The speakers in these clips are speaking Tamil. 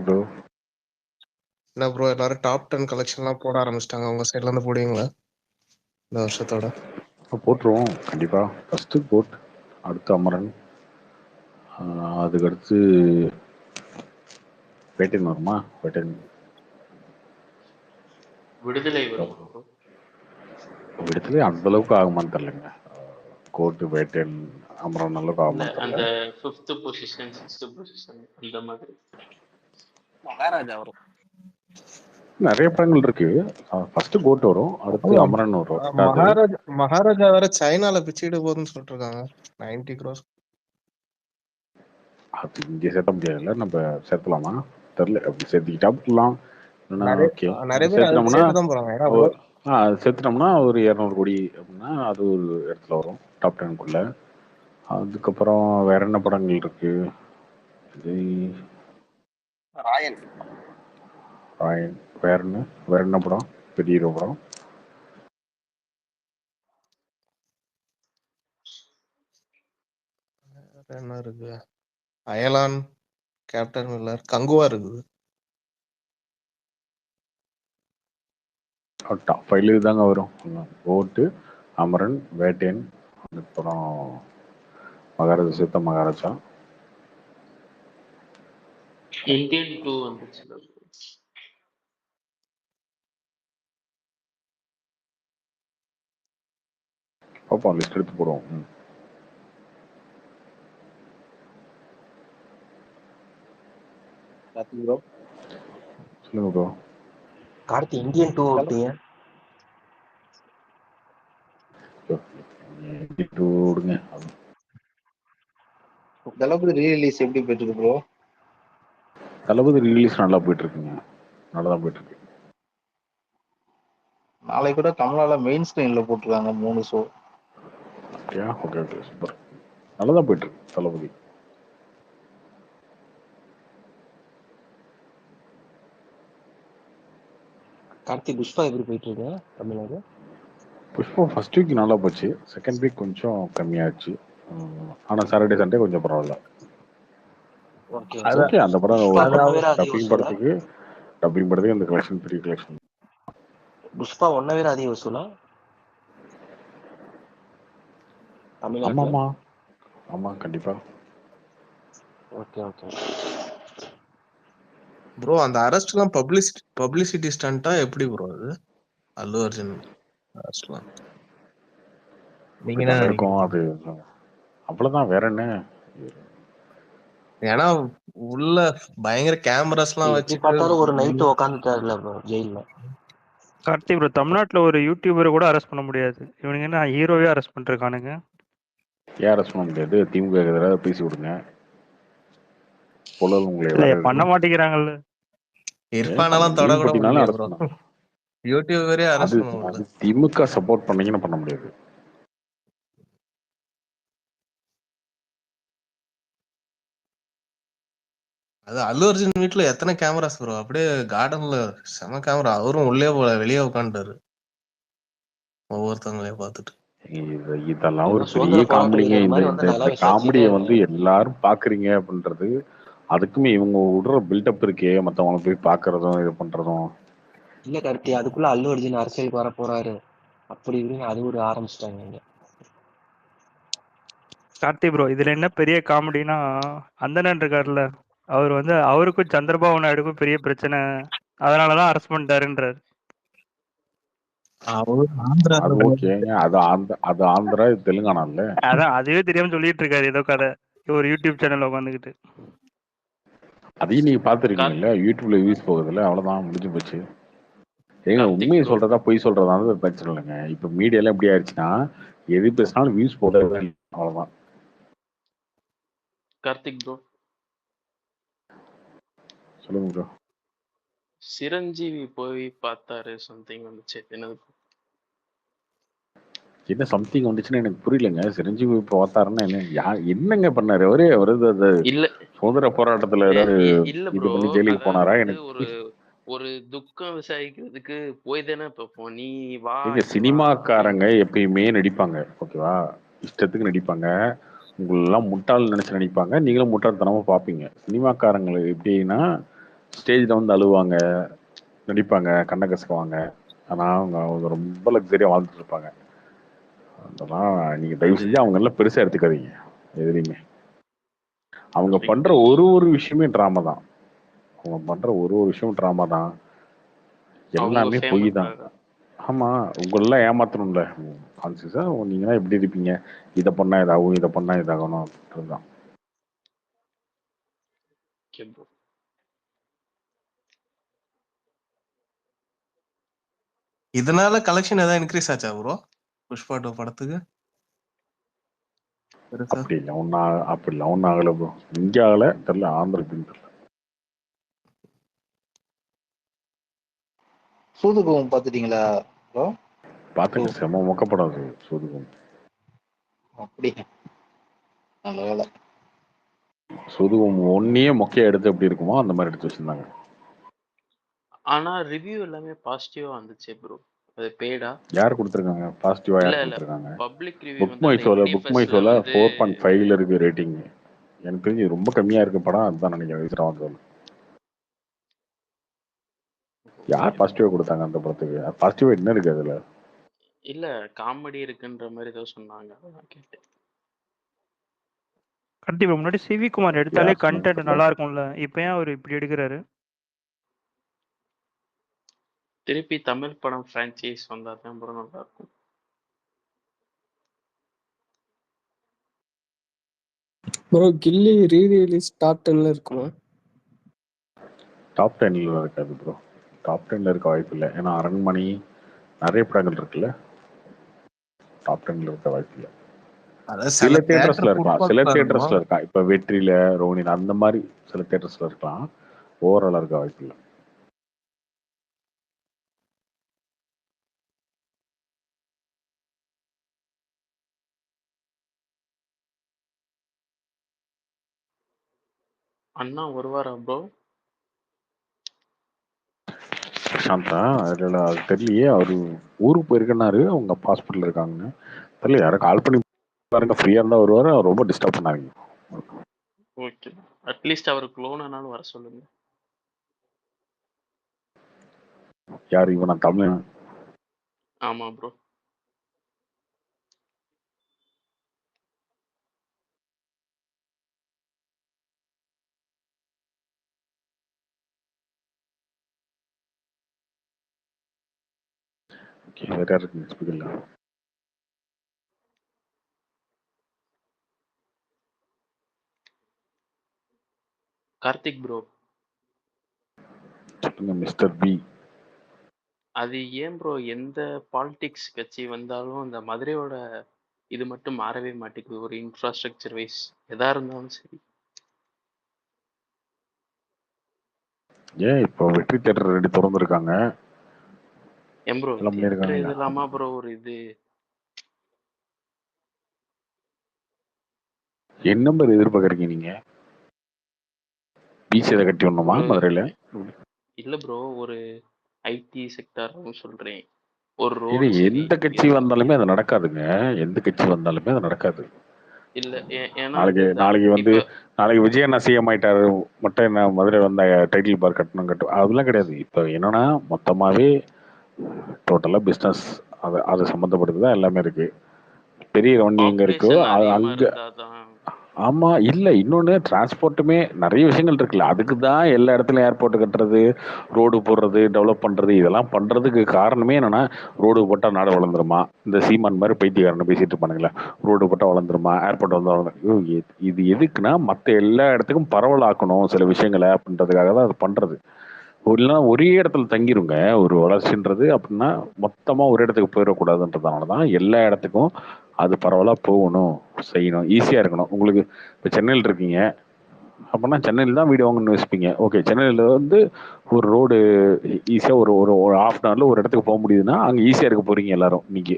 ப்ரோ. என்ன ப்ரோ எல்லாரும் டாப் 10 கலெக்ஷன்லாம் போட ஆரம்பிச்சிட்டாங்க. உங்க சைட்ல இருந்து போடுவீங்களா இந்த வருஷத்தோட? போட்டுருவோம் கண்டிப்பா. ஃபர்ஸ்ட் கோட், அடுத்து அமரன், அதுக்கடுத்து பேட்டன் வருமா? பேட்டன் விடுதலை வரும். விடுதலை அந்த அளவுக்கு ஆகுமான்னு தெரியலங்க. கோட்டு பேட்டன் அமரன் அளவுக்கு ஆகுமான்னு அந்த தெரியல. 5th பொசிஷன் 6th பொசிஷன் இந்த மாதிரி மகாராஜா வரும். நிறைய படங்கள் இருக்கு. ஃபர்ஸ்ட் கோட் வரும், அடுத்து அமரன் வரும். மகாராஜா வேற சைனால பிச்சுட்டு போகுதுன்னு சொல்லிட்டு இருக்காங்க. 90 crores. அது இங்கே சேர்த்த முடியாதுல்ல, நம்ம சேர்த்தலாமா தெரியல. அப்படி சேர்த்துக்கிட்டா போடலாம். நிறைய பேர் அதை சேர்த்துதான் போறாங்க. ஏன்னா அது சேர்த்துட்டோம்னா ஒரு 200 கோடி அப்படின்னா அது ஒரு இடத்துல வரும் டாப் 10க்குள்ள. அதுக்கப்புறம் வேற என்ன படங்கள் இருக்கு? ராயன் ராயன் வேற என்ன படம்? பெரிய ஹீரோ படம் என்ன இருக்கு? அயலான், கேப்டன் மில்லர், கங்குவா இருக்குது. டாப் 5 தாங்க வரும். கோட்டு, அமரன், வேட்டையன், அப்புறம் மகாராஜா சேர்த்த மகாராஜா. இந்தியன் 2 வந்துச்சு. பார்ப்போம், லிஸ்ட் எடுத்து போடுவோம். சொல்லுங்க ப்ரோ. கார்த்தி இந்தியன் 2 ஓட்டிங்க விடுங்க. தளபதி ரீரிலீஸ் எப்படி போயிட்டு இருக்கு ப்ரோ? தளபதி ரீலீஸ் நல்லா போயிட்டு இருக்குங்க. நல்லதான் போயிட்டு இருக்கு. நாளைக்கு கூட கமலால மெயின் ஸ்கிரீன்ல போட்டுருக்காங்க 3 ஷோ. Okay okay super. நல்லதான் போயிட்டு இருக்கு தளபதி. கார்த்தி புஷ்பா எப்படி போயிட்டு இருக்கு தமிழ்நாடு? புஷ்பா ஃபர்ஸ்ட் வீக் நல்லா போச்சு, செகண்ட் வீக் கொஞ்சம் கம்மியாச்சு. ஆனா சாட்டர்டே சண்டே கொஞ்சம் பரவாயில்ல. ஓகே, அந்த படம் டப்பிங் படத்துக்கு அந்த கலெக்ஷன் பெரிய கலெக்ஷன். புஷ்பா ஒன்ன வேற அதிக வசூலா தமிழ்நாட்டுல? ஆமா கண்டிப்பா. ஓகே ஓகே ப்ரோ அந்த அரெஸ்ட்லாம் பப்ளிசிட்டி ஸ்டண்டா எப்படி ப்ரோ அது? அல்லு அர்ஜுன் அரெஸ்ட்லாம் நீங்க என்ன இருக்கும்? அது அவ்வளவுதான், வேற என்ன? ஏன்னா உள்ள பயங்கர கேமராஸ்லாம் வச்சு பார்த்தாலும் ஒரு நைட் உட்காந்துட்டாருல ப்ரோ ஜெயில்ல. கார்த்தி ப்ரோ, தமிழ்நாட்டுல ஒரு யூடியூபரை கூட அரெஸ்ட் பண்ண முடியாது. இவனுங்க என்ன ஹீரோவே அரெஸ்ட் பண்ணிருக்கானுங்க. ஏன் அரெஸ்ட் பண்ண முடியாது? திமுக எதிராக பேசி விடுங்க. பண்ண மாட்டேங்கிறாங்கல்ல. இர்ஃபானெல்லாம் தொட கூட முடியல ப்ரோ. யூடியூபரே அரெஸ்ட் பண்ண முடியல. திமுக சப்போர்ட் பண்ணீங்கன்னா பண்ண முடியாது. அது அல்லு அர்ஜுன் வீட்டுல எத்தனை கேமராஸ் ப்ரோ? அப்படியே கார்டன்ல செம கேமரா. அவரும் உள்ளே போல, வெளியே உட்காந்துட்டாரு ஒவ்வொருத்தவங்களையும் பார்த்துட்டு. இதெல்லாம் ஒரு பெரிய காமெடிங்க. இந்த காமெடியை வந்து எல்லாரும் பாக்குறீங்க அப்படின்றது, அதுக்குமே இவங்க விடுற பில்டப் இருக்கே, மத்தவங்க போய் பாக்குறதும் இது பண்றதும். இல்ல கார்த்தி, அதுக்குள்ள அல்லு அர்ஜுன் அரசியலுக்கு வர போறாரு அப்படி இப்படின்னு அது ஒரு ஆரம்பிச்சிட்டாங்க. கார்த்தி ப்ரோ, இதுல என்ன பெரிய காமெடினா, அந்தனன் இருக்காருல்ல, அவர் வந்து அவருக்கும் சந்திரபாபு நாயுடுக்கும் பெரிய பிரச்சனை, அதனாலதான் அரெஸ்ட் பண்ணிட்டாருன்றாரு. அது ஆந்திரா, இது தெலுங்கானால. அதான் அதுவே தெரியாம சொல்லிட்டு இருக்காரு ஏதோ கதை, ஒரு யூடியூப் சேனல்ல உட்காந்துக்கிட்டு. அதையும் நீங்க பாத்துருக்கீங்கல்ல, யூடியூப்ல வியூஸ் போகுதுல்ல, அவ்வளவுதான், முடிஞ்சு போச்சு. ஏங்க உண்மையை சொல்றதா பொய் சொல்றதா பிரச்சனை இல்லைங்க. இப்ப மீடியா எல்லாம் எப்படி ஆயிடுச்சுன்னா, எது பேசினாலும் வியூஸ் போடுறது, அவ்வளவுதான். கார்த்திக் ப்ரோ சொல்லுங்க ப்ரோ. சிரஞ்சீவி போய் பார்த்தாரு, சம்திங் வந்துச்சு. என்ன சம்திங் வந்துச்சுன்னு எனக்கு புரியலங்க. சிரஞ்சீவி பார்த்தாருன்னா என்னங்க பண்ணாரு அவரு? இல்ல சுதந்திர போராட்டத்துல இது பண்ணி ஜெயிலுக்கு போனாரா? எனக்கு ஒரு துக்கம் விசாரிக்கிறதுக்கு போய் தானே பார்ப்போம். நீ வா. சினிமாக்காரங்க எப்பயுமே நடிப்பாங்க, ஓகேவா? இஷ்டத்துக்கு நடிப்பாங்க. உங்களெல்லாம் முட்டாள் நினைச்சு நடிப்பாங்க, நீங்களும் முட்டாள்தனமா பார்ப்பீங்க. சினிமாக்காரங்களை எப்படின்னா, ஸ்டேஜில் வந்து அழுவாங்க, நடிப்பாங்க, கண்ணை கசக்குவாங்க. ஆனால் அவங்க ரொம்ப லக்ஸரியாக வாழ்ந்துட்டு இருப்பாங்க. அதெல்லாம் நீங்கள் தயவு செஞ்சு அவங்க எல்லாம் பெருசாக எடுத்துக்காதீங்க எதுலையுமே. அவங்க பண்ணுற ஒரு விஷயமே ட்ராமா தான். அவங்க பண்ணுற ஒரு விஷயமும் ட்ராமா தான். எல்லாமே பொய் தான். ஆமாம், உங்களெல்லாம் ஏமாத்தணும்ல கான்சியஸாக. நீங்களாம் எப்படி இருப்பீங்க, இதை பண்ணால் இதாகும், இதை பண்ணால் இதாகணும் அப்படின்றது தான். இதனால கலெக்ஷன் ஏதாவது இன்க்ரீஸ் ஆச்சா ப்ரோ புஷ்பா 2 படத்துக்கு? அப்படிலாம் ஒன்றும் ஆகலை ப்ரோ. இங்கே ஆகலை, தெரியல ஆந்திர தெரியல. சூதுகம் பாத்துட்டீங்களா ப்ரோ? பார்த்துங்க, செம மொக்கப்படம் அது சூதுகம். அப்படி நல்ல வேலை. சூதுகம் ஒன்னையே மொக்கையா எடுத்து எப்படி இருக்குமோ அந்த மாதிரி எடுத்து வச்சிருந்தாங்க. ஆனா ரிவ்யூ எல்லாமே பாசிட்டிவா வந்துச்சு ப்ரோ. அது பேடா யார் கொடுத்துருக்காங்க பாசிட்டிவா? யார் கொடுத்துருக்காங்க? பப்ளிக் ரிவ்யூ புக் மை ஷோல 4.5 இருக்கு ரேட்டிங். எனக்கு தெரிஞ்சு ரொம்ப கம்மியா இருக்கு படம், அதுதான் நினைக்கிறேன். யார் பாசிட்டிவா கொடுத்தாங்க அந்த படத்துக்கு? பாசிட்டிவா என்ன இருக்கு அதுல? இல்ல காமெடி இருக்குன்ற மாதிரி ஏதோ சொன்னாங்க, நான் கேட்டேன். கண்டிப்பா முன்னாடி சிவி குமார் எடுத்தாலே கண்டென்ட் நல்லா இருக்கும்ல, இப்போ ஏன் அவர் இப்படி எடுக்கிறாரு? திருப்பி தமிழ் படம் பிரான்ச்சைஸ் வந்தா தான் ப்ரோ நல்லா இருக்கும். ப்ரோ கில்லி ரீ-ரிலீஸ் டாப் 10ல இருக்குமா? டாப் 10ல இருக்காது ப்ரோ. டாப் 10ல இருக்க வாய்ப்பு இல்லை. ஏன்னா அரண்மனை நிறைய படங்கள் இருக்குல்ல, டாப் 10ல இருக்க வாய்ப்பு இல்லை. சில தியேட்டர்ஸ்ல இருக்கலாம், சில தியேட்டர்ஸ்ல இருக்கான். இப்ப வெற்றியில, ரோனின் அந்த மாதிரி சில தியேட்டர்ஸ்ல இருக்கலாம். ஓவரால் இருக்க வாய்ப்பு இல்லை. அண்ணா வருவாரா ப்ரோ? பிரசாந்தா அதில் அது தெரியலையே. அவரு ஊருக்கு போயிருக்கனாரு, அவங்க அப்பா ஹாஸ்பிட்டல் இருக்காங்க. தெரியல, யாரும் கால் பண்ணி பாருங்க, ஃப்ரீயா இருந்தா வருவாரு. அவர் ரொம்ப டிஸ்டர்ப் பண்ணாங்க. ஓகே, அட்லீஸ்ட் அவருக்கு லோனானாலும் வர சொல்லுங்க. யார் இவனா? தமிழ்? ஆமா ப்ரோ. வேற யாருக்கு நெக்ஸ்ட் இல்லை? கார்த்திக் ப்ரோ. சொல்லுங்க மிஸ்டர் பி. அது ஏன் ப்ரோ எந்த பாலிடிக்ஸ் கட்சி வந்தாலும் அந்த மதுரையோட இது மட்டும் மாறவே மாட்டேங்குது, ஒரு இன்ஃப்ராஸ்ட்ரக்சர் வைஸ் எதா இருந்தாலும் சரி. ஏன் இப்போ வெற்றி தியேட்டர் ரெடி திறந்துருக்காங்க. ஏன் ப்ரோ இது இல்லாமா ப்ரோ ஒரு இது என்ன நம்பர் எதிர்பார்க்குறீங்க நீங்க? பீச் எதை கட்டி ஒண்ணுமா மதுரையில? இல்ல ப்ரோ, ஒரு ஐடி செக்டார் சொல்றேன். ஒரு இது ரோடு எந்த கட்சி வந்தாலுமே அது நடக்காதுங்க. எந்த கட்சி வந்தாலுமே அது நடக்காது. இல்ல நாளைக்கு விஜய் அண்ணா சிஎம் ஆயிட்டாரு மட்டும் என்ன மதுரை வந்த டைட்டில் பார் கட்டணும் அதெல்லாம் கிடையாது. இப்போ என்னன்னா மொத்தமாவே டோட்டலா பிஸ்னஸ் அது சம்மந்தப்பட்டதுதான் எல்லாமே இருக்கு. பெரிய வண்டி எங்க இருக்கோ அங்க. ஆமா, இல்ல இன்னொன்னு டிரான்ஸ்போர்ட்டுமே நிறைய விஷயங்கள் இருக்குல்ல. அதுக்கு தான் எல்லா இடத்துலயும் ஏர்போர்ட் கட்டுறது, ரோடு போடுறது, டெவலப் பண்றது. இதெல்லாம் பண்றதுக்கு காரணமே என்னன்னா, ரோடு போட்டா நாடு வளர்ந்துருமா, இந்த சீமான் மாதிரி பைத்தியக்காரனை பேசிட்டு இருப்பானுங்களா, ரோடு போட்டா வளர்ந்துருமா, ஏர்போர்ட் வந்து வளர்ந்துரும். இது எதுக்குன்னா மற்ற எல்லா இடத்துக்கும் பரவலாக்கணும் சில விஷயங்களை அப்படின்றதுக்காக தான் அது பண்றது. இல்லைன்னா ஒரே இடத்துல தங்கிருங்க ஒரு வளர்ச்சின்றது. அப்படின்னா மொத்தமா ஒரு இடத்துக்கு போயிடக்கூடாதுன்றதுனால தான் எல்லா இடத்துக்கும் அது பரவலாக போகணும், செய்யணும், ஈஸியாக இருக்கணும். உங்களுக்கு இப்போ சென்னையில் இருக்கீங்க அப்படின்னா சென்னையில் தான் வீடு வாங்கணும்னு யோசிப்பீங்க. ஓகே, சென்னையில் வந்து ஒரு ரோடு ஈஸியாக ஒரு ஒரு ஹாஃப் அன் ஹவரில் ஒரு இடத்துக்கு போக முடியுதுன்னா அங்கே ஈஸியாக இருக்க போகிறீங்க எல்லாரும். இன்னைக்கு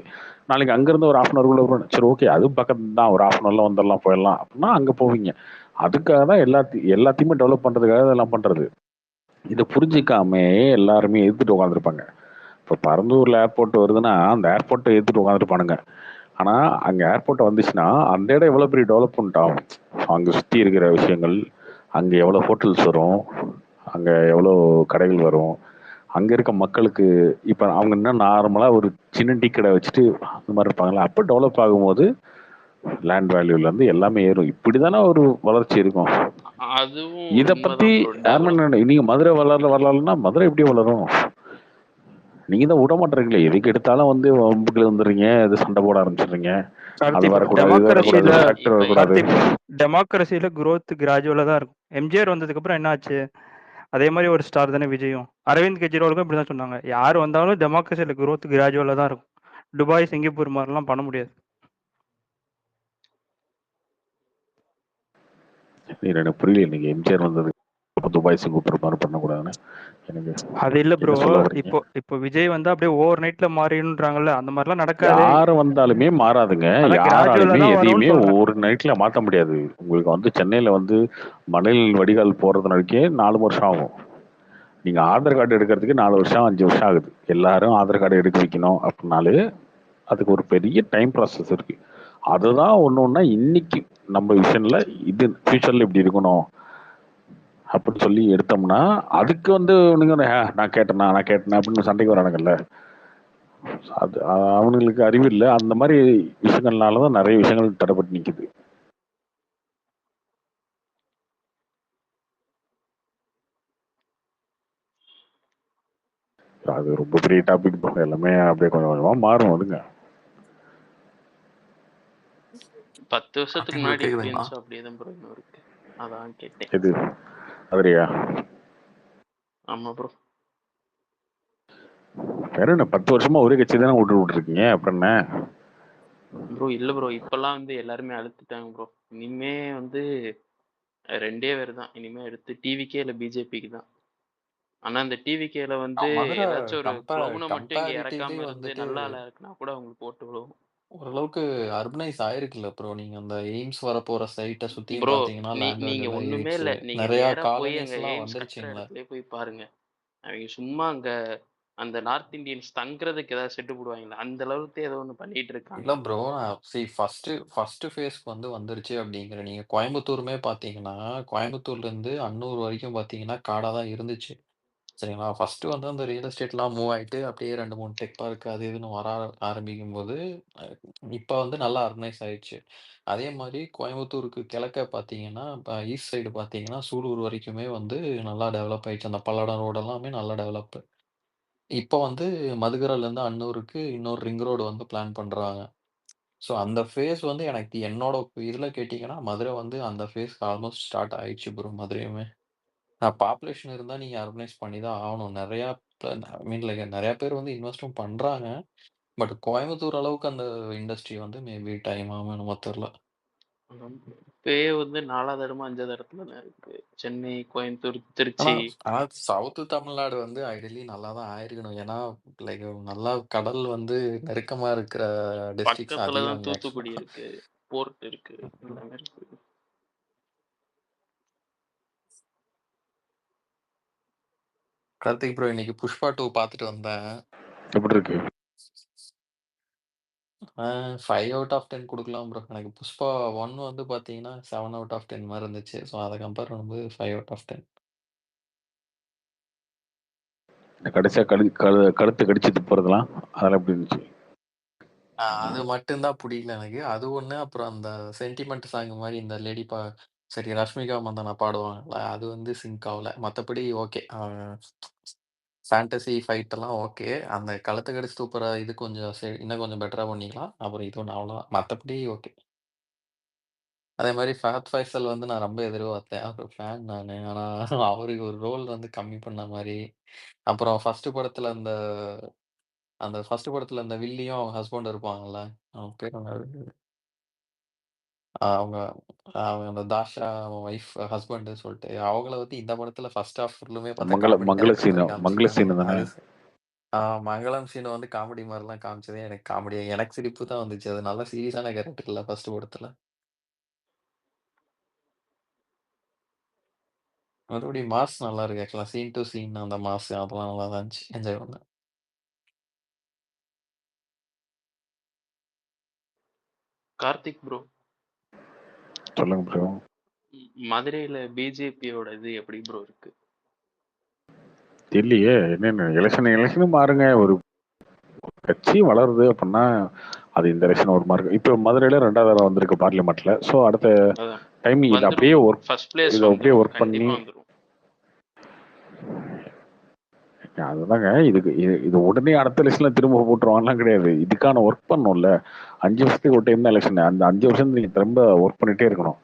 நாளைக்கு அங்கேருந்து ஒரு ஹாஃப் அன் ஹவருக்குள்ள சரி ஓகே அதுவும் பக்கத்து தான், ஒரு ஹாஃப் அன் ஹவரில் வந்துடலாம் போயிடலாம் அப்படின்னா அங்கே போவீங்க. அதுக்காக தான் எல்லாத்தையுமே டெவலப் பண்ணுறதுக்காக இதெல்லாம் பண்ணுறது. இதை புரிஞ்சிக்காம எல்லாருமே எதிர்த்துட்டு உட்காந்துருப்பாங்க. இப்போ பரந்தூர்ல ஏர்போர்ட் வருதுன்னா அந்த ஏர்போர்ட்டை எதிர்த்துட்டு உட்காந்துருப்பானுங்க. ஆனா அங்க ஏர்போர்ட் வந்துச்சுன்னா அந்த இடம் எவ்வளவு பெரிய டெவலப்மெண்ட் ஆகும். அங்க சுத்தி இருக்கிற விஷயங்கள், அங்க எவ்வளவு ஹோட்டல்ஸ் வரும், அங்கே எவ்வளோ கடைகள் வரும், அங்கே இருக்க மக்களுக்கு இப்போ அவங்க என்ன நார்மலாக ஒரு சின்ன டீ கடை வச்சுட்டு அந்த மாதிரி இருப்பாங்களா, அப்போ டெவலப் ஆகும்போது லேண்ட் வேல்யூலேருந்து எல்லாமே ஏறும். இப்படி தானே ஒரு வளர்ச்சி இருக்கும். அதுவும் இதை பற்றி உண்மைதான் ப்ரோ. டெவலப் நீங்கள் மதுரை வரலாறுனா மதுரை எப்படி வளரும்? நீங்க தான் விட மாட்டீங்களே, எதுக்கு எடுத்தாலும் வந்து வம்புக்கு வந்துடுறீங்க, இது சண்டை போட ஆரம்பிச்சிடுறீங்க. அது கார்த்திக் ப்ரோ, வரக்கூடாது, இது வரக்கூடாது, டெமோக்ரஸியில ஃபேக்டர் இப்போ வரக்கூடாது. கார்த்திக் ப்ரோ, டெமோக்ரஸியில growth கிராஜுவலா தான் இருக்கும். எம்ஜிஆர் வந்ததுக்கு அப்புறம் என்ன ஆச்சு? அதே மாதிரி ஒரு ஸ்டார் தானே விஜயும். அரவிந்த் கெஜ்ரிவாலுக்கும் இப்படி தான் சொன்னாங்க. யார் வந்தாலும் டெமோக்ரஸியில growth கிராஜுவலா தான் இருக்கும். துபாய், சிங்கப்பூர் மாதிரிலாம் பண்ண முடியாது. எனக்கு புரியல, நீங்க எம்ஜிஆர் வந்தது துபாய் சிங்கப்பூர் மாதிரி பண்ணக்கூடாதுன்னு எனக்கு அது இல்ல ப்ரோ. என்ன சொல்ல வரீங்க? இப்போ விஜய் வந்து அப்படியே ஓவர் நைட்ல மாறின்றாங்கல்ல, அந்த மாதிரிலாம் நடக்காது. யாரு வந்தாலுமே மாறாதுங்க. அதான் யாராலுமே கிராஜுவலா தான் எதையுமே வரும்னு சொல்றேன். ஒரு நைட்ல மாற்ற முடியாது. உங்களுக்கு வந்து சென்னையில வந்து மணல் வடிகால் போறது வரைக்கே 4 வருஷம் ஆகும். நீங்க ஆதார் கார்டு எடுக்கிறதுக்கு 4 வருஷம் 5 வருஷம் ஆகுது. எல்லாரும் ஆதார் கார்டு எடுக்க வைக்கணும் அப்படின்னாலே அதுக்கு ஒரு பெரிய டைம் ப்ராசஸ் இருக்கு. அதுதான் ஒண்ணா இன்னைக்கு நம்ம விஷன்ல இது ஃபியூச்சர்ல இப்படி இருக்கணும் அப்படின்னு சொல்லி எடுத்தோம்னா, அதுக்கு வந்து நீங்க நான் கேட்டேனா அப்படின்னு சண்டைக்கு வரானுங்கல்ல. அது அவனுங்களுக்கு அறிவு இல்லை. அந்த மாதிரி விஷயங்கள்னாலதான் நிறைய விஷயங்கள் தடைப்பட்டு நிக்குது. அது ரொம்ப பெரிய டாபிக். எல்லாமே அப்படியே கொஞ்சம் கொஞ்சமா மாறும். அதுங்க 10 வருஷத்துக்கு கார்த்திக் ப்ரோ முன்னாடி எப்படி கேக்குதுங்களா? இருந்துச்சோ அப்படியே தான் ப்ரோ இன்னும் இருக்கு. அதான் கேட்டேன். இது அதுரியா ஆமா ப்ரோ. வேற என்ன 10 வருஷமா ஒரே கட்சி தானே விட்டுருக்கீங்க, அப்புறம் என்ன? ப்ரோ இல்ல ப்ரோ, இப்பெல்லாம் வந்து எல்லாருமே அழுத்துட்டாங்க ப்ரோ. இனிமே வந்து 2 பேர் தான். இனிமே எடுத்து டிவிக்கே இல்ல பிஜேபிக்கு தான். ஆனா இந்த டிவிகேல வந்து மதுரை ஏதாச்சும் ஒரு க்ளவுனை மட்டும் இங்க கம்பேரிட்டிவ்லி இறக்காம இருந்து வந்துட்டு நல்ல ஆளா இருக்குன்னா கூட அவங்களுக்கு போட்டு விழுவும். ஓரளவுக்கு அர்பனைஸ் ஆயிருக்குல்ல ப்ரோ. நீங்க அந்த எய்ம்ஸ் வரப்போற சைட்டை சுத்தியும் ப்ரோ பாத்தீங்கன்னா லேண்ட் நீங்க வேல்யூ எல்லாம் ஒண்ணுமே ஏறிடுச்சு. இல்ல, நீங்க நிறைய நேரா போய் காலனிஸ் அங்க எல்லாம் எய்ம்ஸ் கட்டுற வந்துருச்சுங்களே. இடத்துல போய் பாருங்க. அவங்க சும்மா அங்க அந்த நார்த் இந்தியன்ஸ் தங்குறதுக்கு ஏதாவது செட்டு போடுவாங்களா, அந்த அளவுக்கு ஏதோ ஒண்ணு பண்ணிட்டு இருக்காங்க. இல்ல ப்ரோ, ஃபர்ஸ்ட் ஃபேஸ்க்கு வந்து வந்துருச்சு அப்படிங்கிற. நீங்க கோயம்புத்தூருமே பாத்தீங்கன்னா, கோயம்புத்தூர்ல இருந்து அன்னூர் வரைக்கும் பாத்தீங்கன்னா காடா தான் இருந்துச்சு. சரிங்களா? ஃபர்ஸ்ட் வந்து அந்த ரியல் எஸ்டேட்லாம் மூவ் ஆயிட்டு அப்படியே 2, 3 டெக் பார்க் அது இதுன்னு வர ஆரம்பிக்கும்போது, அ இப்ப வந்து நல்லா ஆர்கனைஸ் ஆயிடுச்சு. அதே மாரி கோயம்புத்தூருக்கு கிழக்க பார்த்தீங்கன்னா, இப்ப ஈஸ்ட் சைடு பார்த்தீங்கன்னா, சூலூர் வரைக்குமே வந்து நல்லா டெவலப் ஆயிடுச்சு. அந்த பல்லடம் ரோடு எல்லாமே நல்லா டெவலப். இப்ப வந்து மதுகரையிலேருந்து அன்னூருக்கு இன்னொரு ரிங் ரோடு வந்து பிளான் பண்றாங்க. ஸோ அந்த ஃபேஸ் வந்து எனக்கு என்னோட இதுல கேட்டீங்கன்னா, மதுரை வந்து அந்த ஃபேஸ் ஆல்மோஸ்ட் ஸ்டார்ட் ஆயிடுச்சு ப்ரோ மதுரையுமே. பாப்புலேஷன் இருந்தா நீங்க ஆர்கனைஸ் பண்ணி தான் ஆவணும். நெறையா ஐ மீன் லைக் நெறைய பேர் வந்து இன்வெஸ்ட்டும் பண்றாங்க. பட் கோயம்புத்தூர் அளவுக்கு அந்த இண்டஸ்ட்ரி வந்து மேபி டைம் ஆகுமோ என்னமோ தெர்ல. இப்பயே வந்து 4வது இடமா 5வது இடத்துல தான் இருக்கு. சென்னை, கோயம்புத்தூர், ஆனா திருச்சி. ஆனா சவுத் தமிழ்நாடு வந்து ஐடியலி நல்லா தான் ஆயிருக்கணும். ஏன்னா லைக் நல்லா கடல் வந்து நெருக்கமா இருக்கிற டிஸ்ட்ரிக்ட்ஸ் பக்கத்துல அதிகம் தான் அங்க தூத்துக்குடி ஆக்சுவலா. இருக்கு, போர்ட் இருக்கு, எல்லாமே இருக்கு. கார்த்திக் ப்ரோ இன்னைக்கு புஷ்பா 2 பார்த்துட்டு வந்தேன். எப்படி இருக்கு? 5 அவுட் ஆஃப் 10 குடுக்கலாம் ப்ரோ. எனக்கு புஷ்பா 1 வந்து பார்த்தீங்கன்னா 7 அவுட் ஆஃப் 10 மாரி இருந்துச்சு. ஸோ அத கம்பேர் பண்ணும்போது 5 அவுட் ஆஃப் 10. கடைசியா கழுத்து கடிச்சு துப்புறதுலாம் அதெல்லாம் எப்படி இருந்துச்சு? அது மட்டும் தான் புடிக்கல எனக்கு. அது ஒண்ணு. அப்புறம் அந்த சென்டிமெண்ட் சாங் மாரி இந்த சரி ரஷ்மிகா மந்தனா பாடுவாங்கல்ல, அது வந்து சிங்க் ஆவல. மத்தபடி ஓகே. ஃபேண்டசி ஃபைட் எல்லாம் ஓகே. அந்த கழுத்த கடிச்சு துப்புற இது கொஞ்சம் இன்னும் கொஞ்சம் பெட்டரா பண்ணிக்கலாம். அப்புறம் இது ஒண்ணு அவ்வளோதான். மத்தபடி ஓகே. அதே மாரி ஃபஹத் ஃபாசில் வந்து நான் ரொம்ப எதிர்பார்த்தேன். அவர் ஃபேன் நானு. ஆனா அவருக்கு ஒரு ரோல் வந்து கம்மி பண்ண மாரி. அப்புறம் ஃபர்ஸ்ட் படத்துல அந்த வில்லியும் அவங்க ஹஸ்பண்ட் இருப்பாங்கல்ல. அவங்க பேர் என்ன? அவங்க அவங்க அந்த தாஷா வைஃப் ஹஸ்பண்ட் சொல்லிட்டு அவங்கள வந்து இந்த படத்துல ஃபர்ஸ்ட் ஹாஃப் ஃபுல்லுமே பார்த்தா காமெடி மங்கள கேரக்டர் மாரி மங்கள காமிச்சிருந்தாங்க. சீனு தானே? அது மங்களம் சீன் வந்து காமெடி மாரிலாம் காமிச்சதே எனக்கு காமெடியா எனக்கு சிரிப்பு தான் வந்துச்சு. அது நல்ல சீரியஸான கேரக்டர் இல்ல ஃபர்ஸ்ட் படத்துல. மறுபடி மாஸ் நல்லா இருக்கு ஆக்சுவலா. சீன் டு சீன் அந்த மாஸ் அதெல்லாம் நல்லா தான் இருந்துச்சு. என்ஜாய் பண்ணேன். கார்த்திக் ப்ரோ, சொல்லுங்க ப்ரோ. மதுரையில பிஜேபியோட இது எப்படி ப்ரோ இருக்கு? தெரியலையே என்னென்ன எலெக்ஷனும் பாருங்க. ஒரு கட்சி வளருது அப்படின்னா அது இந்த எலெக்ஷன் ஒரு மார்க். இப்போ மதுரையில 2வது தடவை வந்திருக்கு பார்லிமெண்ட்ல. ஸோ அடுத்த அதான் டைம் இது வந்துடும் அப்படியே ப்ரோ. ஒர்க் ஃபர்ஸ்ட் பிளேஸ் இதை அப்படியே வந்துடும், ஒர்க் பண்ணி கண்டிப்பா வந்துடும். அதுதாங்க இதுக்கு இது உடனே அடுத்த எலெக்ஷன்ல திரும்ப போட்டுருவாங்கலாம் கிடையாது. இதுக்கான ஒர்க் பண்ணணும்ல. 5 வருஷத்துக்கு ஒரு டைம் தான் எலெக்ஷன். அந்த 5 வருஷம் நீங்க திரும்ப ஒர்க் பண்ணிட்டே இருக்கணும்.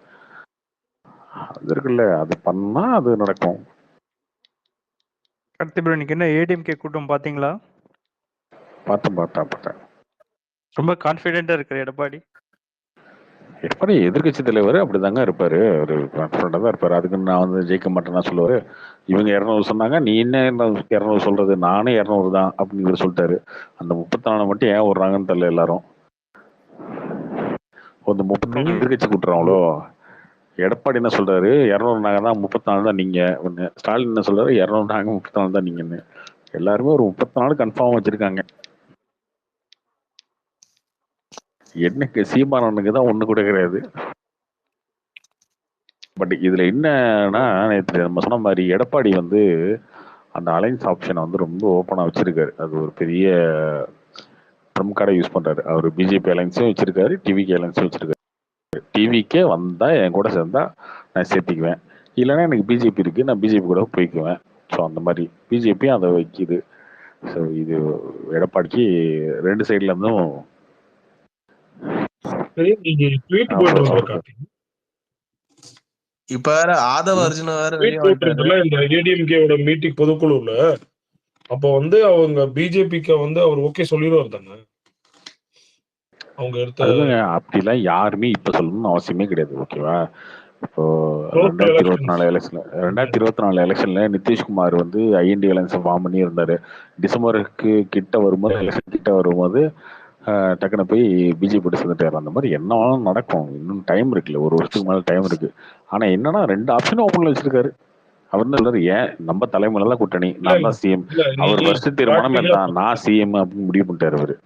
அது இருக்குல்ல, அது பண்ணா அது நடக்கும். கார்த்தி ப்ரோ இன்னைக்கு என்ன ஏடிஎம்கே கூட்டம் பாத்தீங்களா? பார்த்தேன். ரொம்ப கான்ஃபிடென்ட்டா இருக்காரு எடப்பாடி. எப்படி எதிர்கட்சி தலைவர் அப்படிதாங்க இருப்பாரு. ஒரு கான்ஃபிடண்டா தான் இருப்பாரு. அதுக்கு நான் வந்து ஜெயிக்க மாட்டேன்னா சொல்லுவாரு. இவங்க 200 சொன்னாங்க, நீ என்ன 200 சொல்றது, நானே 200 தான் அப்படின்னு இவர் சொல்லிட்டாரு. அந்த 34 மட்டும் ஏன் விடுறாங்கன்னு தெரியல எல்லாரும். அந்த 34 எதிர்கட்சி கூட்டுறாங்களோ. எடப்பாடி என்ன சொல்றாரு, 200 நாங்க தான், 34 தான் நீங்க ஒண்ணு. ஸ்டாலின் என்ன சொல்றாரு, 200 நாங்க, 34 தான் நீங்கன்னு. எல்லாருமே ஒரு 34 கன்ஃபார்ம் வச்சிருக்காங்க. என்னக்கு சீமானவனுக்கு தான் ஒண்ணு கூட கிடையாது. பட் இதுல என்னன்னா, நேற்று நம்ம சொன்ன மாதிரி எடப்பாடி வந்து அந்த அலைன்ஸ் ஆப்ஷனை வந்து ரொம்ப ஓப்பனா வச்சிருக்காரு. அது ஒரு பெரிய ட்ரம் கார்டை யூஸ் பண்றாரு. அவர் பிஜேபி அலைன்ஸும் வச்சிருக்காரு, டிவிகே அலைன்ஸும் வச்சிருக்காரு. டிவிக்கே வந்தா என் கூட சேர்ந்தா நான் சேர்த்திக்குவேன், இல்லைன்னா எனக்கு பிஜேபி இருக்கு நான் பிஜேபி கூட போய்க்குவேன். ஸோ அந்த மாதிரி பிஜேபி அதை வைக்குது. ஸோ இது எடப்பாடிக்கு 2 சைட்ல இருந்தும் நீங்க ட்வீட் போட்டிருந்தீங்க கார்த்தி. இப்ப வேற ஆதவ அர்ஜுன வேற வெளியே ட்வீட் போட்டிருந்தல இந்த ஏடிஎம்கேவோட மீட்டிங் பொதுக்குழுல. அப்ப வந்து அவங்க பிஜேபிக்கு வந்து அவர் ஓகே சொல்லிடுவார் தானே அவங்க எடுத்த. அதுதாங்க, அப்படிலாம் யாருமே இப்ப சொல்லணும்னு அவசியமே கிடையாது. ஓகேவா? இப்போ 2024 எலெக்ஷன்ல நிதிஷ்குமார் வந்து ஐஎன்டி அலைன்ஸை ஃபார்ம் பண்ணி இருந்தாரு. டிசம்பருக்கு கிட்ட வரும்போது, எலெக்ஷன் கிட்ட வரும்போது டக்குன்னு போய் பிஜேபி சேர்ந்துட்டாரு. அந்த மாதிரி என்ன நடக்கும், இன்னும் டைம் இருக்குல்ல, 1 வருஷத்துக்கு மேல டைம் இருக்கு. ஆனா என்னன்னா 2 ஆப்ஷனும் ஓப்பன்ல வச்சிருக்காரு. அவர் என்ன சொல்றாரு, ஏன் நம்ம தலைமையில கூட்டணி, நான் தான் சிஎம். அவர் ஃபர்ஸ்ட் தீர்மானம் தான், நான் சிஎம் அப்படின்னு முடிவு பண்ணிட்டாரு. அவரு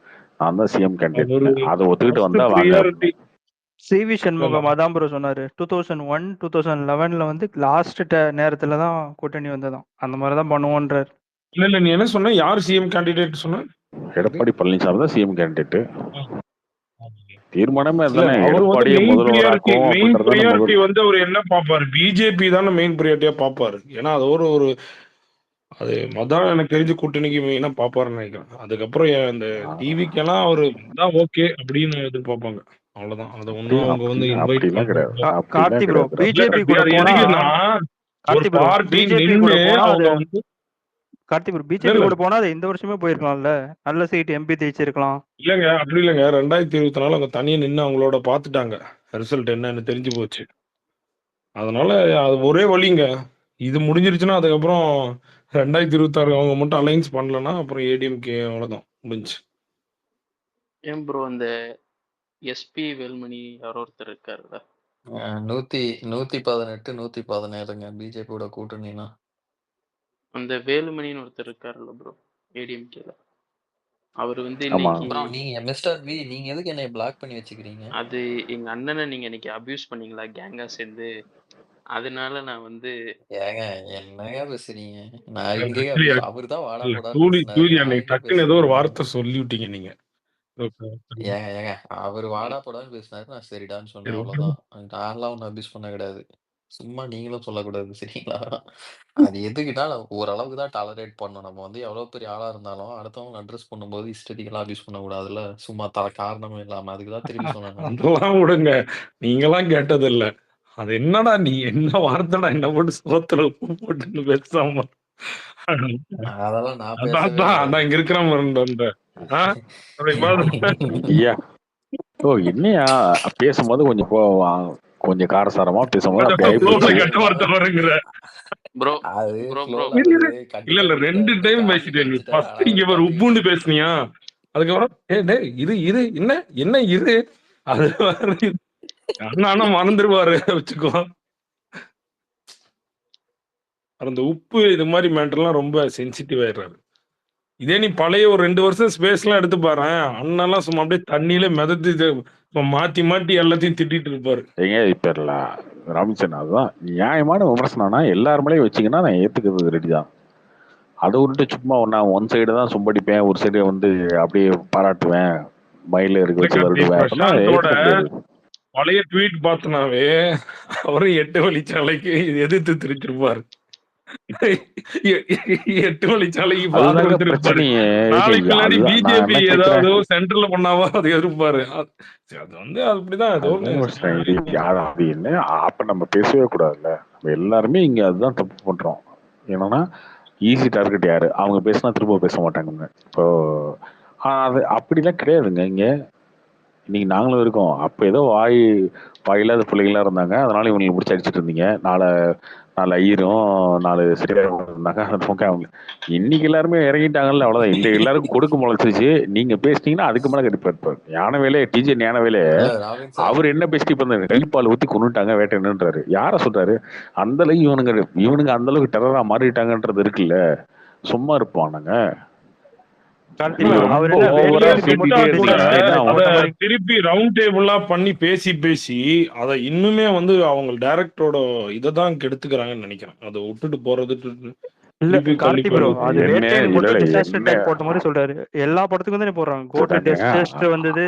நான் தான் சிஎம் கேண்டிடேட். அதை ஒத்துக்கிட்டு வந்தா வாங்க. சிவி சண்முகம் அதான் ப்ரோ சொன்னாரு. 2001 2011ல வந்து லாஸ்ட் நேரத்துல தான் கூட்டணி வந்ததாம். அந்த மாதிரி தான் பண்ணுவோன்றார். இல்ல நீ என்ன சொன்ன, யார் சிஎம் கேண்டிடேட் சொன்ன? எடப்பாடி பழனிசாமி தான் சிஎம் கேண்டிடேட். தீர்மானமே இல்ல, அதுதானே. அவர் வந்து எடப்பாடியை மெயின் முதல்வராக்கும் ப்ரியாரிட்டி வந்து அவர் என்ன பாப்பாரு, பிஜேபி தானே மெயின் ப்ரியாரிட்டியா பாப்பாரு. ஏன்னா அது ஒரு அது மதான் எனக்கு தெரிஞ்ச கூட்டணிக்கு மெயினா பாப்பாருன்னு நினைக்கிறேன். அதுக்கப்புறம் இந்த டிவிக்கெல்லாம் அவரு தான் ஓகே அப்படின்னு எதிர்பார்ப்பாங்க. அவ்வளவுதான். அதை ஒண்ணும் அவங்க வந்து இன்வைட் கார்த்தி ப்ரோ பிஜேபி கூட போனா ஒரு பார்ட்டி நின்னு அவங்க வந்து கார்த்தி ப்ரோ பிஜேபி கூட போனா அது இந்த வருஷமே போயிருக்கலாம்ல. நல்ல சீட் எம்பி தேய்ச்சிருக்கலாம். இல்லங்க, அப்படி இல்லைங்க. 2024 அவங்க தனியா நின்று அவங்களோட பாத்துட்டாங்க, ரிசல்ட் என்னன்னு தெரிஞ்சு போச்சு. அதனால அது ஒரே வழிங்க. இது முடிஞ்சிருச்சுன்னா அதுக்கப்புறம் 2026 அவங்க மட்டும் அலைன்ஸ் பண்ணலன்னா அப்புறம் ஏடிஎம்கே அவ்வளவுதான், முடிஞ்சு. ஏன் ப்ரோ அந்த எஸ்பி வேல்மணி யாரோ ஒருத்தர் இருக்காருல்ல, 118 117ங்க பிஜேபியோட கூட்டணினா. அந்த வேலுமணின்னு ஒருத்தர் இருக்காருல்ல ப்ரோ ஏடிஎம்கேல, அவர் வந்து இன்னைக்கு நீங்க மிஸ்டர் வி, நீங்க எதுக்கு என்னை பிளாக் பண்ணி வச்சுக்கிறீங்க? அது எங்க அண்ணனை நீங்க இன்னைக்கு அபியூஸ் பண்ணீங்களா கேங்கா சேர்ந்து, அதனால நான் வந்து ஏங்க என்னங்க பேசுறீங்க? நான் இங்கே அவர்தான் வாடா போடா டக்குன்னு ஏதோ ஒரு வார்த்தை சொல்லி விட்டீங்க நீங்க. ஏங்க அவர் வாடா போடான்னு பேசினாரு, நான் சரிடான்னு சொன்னேன், அவ்வளவுதான். நான்லாம் ஒன்னும் அபியூஸ் பண்ண கிடையாது. சும்மா நீங்களும் சொல்லக்கூடாது சரிங்களா? அது எதுக்குன்னா ஓரளவுக்கு தான் டாலரேட் பண்ணணும். நம்ம வந்து எவ்வளவு பெரிய ஆளா இருந்தாலும் அடுத்தவங்க அட்ரஸ் பண்ணும்போது இஷ்டத்துக்கெல்லாம் அபியூஸ் பண்ண கூடாதுல்ல, சும்மா காரணமே இல்லாம. அதுக்குதான் திருப்பி சொன்னேன். அதெல்லாம் விடுங்க, நீங்களாம் கேட்டது இல்ல. அது என்னடா நீ என்ன வார்த்தைடா என்ன போட்டு சோத்துல உப்பு போட்டுன்னு பேசாம. அதெல்லாம் நான் அதான் இங்க இருக்கிற என்னையா பேசும்போது கொஞ்சம் காரசாரமா பேசும்போது இல்ல 2 டைம் பேசிட்டேன். இங்க ஒரு உப்புன்னு பேசுனியா, அதுக்கப்புறம் இது என்ன இரு, அது அண்ணா மறந்துருவாரு வச்சுக்கோ. அந்த உப்பு இது மாதிரி மேட்டர்லாம் ரொம்ப சென்சிட்டிவ் ஆயிடுறாரு. இதே நீ பழைய ஒரு 2 வருஷம் ஸ்பேஸ் எல்லாம் எடுத்து பாரு, அண்ணெல்லாம் சும்மா அப்படியே தண்ணியில மிதத்து மாத்தி மாத்தி எல்லாத்தையும் திட்டிட்டு இருப்பாரு. ஏங்க இப்ப ராமச்சந்திரன் அதுதான் நியாயமான விமர்சனம்னா எல்லாருமே வச்சீங்கன்னா நான் ஏத்துக்கிறது ரெடி தான். அதை விட்டுட்டு சும்மா நான் ஒன் சைடு தான் சும்படிப்பேன், ஒரு சைடு வந்து அப்படியே பாராட்டுவேன், மயில இருக்க இல்ல வச்சு கார்த்தி, வருடுவேன் அப்படின்னா பிரசாந்தோட ஏத்துக்க முடியாது. பழைய ட்வீட் பார்த்தனாவே அவரும் 8 வழிச்சாலைக்கு எதிர்த்து திருச்சிருப்பாரு. 8 வழிச்சாலைக்கு இப்ப அதுதாங்க ஆதரவு தெரிவிப்பாரு. பிரச்சனையே. நாளைக்கு முன்னாடி அதுதான் நான் பிஜேபி என்ன கேட்கிறேன், ஏதாவது சென்ட்ரல்ல பண்ணாவா அது எதிர்ப்பாரு. அது வந்து அப்படிதான் ஏதோ ஒண்ணு அதுதாங்க பிரச்சனை. இது அது என்ன அப்ப நம்ம பேசவே கூடாதுல்ல. நம்ம எல்லாருமே இங்க அதுதான் தப்பு பண்றோம். என்னன்னா ஈஸி டார்கெட் யாரு, அவங்க பேசினா திரும்ப பேச மாட்டாங்க. இப்போ அது அப்படிலாம் கிடையாதுங்க. இங்க இன்னைக்கு நாங்களும் இருக்கோம். அப்ப ஏதோ வாயில்லாத பிள்ளைங்களா இருந்தாங்க, அதனால இவங்களுக்கு முடிச்சு அடிச்சுட்டு இருந்தீங்க. நாலு ஐயரும் 4 சரியாக இருந்தாங்க. அந்த பக்கம் அவங்க இன்னைக்கு எல்லாருமே இறங்கிட்டாங்கல்ல, அவ்வளவுதான். இந்த எல்லாருக்கும் கொடுக்க முளைச்சிருச்சு. நீங்க பேசிட்டீங்கன்னா அதுக்கு மேல கண்டிப்பா இருப்பாரு. ஞானவேலே, டிஜே ஞானவேலே, இல்ல ராபின் சார், அவர் என்ன பேசிட்டு இப்ப கைப்பால் ஊத்தி கொண்டுட்டாங்க வேட்டைன்னுன்றாரு. யார சொல்றாரு? அந்த அளவுக்கு இவனுங்க அந்த அளவுக்கு டெரரா மாறிட்டாங்கன்றது இருக்குல்ல. சும்மா இருப்பானுங்க. கார்த்தி நீங்க ப்ரோ, அவர் ரொம்ப என்ன ஓவரா வேலையை விட்டா மட்டும் பேசிட்டே கூட இருந்தீங்கன்னா என்ன பேசிட்டு ஆகும்? அத போட்ட மாதிரி. திருப்பி ரவுண்ட் டேபிளா பண்ணி பேசி அதை இன்னுமே வந்து அவங்க டைரக்டரோட இதை தான் கெடுத்துக்கிறாங்கன்னு நினைக்கிறேன். அதை விட்டுட்டு போறது இல்ல திருப்பி தள்ளி கார்த்தி ப்ரோ, அது என்ன வேட்டையன் இல்ல மட்டும் இல்ல டிசாஸ்டர் என்ன டைப் போட்ட மாதிரி சொல்றாரு. எல்லா படத்துக்கும் தானே போடுறாங்க. கோட்டு சரிதாங்க. டிசாஸ்டர் வந்தது,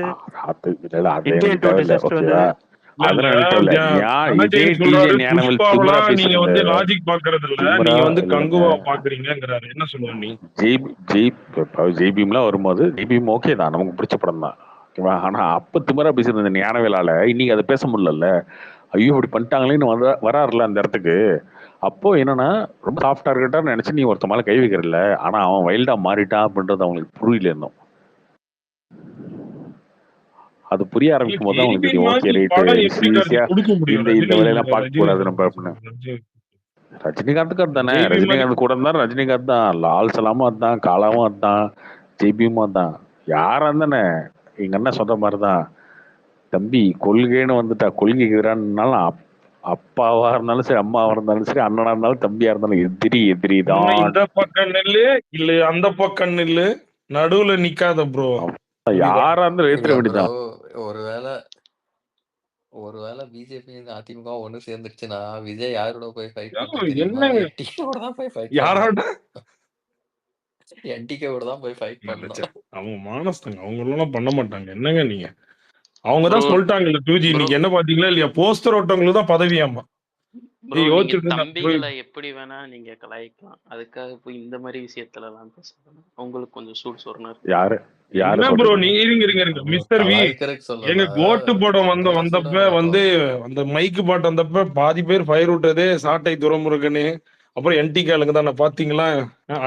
அது இல்ல அது இந்தியன் எனக்கு டூ தேவையில்ல. டிசாஸ்டர் ஓகேவா? வந்தது. அதெல்லாம் எனக்கு தேவையில்ல. இதே தனஞ்சயன் டிஜே சொல்றாரு, ஞானவேல் திமிரா புஷ்பாவெல்லாம் நீங்க பேசுறீங்க. வந்து லாஜிக் பாக்குறது இல்ல, திமிரா நீங்க வந்து இல்லைங்க. கங்குவா பாக்குறீங்கிறாரு. என்ன சொல்லுவ நீ? ஜெய்பீம்லாம் வரும்போது ஜெய்பீம் ஓகே தான், நமக்கு பிடிச்ச படம் தான். ஓகேவா? ஆனா அப்ப திமிரா பேசியிருந்த இந்த ஞானவேலால இன்னைக்கு அதை பேச முடியல. ஐயோ இப்படி பண்ணிட்டாங்களேன்னு வராருல அந்த இடத்துக்கு. அப்போ என்னன்னா ரொம்ப சாஃப்ட் டார்கெட்டா நினைச்சு நீ ஒருத்த மேல கை வைக்கிறல்ல. ஆனா அவன் வைல்டா மாறிட்டான் அப்படின்றது அவங்களுக்கு புரியல இன்னும். அது புரிய ஆரம்பிக்கும் போது தான் அவங்களுக்கு தெரியும். ஓகே ரைட்டு, படம் எப்படி கார்த்தி ஈஸியா கொடுக்க முடியும்? இந்த வேலையெல்லாம் பார்க்க கூடாது நம்ம அப்படின்னு. ரஜினி ரஜினிகாந்த் தானே, ஜெய்பி மாதிரி ரஜினிகாந்த் கூட இருந்தா ரஜினிகாந்த் தான், லால் சலாமும் அதுதான், காலாவும் அதுதான், ஜெய்பியும் அதுதான். யாரா இருந்தானே எங்க அண்ணன் சொல்ற மாதிரிதான். தம்பி கொள்கைன்னு வந்துட்டா, கொள்கைக்கு எதிரானாலும் அப்பாவா இருந்தாலும் சரி, அம்மாவா இருந்தாலும் சரி, அண்ணனா இருந்தாலும் தம்பியா இருந்தாலும் எதிரி ஒண்ணு தான். இந்த பக்கம் நெல்லு இல்ல அந்த பக்கம் நெல்லு, நடுவுல நிக்காத ப்ரோ. யாரா இருந்தாலும் ஏத்துற இல்ல ப்ரோ, வேண்டியதான். ஒருவேளை ஒருவேளை பிஜேபி அதிமுக ஒண்ணு சேர்ந்துருச்சுன்னா விஜய் யாரோட போய் ஃபைட் பண்ண தெரியுமா? என்னங்க என்டிகேவோட தான் போய் ஃபைட் யாராட பண்ணணும். என்டிகேவோட தான் போய் ஃபைட் பண்ணணும். அவங்க மானஸ்தங்க, அவங்க எல்லாம் பண்ண மாட்டாங்க. என்னங்க நீங்க? அவங்க ப்ரோ தான் சொல்லிட்டாங்கல்ல 2G. ப்ரோ இன்னைக்கு என்ன பாத்தீங்களா இல்லையா? போஸ்டர் ஓட்டவங்களுக்கு தான் பதவியாமா. ப்ரோ நீங்க யோசிச்சுட்டு தம்பிகளை எப்படி வேணா நீங்க கலாய்க்கலாம். அதுக்காக போய் இந்த மாதிரி விஷயத்துல எல்லாம் பேசணும். உங்களுக்கு கொஞ்சம் சூடு சொரணம் இருக்கு. யாரு என்ன ப்ரோ சொல்றீங்க? நீ இருங்க மிஸ்டர் வி. கலாய்க்கறதுக்கு எங்க சொல்லல, கோட்டு படம் உண்மையா வந்தப்ப சொல்றேன் ப்ரோ. வந்து அந்த மைக்கு பாட்டு வந்தப்ப பாதி பேர் ஃபயர் விட்டதே சாட்டை துரைமுருகனு, அப்புறம் என்டி கேளுங்க தானே. பாத்தீங்களா?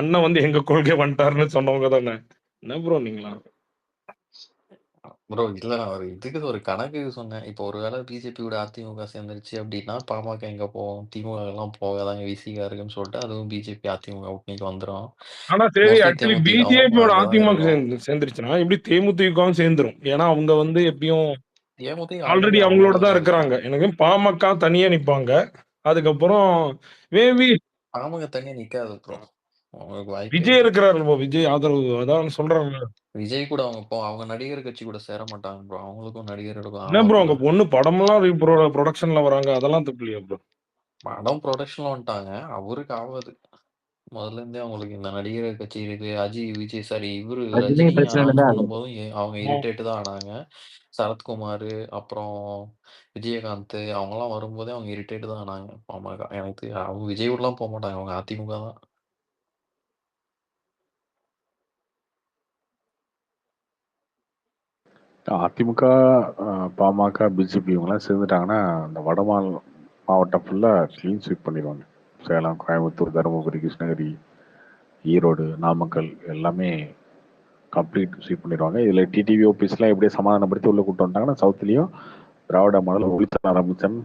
அண்ணன் வந்து எங்க கொள்கை வந்துட்டாருன்னு சொன்னவங்க தானே. என்ன ப்ரோ நீங்களா? ப்ரோ இல்ல, நான் இதுக்கு ஒரு கணக்கு சொன்னேன். இப்போ ஒருவேளை பிஜேபியோட அதிமுக சேர்ந்துருச்சு அப்படின்னா பாமக எங்க போகும்? திமுக எல்லாம் போகாதாங்க, விசிகா இருக்குன்னு சொல்லிட்டு அதுவும் பிஜேபி அதிமுக கூட்டணிக்கு வந்துரும். ஆனா சரி, மோஸ்ட்லி ஆக்சுவலி தேமுதிகவும் பிஜேபியோட அங்கதான் அதிமுக இருக்கும். சேர்ந்துருச்சுன்னா எப்படி தேமுதிகவும் சேர்ந்துரும். ஏன்னா அவங்க வந்து எப்படியும் தேமுதிக ஆல்ரெடி ஆல்ரெடி அவங்களோட அவங்களோட தான் தான் இருக்கிறாங்க. இருக்காங்க. எனக்கு பாமக தனியா நிப்பாங்க. அதுக்கப்புறம் மேபி பாமக தனியா நிக்காது ப்ரோ, அவங்களுக்கு வாய்ப்பே விஜய் இல்லை. இருக்கிறாரு, விஜய் ஆதரவு அதான் சொல்றாங்க. விஜய் கூட அவங்க நடிகர் கட்சி கூட சேர மாட்டாங்க ப்ரோ. அவங்களுக்கும் நடிகர்களுக்கும் என்ன ப்ரோ உங்க ஆகாதுல்ல. பொண்ணு படமெல்லாம் ப்ரொடக்ஷன்ல வராங்க, அதெல்லாம் தப்பு இல்லையா ப்ரோ? படம் ப்ரொடக்ஷன்ல வந்துட்டாங்க, அவருக்கு ஆகாது. முதல்ல இருந்தே அவங்களுக்கு இந்த நடிகர் கட்சி இருக்கு. விஜய் சாரி இவரு ரஜினி ரஜினி பிரச்சனை அனௌன்ஸ் தான் அது. பண்ணும்போதும் அவங்க இரிட்டேட் தான் ஆனாங்க. சரத்குமார் அப்புறம் விஜயகாந்த் அவங்கலாம் வரும்போதே அவங்க இரிட்டேட் தான் ஆனாங்க. பாமக எனக்கு அவங்க விஜய் கூடலாம் போக மாட்டாங்க, அவங்க அதிமுக தான். அதிமுக, பாமக, பிஜேபி இவங்கெல்லாம் சேர்ந்துட்டாங்கன்னா அந்த மாவட்டம் ஃபுல்லா கிளீன் ஸ்வீப் பண்ணிடுவாங்க. சேலம், கோயம்புத்தூர், தருமபுரி, கிருஷ்ணகிரி, ஈரோடு, நாமக்கல் எல்லாமே கம்ப்ளீட் ஸ்வீப் பண்ணிடுவாங்க. இதுல டிடிவி ஆஃபீஸ்லாம் எப்படியே சமாதானப்படுத்தி உள்ள கூட்டு வந்துட்டாங்கன்னா சவுத்துலயும் திராவிட மாடல் ஒழித்தல் ஆரம்பிச்சன்.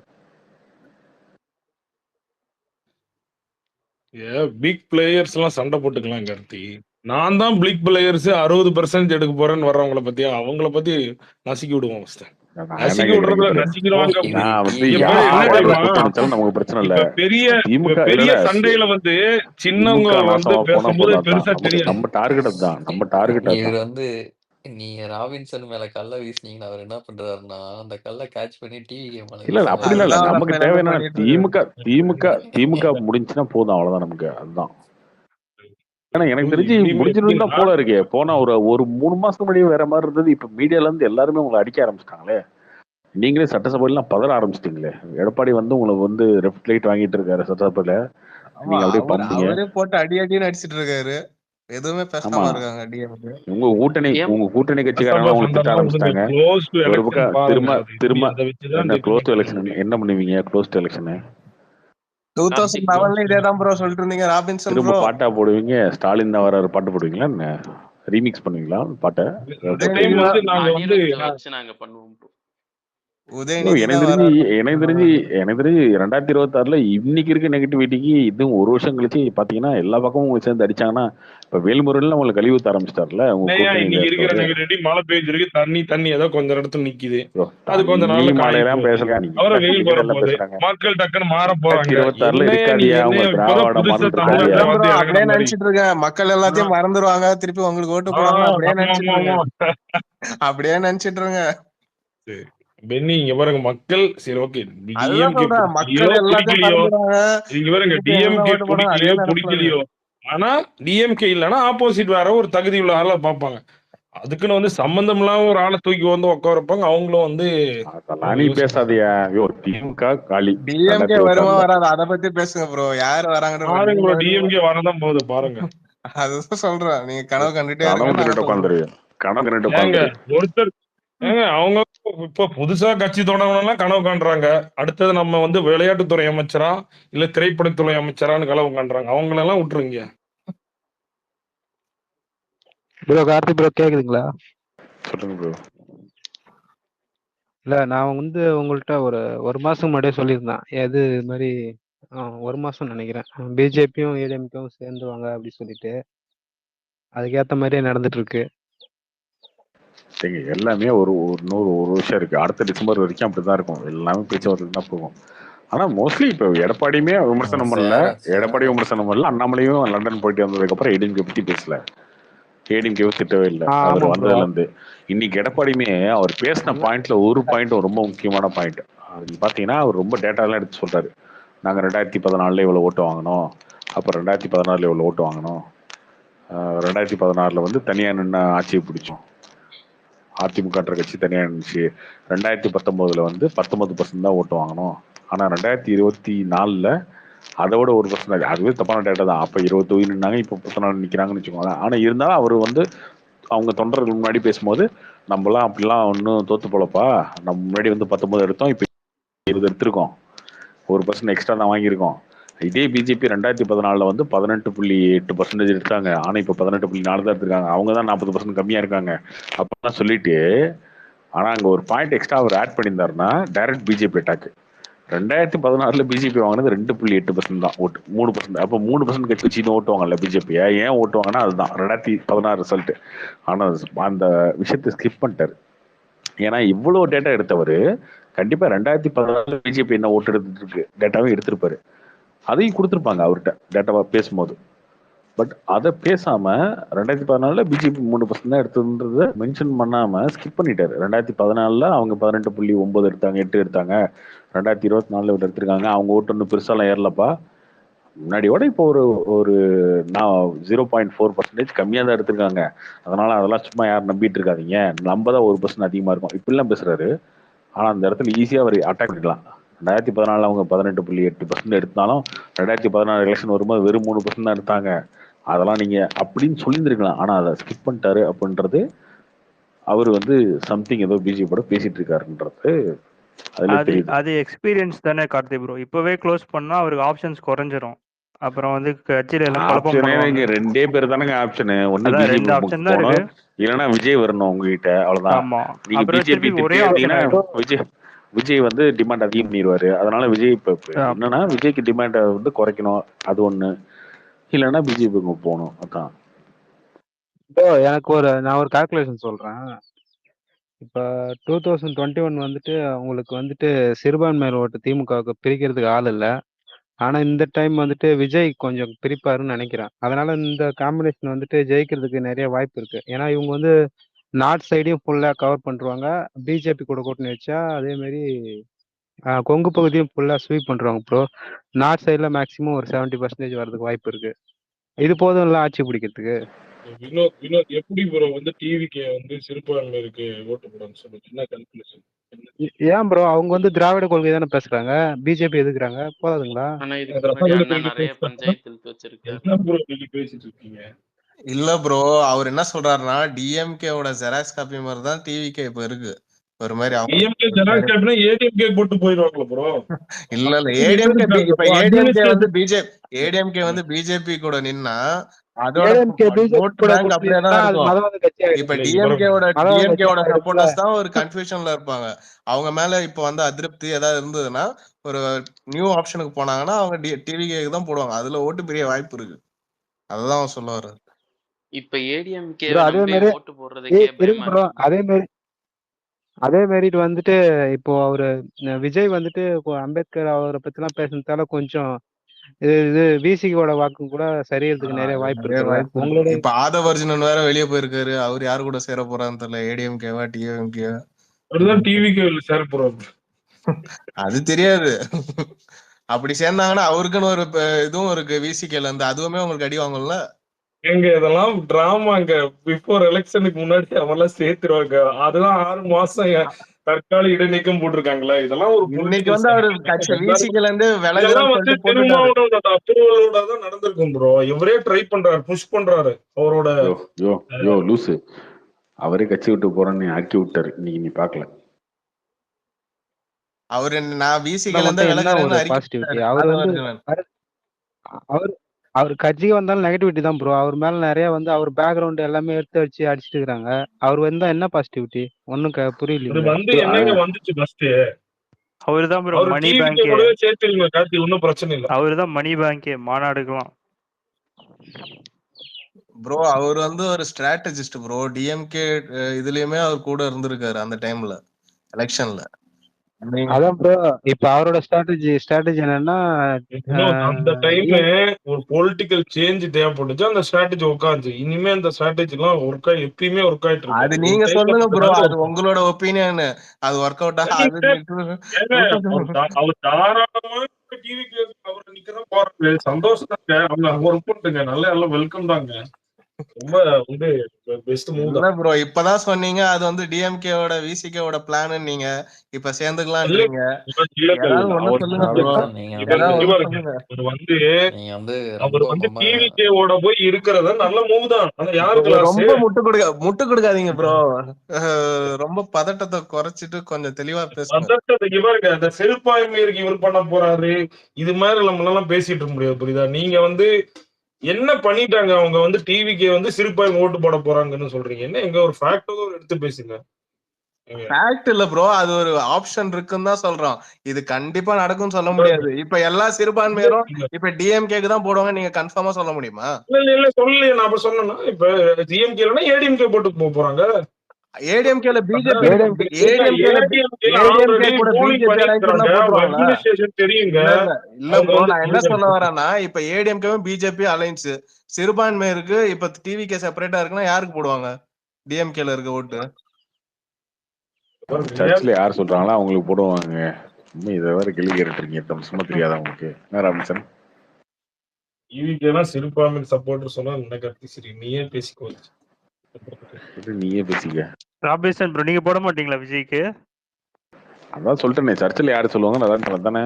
பிக் பிளேயர்ஸ் எல்லாம் சண்டை போட்டுக்கலாம் கார்த்தி. நான் தான் பிக் பிளேயர்ஸ் 60% எடுக்க போறேன்னு வர்றவங்களை பத்தி அவங்கள பத்தி நசுக்கி விடுவோம். நசுக்கி விடுறதுல நசுக்கிடுவாங்க. நான் வந்து இங்க யார் என்ன வாயில தெரியுமா? கூட்டு வச்சாலும் நமக்கு பிரச்சனை இல்ல. இப்ப பெரிய திமுக பெரிய இல்ல, சண்டையில வந்து சின்னவங்க திமுக வந்து நாசமா போனா பேசும்போது போதும். பெருசா அதான் தெரியாது. நம்ம டார்கெட் அதுதான். நம்ம டார்கெட் இவர் அதுதான். வந்து நீங்க ராபின்சன் மேல கல்ல வீசினீங்கன்னா அவர் என்ன பண்றாருன்னா அந்த கல்ல கேட்ச் பண்ணி டிவி கேம் மேல இல்ல அப்படிலாம் இல்ல. வீசுவாரு. நமக்கு தேவையான திமுக முடிஞ்சுன்னா போதும், அவ்வளவுதான் நமக்கு. அதுதான் ஏன்னா எனக்கு தெரிஞ்சு இப்படியுமே முடிஞ்சிடும் தான் எப்படின்னா போல இருக்கே. போனா ஒரு 3 மாசத்துக்கு முன்னாடி வேற மாதிரி இருந்தது. இப்ப மீடியால இருந்து எல்லாருமே உங்களை அடிக்க ஆரம்பிச்சிட்டாங்களே. நீங்களே சட்டசபையெல்லாம் பதற ஆரம்பிச்சிட்டீங்களே. எடப்பாடி வந்து உங்களுக்கு வந்து லெஃப்ட் லைட் வாங்கிட்டு இருக்காரு சட்டசபையில. ஆமா நீங்க அப்படியே பம்புங்க. அவரே போட்டு அடின்னு அடிச்சிட்டு இருக்காரு. எதுவுமே ஆமா, பேசாம இருக்காங்க டிஎம்கே. ஏன் உங்க கூட்டணி கட்சிக்காரங்க சட்டசபை உங்களுக்கு திட்ட சண்டைலாம் விடுங்க. ஆரம்பிச்சிட்டாங்க. க்ளோஸ் டு ஒரு எலெக்ஷன் பக்கம் பாருங்க. திரும்ப அது எப்படி திரும்ப அதை வச்சுதான் என்ன க்ளோஸ் டு டிசைட் பண்ண எலெக்ஷன் முடியும். என்ன பண்ணுவீங்க? Close to election Karthik bro 2011 இதேதான் ப்ரோ சொல்லிட்டு இருந்தீங்க ராபின்சன் திரும்ப ப்ரோ. பாட்டா போடுவீங்க. ஸ்டாலின் தான் வராரு பாட்டு போடுவீங்களா? என்ன ரீமிக்ஸ் பண்ணுவீங்களா பாட்டை? இந்த போட்டு டைம் உதயநிதி வந்து நாங்க வந்து அனிருத்தை வச்சு நாங்க பண்ணுவோம் ப்ரோ. உதயநிதி எனக்கு தான் தெரிஞ்சு வராரு. எனக்கு தெரிஞ்சு எனக்கு தெரிஞ்சு 2026ல இன்னைக்கு இருக்க நெகட்டிவிட்டிக்கு இதுவும் ஒரு வருஷம் கழிச்சு பாத்தீங்கன்னா எல்லா பக்கமும் உங்களுக்கு சேர்ந்து அடிச்சாங்கன்னா இப்ப வேல்முறையில உங்களுக்கு கழிவு ஊத்த ஆரம்பிச்சிட்டார்ல உங்க இல்லையா கூட்டணியில இன்னைக்கு இருக்கிற இருக்கவரு. நெகட்டிவிட்டி மழை பெய்ஞ்சிருக்கு, தண்ணி ஏதோ கொஞ்சம் இடத்துல நிக்குது, ப்ரோ, அது கொஞ்ச தண்ணி நாள்ல காய மழையெல்லாம் போகுது, பேசலாம். நீங்க அப்புறம் என்ன வெயில் நீங்க வர எல்லாம் போகுது, பேசுறாங்க. மக்கள் டக்குன்னு மாற போறாங்க. 2026ல என்னைய நீ இருக்காதியா என்னைய உங்க இப்பதான் திராவிட புதுசா மாடல் தமிழ்நாட்டுல இருக்காதியா? அதான் ப்ரோ வந்து இறங்குற அப்படியே மாதிரி. நினைச்சிட்டு இருக்கேன். மக்கள் எல்லாத்தையும் மறந்துடுவாங்க, திருப்பி உங்களுக்கு ஓட்டு போடுவாங்க அப்படியே நினைச்சிட்டு இருக்கேன். அப்படியே நினைச்சிட்டு இருங்க. சரி. பென்னி இங்க பாருங்க, மக்கள் சரி ஓகே அதுதான் டிஎம்கே சொல்றேன், பிடிக்கலையோ மக்கள் எல்லாத்தையும் பிடிக்கலையோ, மறந்துடுவாங்க, இங்க பாருங்க திருப்பி எங்களுக்கு டிஎம்கே ஓட்டு போடுவாங்க, அதே பிடிக்கலையோ நடக்கூடாது. பிடிக்கலையோ, ஆனா டிஎம்கே இல்லைன்னா ஆப்போசிட் வேற ஒரு தகுதி உள்ள ஆளை பார்ப்பாங்க. அதுக்குன்னு வந்து சம்பந்தம் இல்லாம ஒரு ஆளை தூக்கி வந்து உட்கார வைப்பாங்க. அவங்களும் வந்து அதெல்லாம் நீ பேசாதியா. ஐயோ திமுக காலி டிஎம்கே வருமா 2026ல. வராது அத பத்தி பேசுங்க ப்ரோ. யாரு வராங்கன்னு பாருங்க நீங்க ப்ரோ, வருவீங்க. டிஎம்கே வரதான் போகுது பாருங்க. அதுதான் சொல்றேன், நீங்க கனவு கண்டுட்டே கனவு இருங்க, நாங்க கண்டுட்டு சொல்றோம். உட்காந்துரு. கனவு கண்டுட்டு ஏங்க உட்காந்துரு. ஒருத்தர் ஏங்க அவங்க இப்ப புதுசா கட்சி தொடங்கணும்லாம் கனவு காண்றாங்க. அடுத்தது நம்ம வந்து விளையாட்டுத்துறை அமைச்சரா இல்ல திரைப்படத்துறை அமைச்சரான்னு கனவு காண்றாங்க. அவங்களெல்லாம் விட்டுருங்க. ப்ரோ கார்த்திக் ப்ரோ கேக்குதுங்களா? சொல்லுங்க ப்ரோ. இல்ல நான் வந்து உங்கள்கிட்ட ஒரு மாசம் முன்னாடியே சொல்லியிருந்தேன். எது இது மாதிரி ஒரு மாசம் நினைக்கிறேன். பிஜேபியும் ஏடிஎம்கேவும் சேர்ந்துருவாங்க அப்படி சொல்லிட்டு அதுக்கேத்த மாதிரியே நடந்துட்டு இருக்கு. சரிங்க, எல்லாமே ஒரு ஒரு வருஷம் இருக்கு. அடுத்த டிசம்பர் வரைக்கும் அப்படிதான் இருக்கும். எல்லாமே பேச்சுவார்த்தை தான் போகும். ஆனா மோஸ்ட்லி இப்ப எடப்பாடியுமே விமர்சனம் பண்ணல. எடப்பாடி விமர்சனம் பண்ணல. அண்ணாமலையும் லண்டன் போயிட்டு வந்ததுக்கு அப்புறம் ஏடிஎம்கே பத்தி பேசல. ஏடிஎம்கேவை திட்டவே இல்லை அவர் ஆமா ப்ரோ. வந்ததுல இருந்து. இன்னைக்கு எடப்பாடியுமே அவர் பேசின பாயிண்ட்ல ஒரு பாயிண்ட் ரொம்ப முக்கியமான பாயிண்ட். அது பாத்தீங்கன்னா அவர் ரொம்ப டேட்டாலாம் எடுத்து சொல்றாரு. நாங்க 2014 இவ்வளவு ஓட்டு வாங்கினோம், அப்புறம் 2016 இவ்வளவு ஓட்டு வாங்கினோம், 2016 வந்து தனியா நின்று ஆட்சியை பிடிச்சோம், அதிமுக கட்சி தனியா இருந்துச்சு, 2019 வந்து 19% தான் ஓட்டு வாங்கணும், ஆனா 2024 அதோட 1% அதுவே தப்பான டேட்டா தான். அப்ப 20 தொகுதி நின்னாங்க, இப்ப 14 நிக்கிறாங்கன்னு வச்சுக்கோங்க. ஆனா இருந்தாலும் அவர் வந்து அவங்க தொண்டர்கள் முன்னாடி பேசும்போது நம்மலாம் அப்படிலாம் ஒன்றும் தோத்து போலப்பா, நம்ம முன்னாடி வந்து 19 எடுத்தோம், இப்ப 20 எடுத்திருக்கோம், 1% எக்ஸ்ட்ரா தான் வாங்கியிருக்கோம். இதே பிஜேபி 2014 வந்து 18.8% எடுத்தாங்க, ஆனா இப்ப 18.4 தான் எடுத்திருக்காங்க. அவங்க தான் 40% கம்மியா இருக்காங்க அப்பதான் சொல்லிட்டு. ஆனா அங்க ஒரு பாயிண்ட் எக்ஸ்ட்ரா அவர் ஆட் பண்ணியிருந்தாருன்னா டைரக்ட் பிஜேபி அட்டாக். 2016 பிஜேபி வாங்கினது 2.8% தான் ஓட்டு, 3%. அப்போ 3% கட்சி வச்சு ஓட்டுவாங்கல்ல பிஜேபியை. ஏன் ஓட்டுவாங்கன்னா அதுதான் 2016 ரிசல்ட். ஆனா அந்த விஷயத்தை ஸ்கிப் பண்ணிட்டாரு. ஏன்னா இவ்வளவு டேட்டா எடுத்தவர் கண்டிப்பா 2016 பிஜேபி என்ன ஓட்டு எடுத்துட்டு இருக்கு டேட்டாவும் எடுத்திருப்பாரு. அதையும் கொடுத்துருப்பாங்க அவர்கிட்ட டேட்டாவா பேசும்போது. பட் அதை பேசாம 2014 பிஜேபி 3% தான் எடுத்ததுன்றத மென்ஷன் பண்ணாம ஸ்கிப் பண்ணிட்டாரு. 2014 அவங்க 18.9 எடுத்தாங்க, 8 எடுத்தாங்க, 2024 இவ்வளவு எடுத்திருக்காங்க, அவங்க ஓட்டு ஒன்றும் பெருசாலாம் ஏறலப்பா, முன்னாடியோட இப்போ ஒரு ஒரு 0.4% கம்மியா தான் எடுத்திருக்காங்க, அதனால அதெல்லாம் சும்மா யாரும் நம்பிட்டு இருக்காதீங்க, நம்ம தான் 1% அதிகமா இருக்கும் இப்படிலாம் பேசுறாரு. ஆனா அந்த இடத்துல ஈஸியா அவர் அட்டாக் பண்ணிக்கலாம். 2014 அவங்க 18.8% எடுத்தாலும் 2016 எலெக்ஷன் வரும்போது வெறும் 3% தான் எடுத்தாங்க, அதெல்லாம் நீங்க அப்படின்னு சொல்லியிருந்திருக்கலாம். ஆனா அதை ஸ்கிப் பண்ணிட்டாரு. அப்படின்றது அவர் வந்து சம்திங் ஏதோ பிஜேபியோட பேசிட்டு இருக்காருன்றது அதுல அது தெரியுது. அது எக்ஸ்பீரியன்ஸ் தானே கார்த்திக் ப்ரோ. இப்பவே க்ளோஸ் பண்ணா அவருக்கு ஆப்ஷன்ஸ் குறைஞ்சிரும். அப்புறம் வந்து கட்சியில எல்லாம் குழப்பம் ஆப்ஷனே பண்ணுவாங்க. நீங்க 2 பேர் தானங்க ஆப்ஷனு. ஒண்ணு அதான் 2 பிஜேபி ஆப்ஷன் தான் போகணும், இருக்கு. இல்லைன்னா விஜய் வரணும் உங்ககிட்ட, அவ்வளவுதான். ஆமா. நீங்க அப்புறம் பிஜேபி திருப்பி ஒரே திட்டே ஆப்ஷன் இருந்தீங்கன்னா ஆயிடும். விஜய் வந்து டிமாண்ட் அதிகம் பண்ணிடுவாரு. அதனால விஜய் இப்ப என்னன்னா விஜய்க்கு டிமாண்டை வந்து குறைக்கணும், அது ஒண்ணு. இல்லைன்னா பிஜேபி போகணும், அதான். ப்ரோ எனக்கு நான் ஒரு கால்குலேஷன் சொல்றேன். இப்ப 2021 வந்துட்டு உங்களுக்கு வந்துட்டு சிறுபான்மையினர் ஓட்டு திமுகவுக்கு பிரிக்கிறதுக்கு ஆள் இல்ல. ஆனா இந்த டைம் வந்துட்டு விஜய் கொஞ்சம் பிரிப்பாருன்னு நினைக்கிறேன். அதனால இந்த காம்பினேஷன் வந்துட்டு ஜெயிக்கிறதுக்கு நிறைய வாய்ப்பு இருக்கு. ஏன்னா இவங்க வந்து நார்த் சைடையும் ஃபுல்லா கவர் பண்ணுவாங்க. பிஜேபி கூட கூட்டணி வச்சா அதே மாதிரி கொங்கு பகுதியும் ஃபுல்லா ஸ்வீப் பண்றாங்க ப்ரோ. நார்த் சைடில் மேக்ஸிமம் ஒரு 70% வரதுக்கு வாய்ப்பு இருக்கு. இது போதும்ல ஆட்சி பிடிக்கிறதுக்கு. வினோத் எப்படி ப்ரோ வந்து டிவிக்கு வந்து சிறுபான்மையினருக்கு ஓட்டு போடணும்னு சொல்லுங்க. என்ன கன்க்ளூஷன்? ஏன் ப்ரோ அவங்க வந்து திராவிட கொள்கை தானே பேசுறாங்க, பிஜேபி எதுக்குறாங்க, போதாதுங்களா? ஆனா இதுக்கு முன்னாடி அண்ணா நிறைய பஞ்சாயத்து இழுத்து வச்சிருக்காரு. என்ன ப்ரோ நீங்க பேசிட்டு இருக்கீங்க? இல்ல ப்ரோ, அவர் என்ன சொல்றாருன்னா டிஎம்கேவோட ஜெராக்ஸ் காப்பி மாதிரி தான் டிவிகே இப்ப இருக்கு. ஒரு மாதிரி டிஎம்கே ஜெராக்ஸ் காப்பினா ஏடிஎம்கே போட்டு போயிடுவாங்களா ப்ரோ? இல்ல இது ஏடிஎம்கே இப்ப bro, ஏடிஎம்கே வந்து administration. ஏடிஎம்கே வந்து பிஜேபி கூட நின்னா அதோட ஏடிஎம்கே பிஜேபி ஓட் கூட பேங்க் அப்படியே தான் அது இருக்கும். மதவாத கட்சி இப்ப ஆயிடுச்சு. இல்ல, இங்க பாருங்க. மதவாத கட்சி டிஎம்கேவோட ஆயிடுச்சுல. சப்போர்ட்டர்ஸ் தான் ஒரு கன்ஃபியூஷன்ல இருப்பாங்க. அவங்க மேல இப்ப வந்து அதிருப்தி ஏதாவது இருந்ததுன்னா ஒரு நியூ ஆப்ஷனுக்கு போனாங்கன்னா அவங்க டிவிகேக்கு தான் போடுவாங்க. அதுல ஓட்டு பெரிய வாய்ப்பு இருக்கு. அதுதான் அவன் சொல்ல வர்றது. இப்ப ஏடிஎம்கே ப்ரோ அதே நம்பி மாதிரி ஓட்டு போடுறதுக்கே இருங்க பயமா ப்ரோ, இருக்கு. அதே மாதிரி வந்துட்டு இப்போ அவரு விஜய் வந்துட்டு இப்போ அம்பேத்கர் அவரை பத்திலாம் பேசுனதால கொஞ்சம் இது விசிகோட வாக்கு கூட சரியறதுக்கு நிறைய வாய்ப்பு நிறைய இருக்குல்ல வாய்ப்பு இருக்கு. உங்களோட. இப்ப ஆதவர்ஜுனன் வேற வெளியே போயிருக்காரு. அவர் யாரு கூட சேர போறான்னு தெரியல. ஏடிஎம்கேவா டிஎம்கேவா அவர்தான் டிவிக்கு சேர போறாரு. அது தெரியாது. அப்படி சேர்ந்தாங்கன்னா அவருக்குன்னு ஒரு இதுவும் இருக்கு விசிகேல இருந்து. அதுவுமே உங்களுக்கு அடி வாங்கும்ல. எங்க இதெல்லாம் டிராமாங்க. பிஃபோர் எலெக்ஷனுக்கு முன்னாடி அவெல்லாம் சேர்த்துருவாங்க. அதெல்லாம் 6 மாசம் தற்காலிக இடைநீக்கம் போட்டிருக்காங்களா? இதெல்லாம் ஒரு இன்னைக்கு பொலிட்டிக்கல் வந்து அவரு கட்சி விசிகேல இருந்து இதெல்லாம் விலகுறேன்னு வந்து சொல்லிட்டு போட்டுட்டாரு. திருமாவளவோட அப்ரூவலோட தான் நடந்திருக்கும் ப்ரோ. இவரே ட்ரை பண்றாரு, புஷ் பண்றாரு அவரோட. யோ லூசு, அவரே கட்சி விட்டு போறேன்னு ஆக்கி விட்டாரு. இன்னைக்கு நீ பாக்கல. அவரு நான் விசிகேல இருந்து என்ன ஒரு விலகுறேன்னு அறிக்கை பாசிட்டிவிட்டி விட்டாரு அவர் வந்து ஆதவர்ஜுனன். அவர் கட்சிக்கு வந்தாலும் நெகட்டிவிட்டி தான் ப்ரோ. அவர் மேல நிறைய வந்து அவர் பேக்ரவுண்ட் எல்லாமே எடுத்து வச்சு அடிச்சுட்டு இருக்காங்க. அவர் வந்தா என்ன பாசிட்டிவிட்டி ஒன்னும் அது புரியலீங்களே. வந்து என்னங்க வந்துச்சு ஃபர்ஸ்ட்? அவருதான் ப்ரோ அவரு மணி டிவிக்கு பேங்கே. கூடவே சேர்த்துருங்க கார்த்தி, ஒன்னும் பிரச்சனை இல்ல. அவருதான் மணி பேங்கே மாநாடுக்கலாம். ப்ரோ அவர் வந்து ஒரு ஸ்ட்ராட்டஜிஸ்ட் ப்ரோ. டிஎம்கே இதுலயுமே அவர் கூட இருந்திருக்காரு அந்த டைம்ல எலெக்ஷன்ல. அதான் ப்ரோ இப்ப அவரோட ஸ்ட்ராட்டஜி என்னன்னா அந்த டைம்ல ஒரு பொலிட்டிக்கல் சேஞ்ச் தேவைப்பட்டுச்சு. அந்த ஸ்ட்ராட்டஜி உட்காந்து இனிமே அந்த ஸ்ட்ராட்டஜி எல்லாம் ஒர்க் எப்பயுமே ஒர்க் ஆயிட்டு அது இருக்கு. நீங்க சொல்லுங்க ப்ரோ, அது உங்களோட ஒப்பீனியன். அது ஒர்க் அவுட் அவர் தாராளமா டிவிக்கு அவர் நிக்கதான் போறாரு. சந்தோஷம் தாங்க. அவங்க ஒர்க் பண்ணுங்க. நல்ல வெல்கம் தாங்க. ரொம்ப வந்து பெஸ்ட் மூவ் இல்ல தான். ப்ரோ, இப்பதான் சொன்னீங்க அது வந்து டிஎம்கேவோட விசிகேவோட பிளான். நீங்க இப்ப சேர்ந்துக்கலான்றீங்க. ஏதாவது ஒண்ணு சொல்லுங்க ப்ரோ. அவர் வந்து டிவிகேவோட போய் இருக்கிறது நல்ல மூவ் தான். ஆனா யாருக்கு ரொம்ப முட்டு கொடுக்காதீங்க ப்ரோ. ரொம்ப பதட்டத்தை குறைச்சிட்டு கொஞ்சம் தெளிவா பேசுங்க. அந்த சிறுபான்மையினருக்கு இவர் பண்ண போறாரு. இது மாதிரி நம்ம எல்லாம் பேசிட்டு இருக்க முடியாது. புரியுதா? நீங்க வந்து என்ன பண்ணிட்டாங்க? அவங்க வந்து டிவிக்கு வந்து சிறுபான்மை ஓட்டு போட போறாங்கன்னு சொல்றீங்க. என்ன எங்க ஒரு ஃபேக்டோ எடுத்து பேசுங்க. ஃபேக்ட் இல்ல ப்ரோ, அது ஒரு ஆப்ஷன் இருக்குன்னு தான் சொல்றோம். இது கண்டிப்பா நடக்கும்னு சொல்ல முடியாது. இப்ப எல்லா சிறுபான்மையரும் இப்ப டிஎம்கேக்கு தான் போடுவாங்க நீங்க கன்ஃபார்மா சொல்ல முடியுமா? இல்ல சொல்லலையே. நான் அப்ப சொன்னேன்னா இப்ப டிஎம்கேலனா ஏடிஎம்கே போட்டு போறாங்க. ஏடிஎம்கேல பிஜேபி கூட பிஜேபி அலைன்ஸ் போடுவாங்களா? தெரியுங்க. இல்ல ப்ரோ, நான் என்ன சொல்ல வரேன்னா இப்ப ஏடிஎம்கேவும் பிஜேபி அலைன்ஸ் சிறுபான்மையருக்கு இப்ப டிவிகே செப்பரேட்டா இருக்குன்னா யாருக்கு போடுவாங்க? டிஎம்கேல இருக்க ஓட்டு சர்ச்சில் யார் சொல்றாங்களோ அவங்களுக்கு போடுவாங்க. சும்மா இதை வேற கேள்வி கேட்டுருக்கீங்க. சும்மா தெரியாதா உங்களுக்கு? என்ன ராமசன்? டிவிக்கெல்லாம் சிறுபான்மை சப்போர்ட் சொன்னா என்ன கருத்து? சரி நீயே பேசிக்கோ. நீயே பேசிக்க. ராபேசன் ப்ரோ, நீங்க போட மாட்டீங்களா விஜய்க்கு? அதான் சொல்லிட்டேனே, சர்ச்சில் யாரு சொல்லுவாங்க அதான் தானே.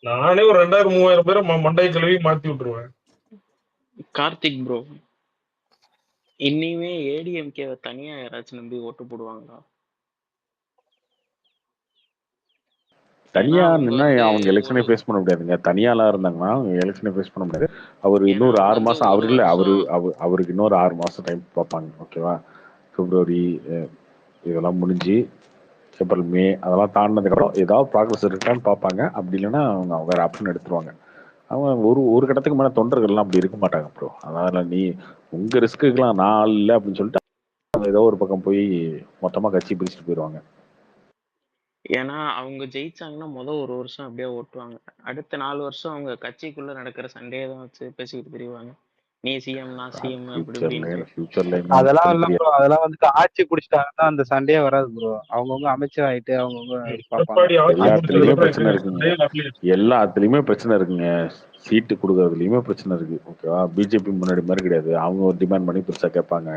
நானே ஒரு 2000-3000 பேரை மண்டை கழுவி மாத்தி விட்டுருவேன். கார்த்திக் ப்ரோ, இன்னிமே ஏடிஎம்கேவை தனியா யாராச்சும் நம்பி ஓட்டு போடுவாங்களா? தனியா நின்னா அவங்க எலெக்ஷனே ஃபேஸ் பண்ண முடியாதுங்க. தனியாலாம் இருந்தாங்கன்னா அவங்க எலெக்ஷனே ஃபேஸ் பண்ண முடியாது. அவர் இன்னொரு 6 மாசம் அவர் இல்லை அவருக்கு இன்னொரு 6 மாசம் டைம் பார்ப்பாங்க. ஓகேவா? பிப்ரவரி இதெல்லாம் முடிஞ்சு ஏப்ரல் மே அதெல்லாம் தாண்டினதுக்கப்புறம் ஏதாவது ப்ராக்ரஸ் இருக்கான்னு பார்ப்பாங்க. அப்படி இல்லைன்னா அவங்க வேற ஆப்ஷன் எடுத்துருவாங்க. அவங்க ஒரு கட்டத்துக்கு மேலே தொண்டர்கள்லாம் அப்படி இருக்க மாட்டாங்க ப்ரோ. அதனால நீ உங்க ரிஸ்க்குலாம் நான் இல்லை அப்படின்னு சொல்லிட்டு ஏதோ ஒரு பக்கம் போய் மொத்தமாக கட்சி பிரிச்சுட்டு போயிடுவாங்க. ஏன்னா அவங்க ஜெயிச்சாங்கன்னா ஒரு வருஷம் அப்படியே ஓட்டுவாங்க. அடுத்த 4 வருஷம் அவங்க கட்சிக்குள்ள நடக்கிற சண்டையை தான் வச்சு பேசிக்கிட்டு தெரிவாங்க. நீ சிஎம் நான் சிஎம் அப்படி ஃபியூச்சர்ல இப்படின்ட்டு. ஃபியூச்சர்ல அதெல்லாம் இல்ல ப்ரோ. அதெல்லாம் வந்துட்டு ஆட்சி பிடிச்சிட்டாங்கன்னா அந்த சண்டையே வராது ப்ரோ. அவங்கவுங்க அமைச்சர் ஆயிட்டு அவங்கவுங்க பார்ப்பாங்க. எடப்பாடி ஆட்சி எல்லாத்துலயுமே பிடிச்சதுக்கு பிரச்சனை அப்புறம் இருக்குங்க. சண்டையே வரலையே. எல்லாத்துலயுமே பிரச்சனை இருக்குங்க. சீட்டு கொடுக்கறதுலயுமே பிரச்சனை இருக்கு. ஓகேவா? பிஜேபி முன்னாடி மாதிரி கிடையாது. அவங்க ஒரு டிமாண்ட் பண்ணி பெருசா கேட்பாங்க.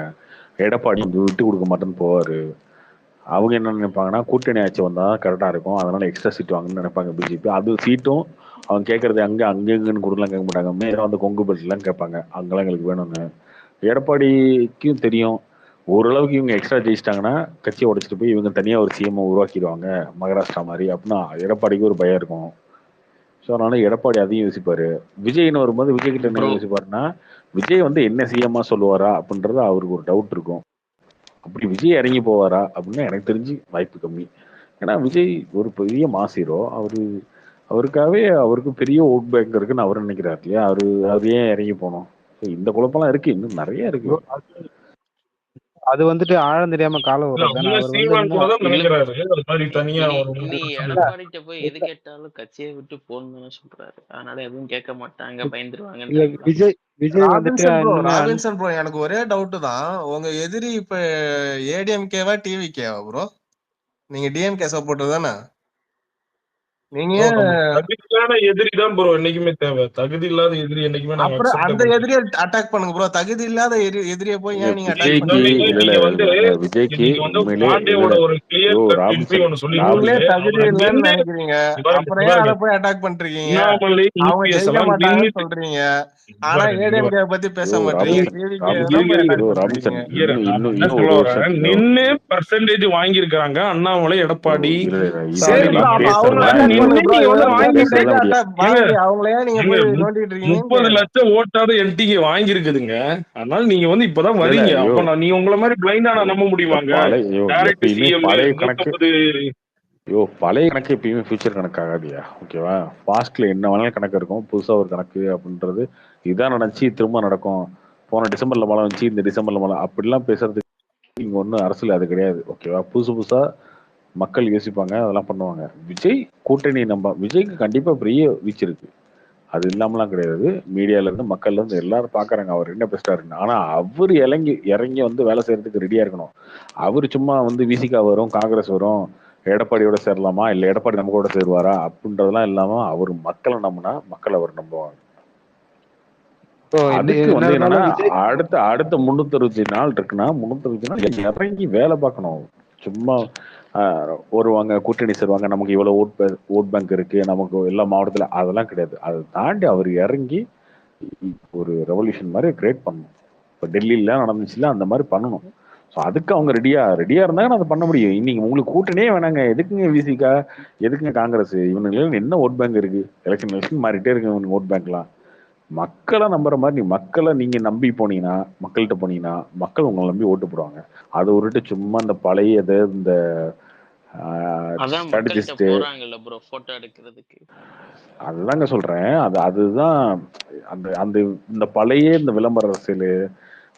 எடப்பாடி விட்டு கொடுக்க மாட்டேன்னு போவாரு. அவங்க என்ன நினைப்பாங்கன்னா கூட்டணி ஆட்சி வந்தா கரெக்டா இருக்கும், அதனால எக்ஸ்ட்ரா சீட் வாங்கணும்னு நினைப்பாங்க பிஜேபி. அது சீட்டும் அவங்க கேட்கறது அங்கன்னு கொடுக்கலாம் கேட்க மாட்டாங்க. மேல வந்து கொங்கு பெல்ட்லாம் கேட்பாங்க, அங்கெல்லாம் எங்களுக்கு வேணும்னு. எடப்பாடிக்கும் தெரியும் ஓரளவுக்கு இவங்க எக்ஸ்ட்ரா ஜெயிச்சிட்டாங்கன்னா கட்சியை உடைச்சிட்டு போய் இவங்க தனியா ஒரு சிஎம் உருவாக்கிடுவாங்க மகாராஷ்டிரா மாதிரி. அப்படின்னா எடப்பாடிக்கு ஒரு பயம் இருக்கும். ஸோ அதனால எடப்பாடி அதையும் யோசிப்பாரு. விஜய்னு வரும்போது விஜய் கிட்ட என்ன ப்ரோ யோசிப்பாருன்னா விஜய் வந்து என்ன சிஎம்மா சொல்லுவாரா அப்படின்றது அவருக்கு ஒரு டவுட் இருக்கும். அப்படி விஜய் இறங்கி போவாரா அப்படின்னா எனக்கு தெரிஞ்சு வாய்ப்பு கம்மி. ஏன்னா விஜய் ஒரு பெரிய மாஸ் ஹீரோ. அவருக்காகவே அவருக்கு பெரிய ஓட் பேங்க் இருக்குன்னு அவர் நினைக்கிறாரு இல்லையா? அவர் ஏன் இறங்கி போகணும்? இந்த குழப்பம்லாம் இருக்கு, இன்னும் நிறைய இருக்கு. ப்ரோ அது வந்துட்டு ஆழம் தெரியாம காலம் இல்ல வர்றது தானே. அவங்க அவர் வந்து சீமான் கூட இன்னும் தான் இல்ல நினைக்கிறாரு அது மாதிரி தனியா இனி ஒரு இனி 30% எடப்பாடிட்ட போய் எது கேட்டாலும் கட்சியை விட்டு போகணும்னு சொல்றாரு. அதனால எதுவும் கேட்க மாட்டாங்க, இல்ல பயந்துருவாங்கன்றாங்களா? விஜய் வந்துட்டு இன்னுமே ராபின்சன் ப்ரோ எனக்கு ஒரே டவுட் தான். உங்க எதிரி இப்ப ஏடிஎம்கேவா டிவிகேவா ப்ரோ? நீங்க டிஎம்கே சப்போர்ட்டர் தானே? நீங்க ப்ரோ ஏன் நமக்கு தகுதியான எதிரி தான் ப்ரோ என்னைக்குமே தேவை. தகுதி இல்லாத எதிரி என்னைக்குமே நாங்க அப்புறம் அக்செப்டே அந்த பண்ண மாட்டோம். எதிரியை அட்டாக் பண்ணுங்க ப்ரோ. தகுதி இல்லாத எதிரியை போய் இங்க ஏன் நீங்க அட்டாக் விஜய்க்கு பண்றீங்க? இல்ல நீங்க வந்து விஜய்க்கு நீங்க வந்து உண்மையிலே பாண்டேவோட ஒரு யோ கிளியர் கட் என்ட்ரி ராபின்சன் ஒன்னு நீங்களே சொல்லிருக்காரு. தகுதி அவரை இல்லைன்னு நின்னு நினைக்கிறீங்க, அப்புறம் ஏன் அதை போய் அட்டாக் பண்றீங்க? அண்ணாமலை அவங்க இபிஎஸ் ஜெயிக்க எல்லாம் மாட்டாங்கன்னு நின்னுட்டு சொல்றீங்க, ஆனா ஏடிஎம்கே பத்தி பேச யோ மாட்டீங்க, ராபின்சன் டிவிகே ராபின்சன் தான் போய் அட்டாக் யோ பண்றீங்க. ராபின்சன் நாம என்ன இன்னும் சொல்ல ஒரு வரேன், வருஷம் நின்னு பர்சன்டேஜ் வாங்கியிருக்காங்க அண்ணாமலை, எடப்பாடி. சரி ப்ரோ, இதெல்லாம் அப்ப அவங்கள பேசுறதெல்லாம் அட்டாக் பண்ணுங்க நின்னு ப்ரோ. நீங்க வந்து இவ்வளவு வாங்கிட்டு பேசுறதெல்லாம் முடியாது. வாங்கி அவங்களையா நீங்க ஏங்க, போய் நோண்டிட்டு இருக்கீங்கன்னு 30 கேக்குறேன். லட்சம் ஓட்டாவது என்டிகே வாங்கி இருக்குதுங்க. அதனால நீங்க வந்து இப்பதான் இல்ல வரீங்க. யோ அப்ப நீங்க உங்களை மாதிரி பிளைண்டா நான் நம்ப இந்த முடியுமாங்க? டைரக்ட் எப்பயுமே சிஎம் பழைய கணக்கு 150 பழைய கணக்கு எப்பயுமே ஃபியூச்சர் கணக்கு ஆகாதியா? ஓகேவா? பாஸ்ட்ல என்ன வேணாலும் கணக்கு இருக்கும், புதுசா ஒரு கணக்கு அப்படின்றது இதான் நடந்துச்சு திரும்ப நடக்கும். போன டிசம்பர்ல மழை வந்துச்சு, இந்த டிசம்பர்ல மழை, அப்படிலாம் பேசுறதுக்கு இங்க ஒன்றும் அரசியல் அது கிடையாது. ஓகேவா? புதுசா மக்கள் யோசிப்பாங்க, அதெல்லாம் பண்ணுவாங்க. விஜய் கூட்டணி விஜய்க்கு கண்டிப்பா பெரிய வீச்சு இருக்கு, அது இல்லாமலாம் கிடையாது. மீடியால இருந்து மக்கள்ல இருந்து எல்லாரும் பாக்குறாங்க அவர் என்ன பெஸ்டா இருக்குன்னு. ஆனா அவர் இறங்கி இறங்கி வந்து வேலை செய்யறதுக்கு ரெடியா இருக்கணும். அவர் சும்மா வந்து விசிகா வரும், காங்கிரஸ் வரும், எடப்பாடியோட சேரலாமா இல்ல எடப்பாடி நம்ம கூட சேருவாரா அப்படின்றதெல்லாம் இல்லாம அவர் மக்களை நம்பினா மக்கள் அவர் நம்புவாங்க. அதுக்கு வந்து என்னன்னா அடுத்த 365 நாள் இருக்குன்னா 365 நாள் இறங்கி வேலை பார்க்கணும். சும்மா வருவாங்க, கூட்டணி சேருவாங்க, நமக்கு இவ்வளவு ஓட் பேங்க் இருக்கு, நமக்கு எல்லா மாவட்டத்துல, அதெல்லாம் கிடையாது. அதை தாண்டி அவர் இறங்கி ஒரு ரெவல்யூஷன் மாதிரி கிரியேட் பண்ணணும். இப்போ டெல்லியில நடந்துச்சுல அந்த மாதிரி பண்ணணும். ஸோ அதுக்கு அவங்க ரெடியா இருந்தாங்க, அதை பண்ண முடியும். இன்னைக்கு உங்களுக்கு கூட்டணியே வேணாங்க, எதுக்குங்க விசிகா, எதுக்குங்க காங்கிரஸ், இவனுங்களுக்கு என்ன ஓட் பேங்க் இருக்கு? எலெக்ஷன் மாறிட்டே இருக்கு இவனுக்கு ஓட் பேங்க்லாம். மக்களை நம்புற மாதிரி மக்களை நீங்க நம்பி போனீங்கன்னா, மக்கள்கிட்ட போனீங்கன்னா மக்கள் உங்களை நம்பி ஓட்டு போடுவாங்க. அதை விட்டு சும்மா இந்த பழைய இந்த ஸ்ட்ராட்டஜிஸ்ட் போறாங்கல்ல ப்ரோ போட்டோ எடுக்கிறதுக்கு, அதுதாங்க சொல்றேன். அதுதான் அந்த இந்த பழைய இந்த விளம்பர அரசியல்,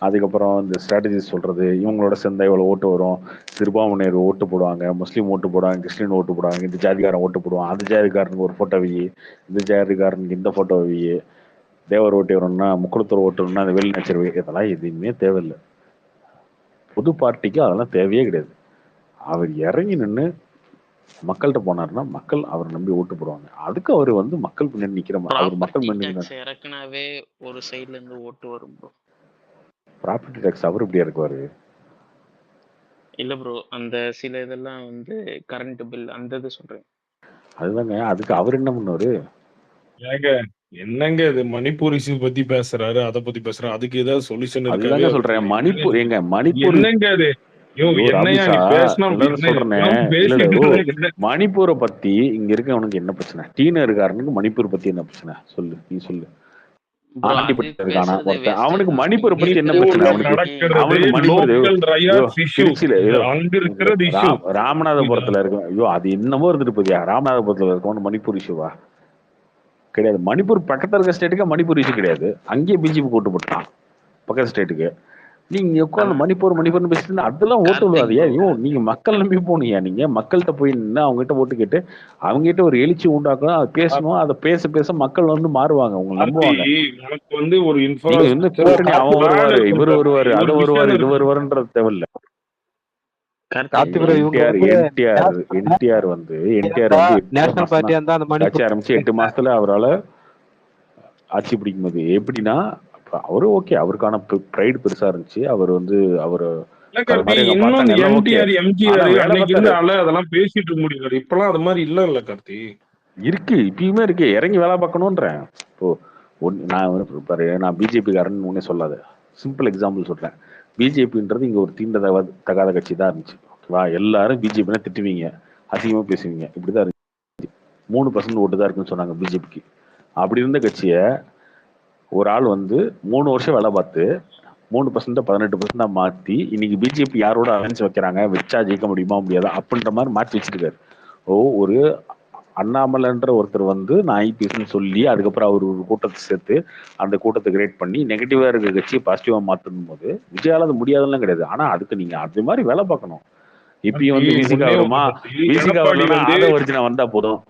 அதுக்கப்புறம் இந்த ஸ்ட்ராட்டஜிஸ்ட் சொல்றது இவங்களோட சேர்ந்தா இவ்வளவு ஓட்டு வரும், சிறுபான்மையினர் ஓட்டு போடுவாங்க, முஸ்லீம் ஓட்டு போடுவாங்க, கிறிஸ்டின் ஓட்டு போடுவாங்க, இந்த ஜாதிகாரன் ஓட்டு போடுவான், அந்த ஜாதிகாரனுக்கு ஒரு போட்டோ வை, இந்த ஜாதிகாரனுக்கு இந்த போட்டோ வை, தேவர் ஓட்டு வரணும்னா முக்குளத்தூர் ஓட்டணும்னா அந்த வெளி நச்சரிவு, இதெல்லாம் எதுவுமே தேவையில்லை. புது பார்ட்டிக்கு அதெல்லாம் தேவையே கிடையாது. அவர் இறங்கி நின்று மக்கள்கிட்ட போனாருன்னா மக்கள் அவரை நம்பி ஓட்டு போடுவாங்க. அதுக்கு அவர் வந்து மக்கள் பின்னாடி நிக்கிற அவர் மக்கள் பின்னாடி இறக்குனாவே ஒரு சைடுல இருந்து ஓட்டு வரும் ப்ரோ. ப்ராப்பர்ட்டி டாக்ஸ் அவர் இப்படியா இருக்குவாரு? இல்ல ப்ரோ, அந்த சில இதெல்லாம் வந்து கரண்ட் பில் அந்த இது சொல்றேன். அதுதாங்க, அதுக்கு அவர் என்ன பண்ணுவாரு? என்னங்க இது மணிப்பூர் இஷ்யூ பத்தி பேசுறாரு, அதை பத்தி பேசுறாரு, அதுக்கு ஏதாவது சொல்யூஷன் இருக்காது? அதுதாங்க சொல்றேன். மணிப்பூர் மணிப்பூர் என்னங்க அது? மணிப்பூரை பத்தி இங்க இருக்கவனுக்கு என்ன பிரச்சனை? டீனருக்காரனுக்கு மணிப்பூர் பத்தி என்ன பிரச்சனை? சொல்லு, நீ சொல்லு. அவனுக்கு மணிப்பூரை பத்தி என்ன பிரச்சனை? ராமநாதபுரத்துல இருக்கு, ஐயோ அது என்னமோ இருந்துட்டு போதியா, ராமநாதபுரத்துல இருக்கவனு மணிப்பூர் இஷ்யூவா? கிடையாது. மணிப்பூர் பக்கத்துல இருக்க ஸ்டேட்டுக்கு மணிப்பூர் இஷ்யூ கிடையாது. அங்கேயே பிஜேபி கூட்டு போட்டான் பக்கத்து ஸ்டேட்டுக்கு. நீங்க உட்காந்து மணிப்பூர்னு பேசிட்டு அதெல்லாம் ஓட்டு விழுவாது. ஐயோ நீங்க மக்கள் நம்பி போனீங்க. நீங்க மக்கள்கிட்ட போய் நின்று அவங்க கிட்ட ஓட்டு கேட்டு அவங்க கிட்ட ஒரு எழுச்சி உண்டாக்கணும், அதை பேசணும். அதை பேச மக்கள் வந்து மாறுவாங்க, உங்களை நம்புவாங்க. உனக்கு வந்து ஒரு நீங்க வந்து கூட்டணி அவன் வருவாரு, இவர் வருவாரு, அது வருவாரு, இது வருவாருன்றது தேவையில்ல. என்டிஆர் வந்து நேஷனல் பார்ட்டியா இருந்தா அந்த ஆட்சி ஆரம்பிச்சு 8 மாசத்துல அவரால் ஆட்சி பிடிக்கும் போது எப்படின்னா அவரு ஓகே, அவருக்கான ப்ரைடு பெருசா இருந்துச்சு. அவர் வந்து அவரு அதெல்லாம் பேசிட்டு முடியல. இப்பெல்லாம் அது மாதிரி இல்ல கார்த்தி. இருக்கு, இப்பயுமே இருக்கு. இறங்கி வேலை பார்க்கணும்ன்றேன். இப்போ நான் பிஜேபி காரன் ஒன்னே சொல்லாது. சிம்பிள் எக்ஸாம்பிள் சொல்றேன். பிஜேபின்றது இங்க ஒரு தகாத கட்சி தான் இருந்துச்சு. ஓகேவா? எல்லாரும் பிஜேபினா திட்டுவீங்க, அசிங்கமா பேசுவீங்க. இப்படிதான் இருந்துச்சு. 3% ஓட்டு தான் இருக்குன்னு சொன்னாங்க பிஜேபிக்கு. அப்படி இருந்த கட்சியை ஒரு ஆள் வந்து 3 வருஷம் வேலை பார்த்து 3% 18% மாத்தி இன்னைக்கு பிஜேபி யாரோட அலைன்ஸ் வைக்கிறாங்க, வச்சா ஜெயிக்க முடியுமா முடியாதா அப்படின்ற மாதிரி மாற்றி வச்சிருக்காரு. ஒரு அண்ணாமலைன்ற ஒருத்தர் வந்து நான் ஐபிஎஸ்ன்னு சொல்லி அதுக்கப்புறம் அவர் ஒரு கூட்டத்தை சேர்த்து அந்த கூட்டத்தை கிரியேட் பண்ணி நெகட்டிவா இருக்க கட்சியை பாசிட்டிவா மாத்தணும் போது விஜயால அது முடியாதுன்னு கிடையாது. ஆனா அதுக்கு நீங்க அது மாதிரி வேலை பார்க்கணும். இப்பயும் வந்து விசிகா வருமா, விசிகா வரலன்னா ஆதவர்ஜினா வந்தா போதும்,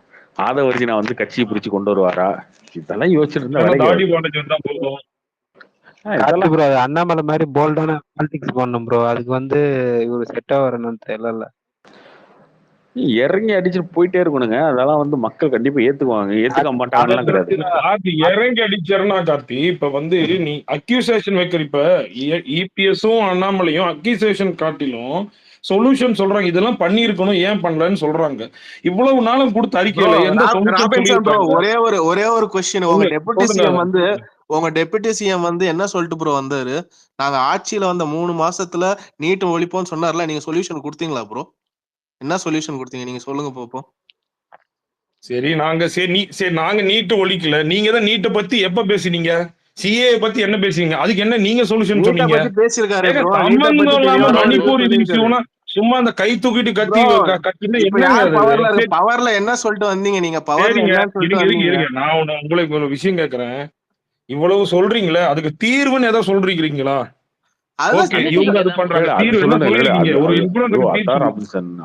ஆதவர்ஜினா வந்து கட்சியை பிரிச்சு கொண்டு வருவாரா, இதெல்லாம் யோசிச்சுட்டு இருந்தா ப்ரோ அண்ணாமலை மாதிரி போல்டான பாலிடிக்ஸ் பண்ணணும் ப்ரோ. அதுக்கு வந்து இவரு செட்டா வரணும்னு தெரியல. இறங்கி அடிச்சுட்டு போயிட்டே இருக்கணுங்க. அதெல்லாம் வந்து மக்கள் கண்டிப்பா ஏத்துக்குவாங்க. ஏத்துக்க மாட்டாங்கலாம் கிடையாது. இறங்கி அடிச்சாருன்னா கார்த்தி, இப்ப வந்து நீ அக்யூசேஷன் வைக்கிற, இப்ப இபிஎஸும் அண்ணாமலையும் அக்யூசேஷன் காட்டிலும் சொல்யூஷன் சொல்றாங்க. இதெல்லாம் பண்ணி இருக்கணும், ஏன் பண்ணலன்னு சொல்றாங்க. இவ்வளவு நாளும் கொடுத்த அறிக்கையில எந்த ஒரே ஒரு क्वेश्चन. உங்க டெபுட்டி சிஎம் வந்து என்ன சொல்லிட்டு ப்ரோ வந்தாரு? நாங்க ஆட்சியில வந்த 3 மாசத்துல நீட் ஒழிப்போம்னு சொன்னார்ல, நீங்க சொல்யூஷன் கொடுத்தீங்களா ப்ரோ? என்ன சொல்யூஷன் கொடுத்தீங்க நீங்க சொல்லுங்க பாப்போம். சரி நாங்க நீட் ஒழிக்கல. நீங்க தான் நீட்டை பத்தி எப்ப பேசினீங்க? சிஏ பத்தி என்ன பேசுவீங்க? அதுக்கு என்ன நீங்க சொல்யூஷன் சொன்னீங்க? மணிப்பூர் சும்மா அந்த கை தூக்கிட்டு கத்தி பவர்ல என்ன சொல்லிட்டு வந்தீங்க நீங்க? பவர்ல நான் உங்களுக்கு ஒரு விஷயம் கேக்குறேன். இவ்வளவு சொல்றீங்களே, அதுக்கு தீர்வுன்னு ஏதாவது சொல்றீங்களா?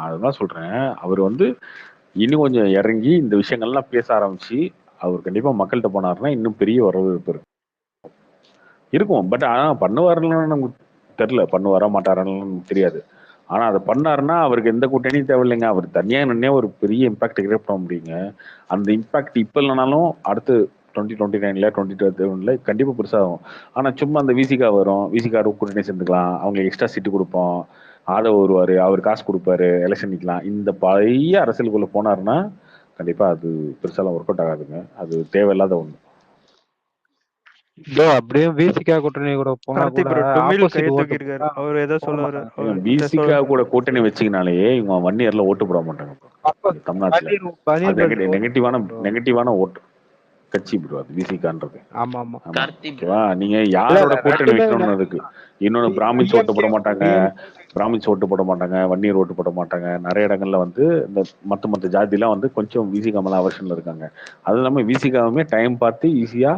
அதுதான் சொல்றேன். அவர் வந்து இன்னும் கொஞ்சம் இறங்கி இந்த விஷயங்கள்லாம் பேச ஆரம்பிச்சு அவர் கண்டிப்பா மக்கள்கிட்ட போனாருன்னா இன்னும் பெரிய வரவேற்பு இருக்கும். பட் ஆனா பண்ணுவாருன்னு நமக்கு தெரியல, பண்ணுவாரா மாட்டாரான்னு தெரியாது. ஆனா அதை பண்ணாருன்னா அவருக்கு எந்த கூட்டணியும் தேவையில்லைங்க. அவர் தனியா நின்னே ஒரு பெரிய இம்பாக்ட் கிரியேட் பண்ண முடியுங்க. அந்த இம்பாக்ட் இப்ப இல்லைனாலும் அடுத்து 2029ல 2027ல கண்டிப்பா பெருசாகும். ஆனா சும்மா அந்த விசிகா வரும், விசிகா கூட்டணி சேர்ந்துக்கலாம், அவங்களுக்கு எக்ஸ்ட்ரா சீட்டு கொடுப்போம், ஆதவ வருவாரு, அவர் காசு கொடுப்பாரு, எலெக்ஷன் நிக்கலாம், இந்த பழைய அரசியலுக்குள்ள போனாருன்னா கண்டிப்பா அது பெருசாலாம் ஒர்க் அவுட் ஆகாதுங்க. அது தேவையில்லாத ஒண்ணு. அப்படியே விசிகா கூட்டணி கூட போனா விசிகா கூட கூட்டணி வச்சீங்கனாலே இவங்க 1 இயர்ல ஓட்டு போட மாட்டாங்க தமிழ்நாட்டுல. நெகட்டிவான ஓட்டு கட்சி ப்ரோ அது விசிகான்றது. ஓகேவா? நீங்க யாரோட கூட்டணி வைக்கணும்னு இருக்கு. இன்னொன்னு பிராமின்ஸ் ஓட்டு போட மாட்டாங்க, வன்னியர் ஓட்டு போட மாட்டாங்க. நிறைய இடங்கள்ல வந்து இந்த மத்த ஜாதிலாம் வந்து கொஞ்சம் விசிகா மேல அவர்ஷன்ல இருக்காங்க. அது இல்லாம விசிகாவுமே டைம் பார்த்து ஈஸியா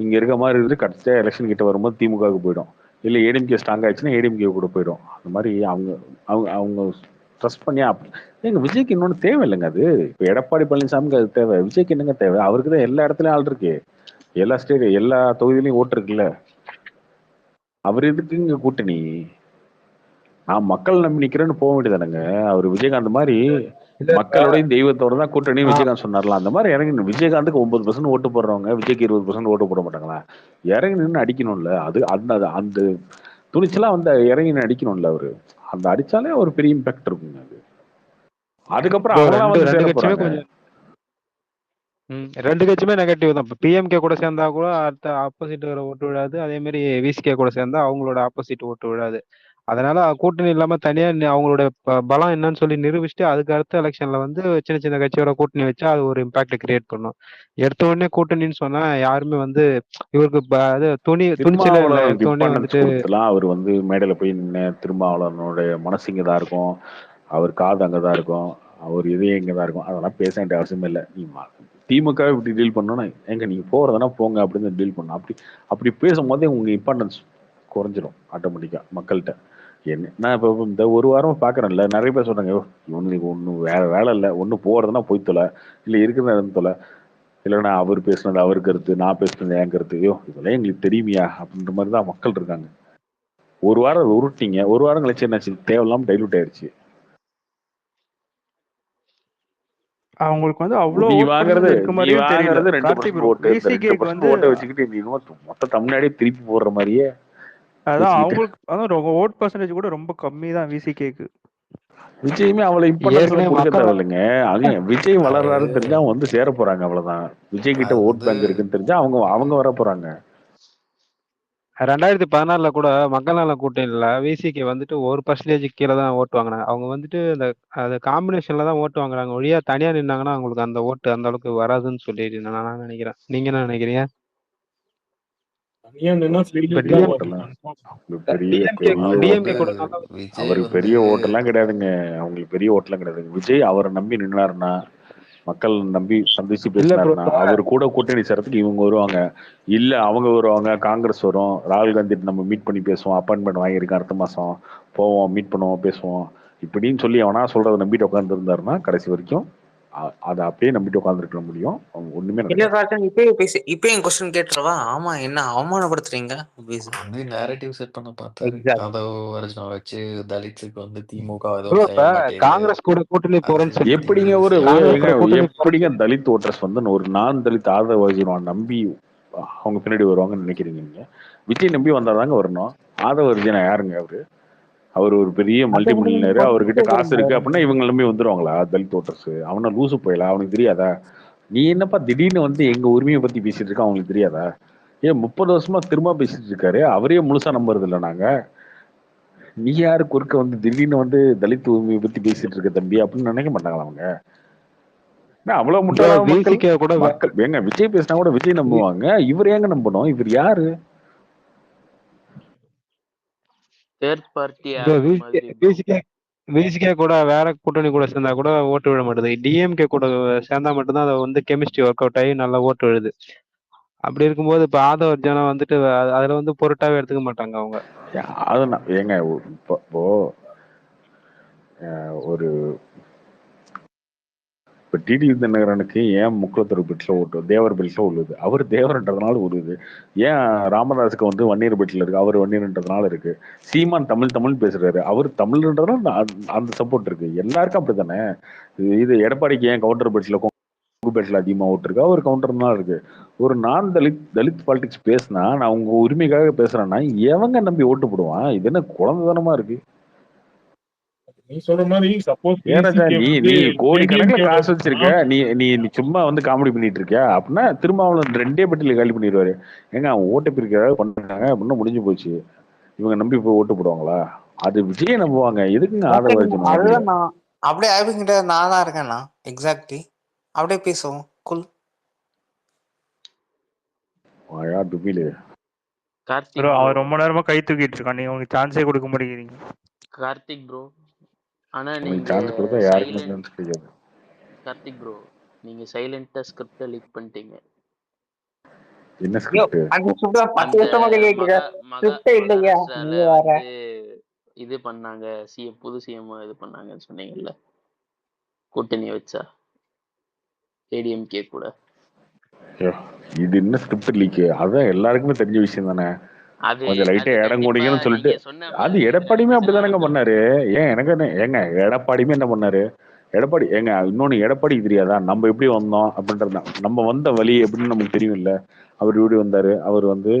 இங்க இருக்க மாதிரி இருந்து கடைசியா எலெக்ஷன் கிட்ட வரும்போது திமுகவுக்கு போயிடும், இல்ல ஏடிஎம்கே ஸ்ட்ராங் ஆயிடுச்சுன்னா ஏடிஎம்கே கூட போயிடும். அந்த மாதிரி அவங்க ட்ரஸ்ட் பண்ணி எங்க விஜய்க்கு இன்னொன்னு தேவையில்லைங்க. அது இப்ப எடப்பாடி பழனிசாமிக்கு அது தேவை, விஜய்க்கு என்னங்க தேவை? அவருக்கு தான் எல்லா இடத்துலயும் ஆள் இருக்கு, எல்லா எல்லா தொகுதியிலையும் ஓட்டு இருக்குல்ல. அவர் எதுக்கு இங்க கூட்டணி? நான் மக்கள் நம்பி நிக்கிறேன்னு போக வேண்டியதானுங்க. அவர் விஜயகாந்த் மாதிரி மக்களுடைய தெய்வத்தோட தான் கூட்டணி விஜயகாந்த் சொன்னார்லாம். அந்த மாதிரி இறங்கி விஜயகாந்துக்கு 9% ஓட்டு போடுறவங்க விஜய்க்கு 20% ஓட்டு போட மாட்டாங்களா? இறங்கி நின்று அடிக்கணும்ல. அது அந்த துணிச்சலா வந்து இறங்கி நின்று அடிக்கணும்ல. அவரு அந்த அடிச்சாலே ஒரு பெரிய இம்பாக்ட் இருக்குங்க. அது அதுக்கப்புறம் ரெண்டு கட்சியுமே நெகட்டிவ் தான். பிஎம்கே கூட சேர்ந்தா கூட அடுத்த ஆப்போசிட் ஓட்டு விழாது, அதே மாதிரி விசிகே கூட சேர்ந்தா அவங்களோட ஆப்போசிட் ஓட்டு விழாது. அதனால கூட்டணி இல்லாம தனியா அவங்களோட பலம் என்னன்னு சொல்லி நிரூபிச்சுட்டு அதுக்கு அடுத்த எலெக்ஷன்ல வந்து சின்ன சின்ன கட்சியோட கூட்டணி வச்சா அது ஒரு இம்பாக்ட் கிரியேட் பண்ணும். எடுத்த உடனே கூட்டணின்னு சொன்னா யாருமே வந்து இவருக்கு துணிச்சல அவர் வந்து மேடையில போய் திருமாவளவனுடைய மனசு இங்கதான் இருக்கும், அவர் காது அங்கதான் இருக்கும், அவர் இதயம் இங்கதான் இருக்கும். அதெல்லாம் பேச வேண்டிய அவசியம் இல்லை. நீ திமுக இப்படி டீல் பண்ணோன்னா எங்க நீங்க போறதுனா போங்க அப்படின்னு டீல் பண்ணும். அப்படி பேசும்போதே உங்க இம்பார்ட்டன்ஸ் குறைஞ்சிரும் ஆட்டோமேட்டிக்கா மக்கள்கிட்ட. என்ன நான் இப்போ இந்த ஒரு வாரம் பாக்குறேன்ல, நிறைய பேர் சொல்றாங்க, இவனுக்கு ஒன்றும் வேற வேலை இல்லை, ஒன்றும் போறதுன்னா போய் தொலை, இல்லை இருக்கிற இடம் தொலை, இல்லைன்னா அவர் பேசுனது அவர் கருத்து, நான் பேசுனது என் கருத்து, இதெல்லாம் எங்களுக்கு தெரியுமியா அப்படின்ற மாதிரி தான் மக்கள் இருக்காங்க. ஒரு வாரம் உருட்டிங்க, ஒரு வாரம் கழிச்சு என்னாச்சு, தேவையில்லாம டைலூட் ஆயிடுச்சு. அவங்களுக்கு வந்து அவ்வளோ நீ ஓட் வாங்குறது பர்சன்டேஜ் இருக்க நீ மாதிரியும் தெரியல. வாங்குறது 2% கார்த்திக் ப்ரோ ஓட்டு. இந்த விசிகேக்கு 2% வந்து ஓட்டை வச்சுக்கிட்டு நீ இன்னும் மொத்த தமிழ்நாடே திருப்பி போடுற மாதிரியே அதான் பேசிக்கிட்டு. அவங்களுக்கு அதான் ஓட் பர்சன்டேஜ் கூட ரொம்ப கம்மி தான் விசிகேக்கு. விஜயுமே அவளை இம்பார்ட்டன்ஸ் ஏற்கனவே கொடுக்க மக்கள் தேவையில்லைங்க. அது விஜய் அது வளர்றாருன்னு தெரிஞ்சா அவங்க வந்து சேர போறாங்க, அவ்வளவுதான். விஜய் கிட்ட அது ஓட் வந்து பேங்க் இருக்குன்னு தெரிஞ்சா அவங்க அவங்க வர போறாங்க. 2016 கூட மக்கள் நல கூட்டணியில விசிக்கு வந்துட்டு 1% கீழே தான் ஓட்டு வாங்கினாங்க. அவங்க வந்துட்டு அந்த காம்பினேஷன்ல தான் ஓட்டு வாங்குறாங்க ஒழியா தனியா நின்னாங்கன்னா அவங்களுக்கு அந்த ஓட்டு அந்த அளவுக்கு வராதுன்னு சொல்லிட்டு நான் நினைக்கிறேன். நீங்க என்ன நினைக்கிறீங்க? தனியா நின்னா இப்ப ஃபெயிலியர் தான் டிஎம் ஓட்டெல்லாம் confirm. பெரிய டிஎம்கே பெரிய அது ஓட்டு. டிஎம்கே வந்து கூட நல்லா விஜய் அவருக்கு வந்து பெரிய ஓட்டெல்லாம் கிடையாதுங்க. அவங்களுக்கு பெரிய ஓட்டெல்லாம் கிடையாதுங்க. விஜய் அவரை நம்பி நின்னாருன்னா, மக்கள் நம்பி சந்திச்சு இல்ல ப்ரோ. பேசினாருன்னா, அவர் கூட கூட்டணி சேரத்துக்கு இவங்க வருவாங்க, இல்ல அவங்க வருவாங்க, காங்கிரஸ் வரும், ராகுல் காந்தி நம்ம மீட் பண்ணி பேசுவோம், அப்பாயின்மெண்ட் வாங்கியிருக்கேன், அடுத்த மாசம் போவோம், மீட் பண்ணுவோம், பேசுவோம் இப்படின்னு சொல்லி அவனா சொல்றதை நம்பிட்டு உட்கார்ந்து இருந்தாருன்னா கடைசி வரைக்கும் அதை அப்படியே நம்பிட்டு உட்காந்துருக்க முடியும். அவங்க ஒண்ணுமே இல்ல நடக்காது. காட்டன் இப்பயே பேசி இப்பயே என் கொஸ்டின் கேட்டுறவா? ஆமா, என்ன அவமானப்படுத்துறீங்க? வந்து நேரேட்டிவ் செட் பண்ண பார்த்தாரு. எக்ஸாக்ட். யாதவ் அர்ஜுனா வச்சு தலித்துக்கு வந்து திமுக ப்ரோ எதுவும் இப்ப செய்ய மாட்டேங்குது. காங்கிரஸ் கூட கூட்டணி போறேன்னு சொல்லி எப்படிங்க ஒரு காங்கிரஸ் கூட கூட்டணி எப்படிங்க தலித் ஓட்டர்ஸ் வந்து ஒரு நான் தலித் ஆதரவு அர்ஜுனா நம்பி அவங்க பின்னாடி வருவாங்கன்னு நினைக்கிறீங்க நீங்க? விஜய் நம்பி வந்தாதாங்க வரணும். ஆதவ அர்ஜுனா யாருங்க அவரு? அவர் ஒரு பெரிய மல்டி மில்லியனர், அவர்கிட்ட காசு இருக்கு அப்படின்னா இவங்க நம்பி வந்துருவாங்களா தலித் ஓட்டர்ஸ்? அவனை லூசு போயில, அவனுக்கு தெரியாதா? நீ என்னப்பா திடீர்னு வந்து எங்க உரிமையை பத்தி பேசிட்டு இருக்க, அவங்களுக்கு தெரியாதா? ஏன் 30 வருஷமா திரும்ப பேசிட்டு இருக்காரு, அவரே முழுசா நம்புறது இல்லை நாங்க. நீ யாரு குறுக்க வந்து திடீர்னு வந்து தலித் உரிமையை பத்தி பேசிட்டு இருக்க தம்பி அப்படின்னு நினைக்க மாட்டாங்களா அவங்க? அவ்வளவு முட்டாளான மக்கள் விசிகே கூட மக்கள் ஏங்க விஜய் பேசினா கூட விஜய் நம்புவாங்க, இவர் ஏங்க நம்பணும்? இவர் யாரு? தேர்ட் பார்ட்டி ஆப் மாதிரி bro. விசிகே கூட வேற கூட்டணி கூட சேர்ந்தா கூட ஓட்டு விழ மாட்டேது. டிஎம்கே கூட சேர்ந்தா மட்டும்தான் அதை வந்து கெமிஸ்ட்ரி ஒர்க் அவுட் ஆகி நல்லா ஓட்டு விழுது. அப்படி இருக்கும்போது இப்ப ஆதவ அர்ஜுனா வந்துட்டு அதுல வந்து பொருட்டாவே எடுத்துக்க மாட்டாங்க அவங்க. அது ஏங்க இப்போ ஒரு இப்போ டிடிவி தினகரனுக்கு ஏன் முக்குளத்தூர் பெட்டில் ஓட்டு தேவர் பெட்டில் உள்ளது? அவர் தேவர்ன்றதுனால உள்ளது. ஏன் ராமதாஸுக்கு வந்து வன்னியர் பெட்டில் இருக்கு, அவர் வன்னியர்ன்றதுனால இருக்கு. சீமான் தமிழ் பேசுறாரு, அவர் தமிழ்ன்றதுனால அந்த சப்போர்ட் இருக்கு. எல்லாருக்கும் அப்படித்தானே. இது எடப்பாடிக்கு ஏன் கவுண்டர் பெட்டில் கொங்கு பெட்டில் அதிகமாக ஓட்டு இருக்கு, அவர் கவுண்டர்னால இருக்கு. ஒரு நான் தலித் பாலிடிக்ஸ் பேசினா, நான் உங்க உரிமைக்காக பேசுறேன்னா எவங்க நம்பி ஓட்டு போடுவான்? இது என்ன குழந்தைத்தனமா இருக்கு? நீ சொல்ற மாதிரி சப்போஸ் ஏராஜா, விசிகே நீ வந்து நீ கோடிக்கணக்கில் ஏடிஎம்கே காசு வச்சிருக்க, நீ நீ நீ சும்மா வந்து காமெடி பண்ணிட்டு இருக்க அப்படின்னா திருமாவளவன் 2 பெட்டில காலி பண்ணிடுவாரு. ஏங்க அவன் ஓட்டு பிரிக்கிறதாக பண்றாங்க அப்படின்னா முடிஞ்சு போச்சு. இவங்க நம்பி போய் ஓட்டு போடுவாங்களா? அது விஜயை நம்புவாங்க. எதுக்குங்க ஆதரவு அர்ஜுனா நம்புறீங்க? அதுதான் நான் அப்படியே ஆபிக்கிட்ட நான் தான் இருக்கேண்ணா. எக்ஸாக்ட்லி. அப்படியே பேசுவோம். குல். வாயா டுபிலு. Karthik bro bro. அவன் ரொம்ப நேரமா கை தூக்கிட்டு இருக்கான், நீங்க உங்களுக்கு சான்ஸே கொடுக்க மாட்டேங்கிறீங்க. கார்த்திக் ப்ரோ, ஆனா அவனுக்கு நீங்க சான்ஸ் கொடுத்தா யாருக்குமே சைலண்ட். சான்ஸ் கிடைக்காது. கார்த்திக் ப்ரோ, நீங்க சைலண்டா ஸ்கிரிப்ட லீக் பண்ணிட்டீங்க. என்ன யோ, ஸ்கிரிப்ட்? அந்த சுப்ரா 10 அந்த வருஷமா கேக்குறீங்க. ஸ்கிரிப்டே இல்லையா? மகாராஷ்டிரால நீங்க வேற. வந்து இது பண்ணாங்க, புது சிஎம் இது பண்ணாங்கன்னு சொன்னீங்கல்ல, கூட்டணி வச்சா ஏடிஎம்கே கூட. இது என்ன ஸ்கிரிப்ட் லீக்? அதான் எல்லாருக்குமே தெரிஞ்ச விஷயம் தானே. அது கொஞ்சம் லைட்டா அது இடம் கண்டிப்பா கூடிங்கன்னு சொல்லிட்டு நீங்க சொன்ன அது மாதிரி எடப்பாடியுமே 2 அப்படிதானங்க சதவீதம். பண்ணாரு. ஏன் எனக்கு ஏங்க எடப்பாடியுமே என்ன பண்ணாரு? எடப்பாடி ஏங்க இன்னொன்னு, எடப்பாடிக்கு தெரியாதா நம்ம எப்படி வந்தோம் அப்படின்றது? நம்ம வந்த வழி எப்படின்னு நமக்கு தெரியும் இல்ல. அவர் எப்படி வந்தாரு? அவர் வந்து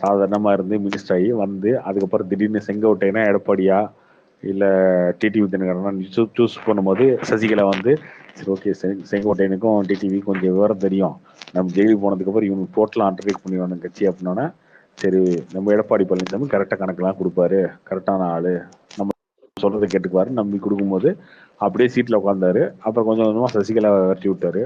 சாதாரணமா இருந்து மினிஸ்டர் ஆகி வந்து அதுக்கப்புறம் திடீர்னு செங்கோட்டையனா எடப்பாடியா இல்ல டிடிவி தினகரனா சூஸ் பண்ணும்போது சசிகலா வந்து சரி ஓகே செங்கோட்டையனுக்கும் டிடிவி கொஞ்சம் விவரம் தெரியும், நம்ம ஜெயிலுக்கு போனதுக்கு அப்புறம் இவங்க டோட்டலாக அண்டர்டேக் பண்ணி வந்த கட்சி அப்படின்னா சரி நம்ம எடப்பாடி பழனிசாமி கரெக்டாக கணக்கெல்லாம் கொடுப்பாரு, கரெக்டான ஆளு, நம்ம சொல்றதை கேட்டுக்குவாரு நம்பி கொடுக்கும்போது அப்படியே சீட்ல உட்காந்தாரு. அப்புறம் கொஞ்சம் கொஞ்சமா சசிகலா விரட்டி விட்டாரு.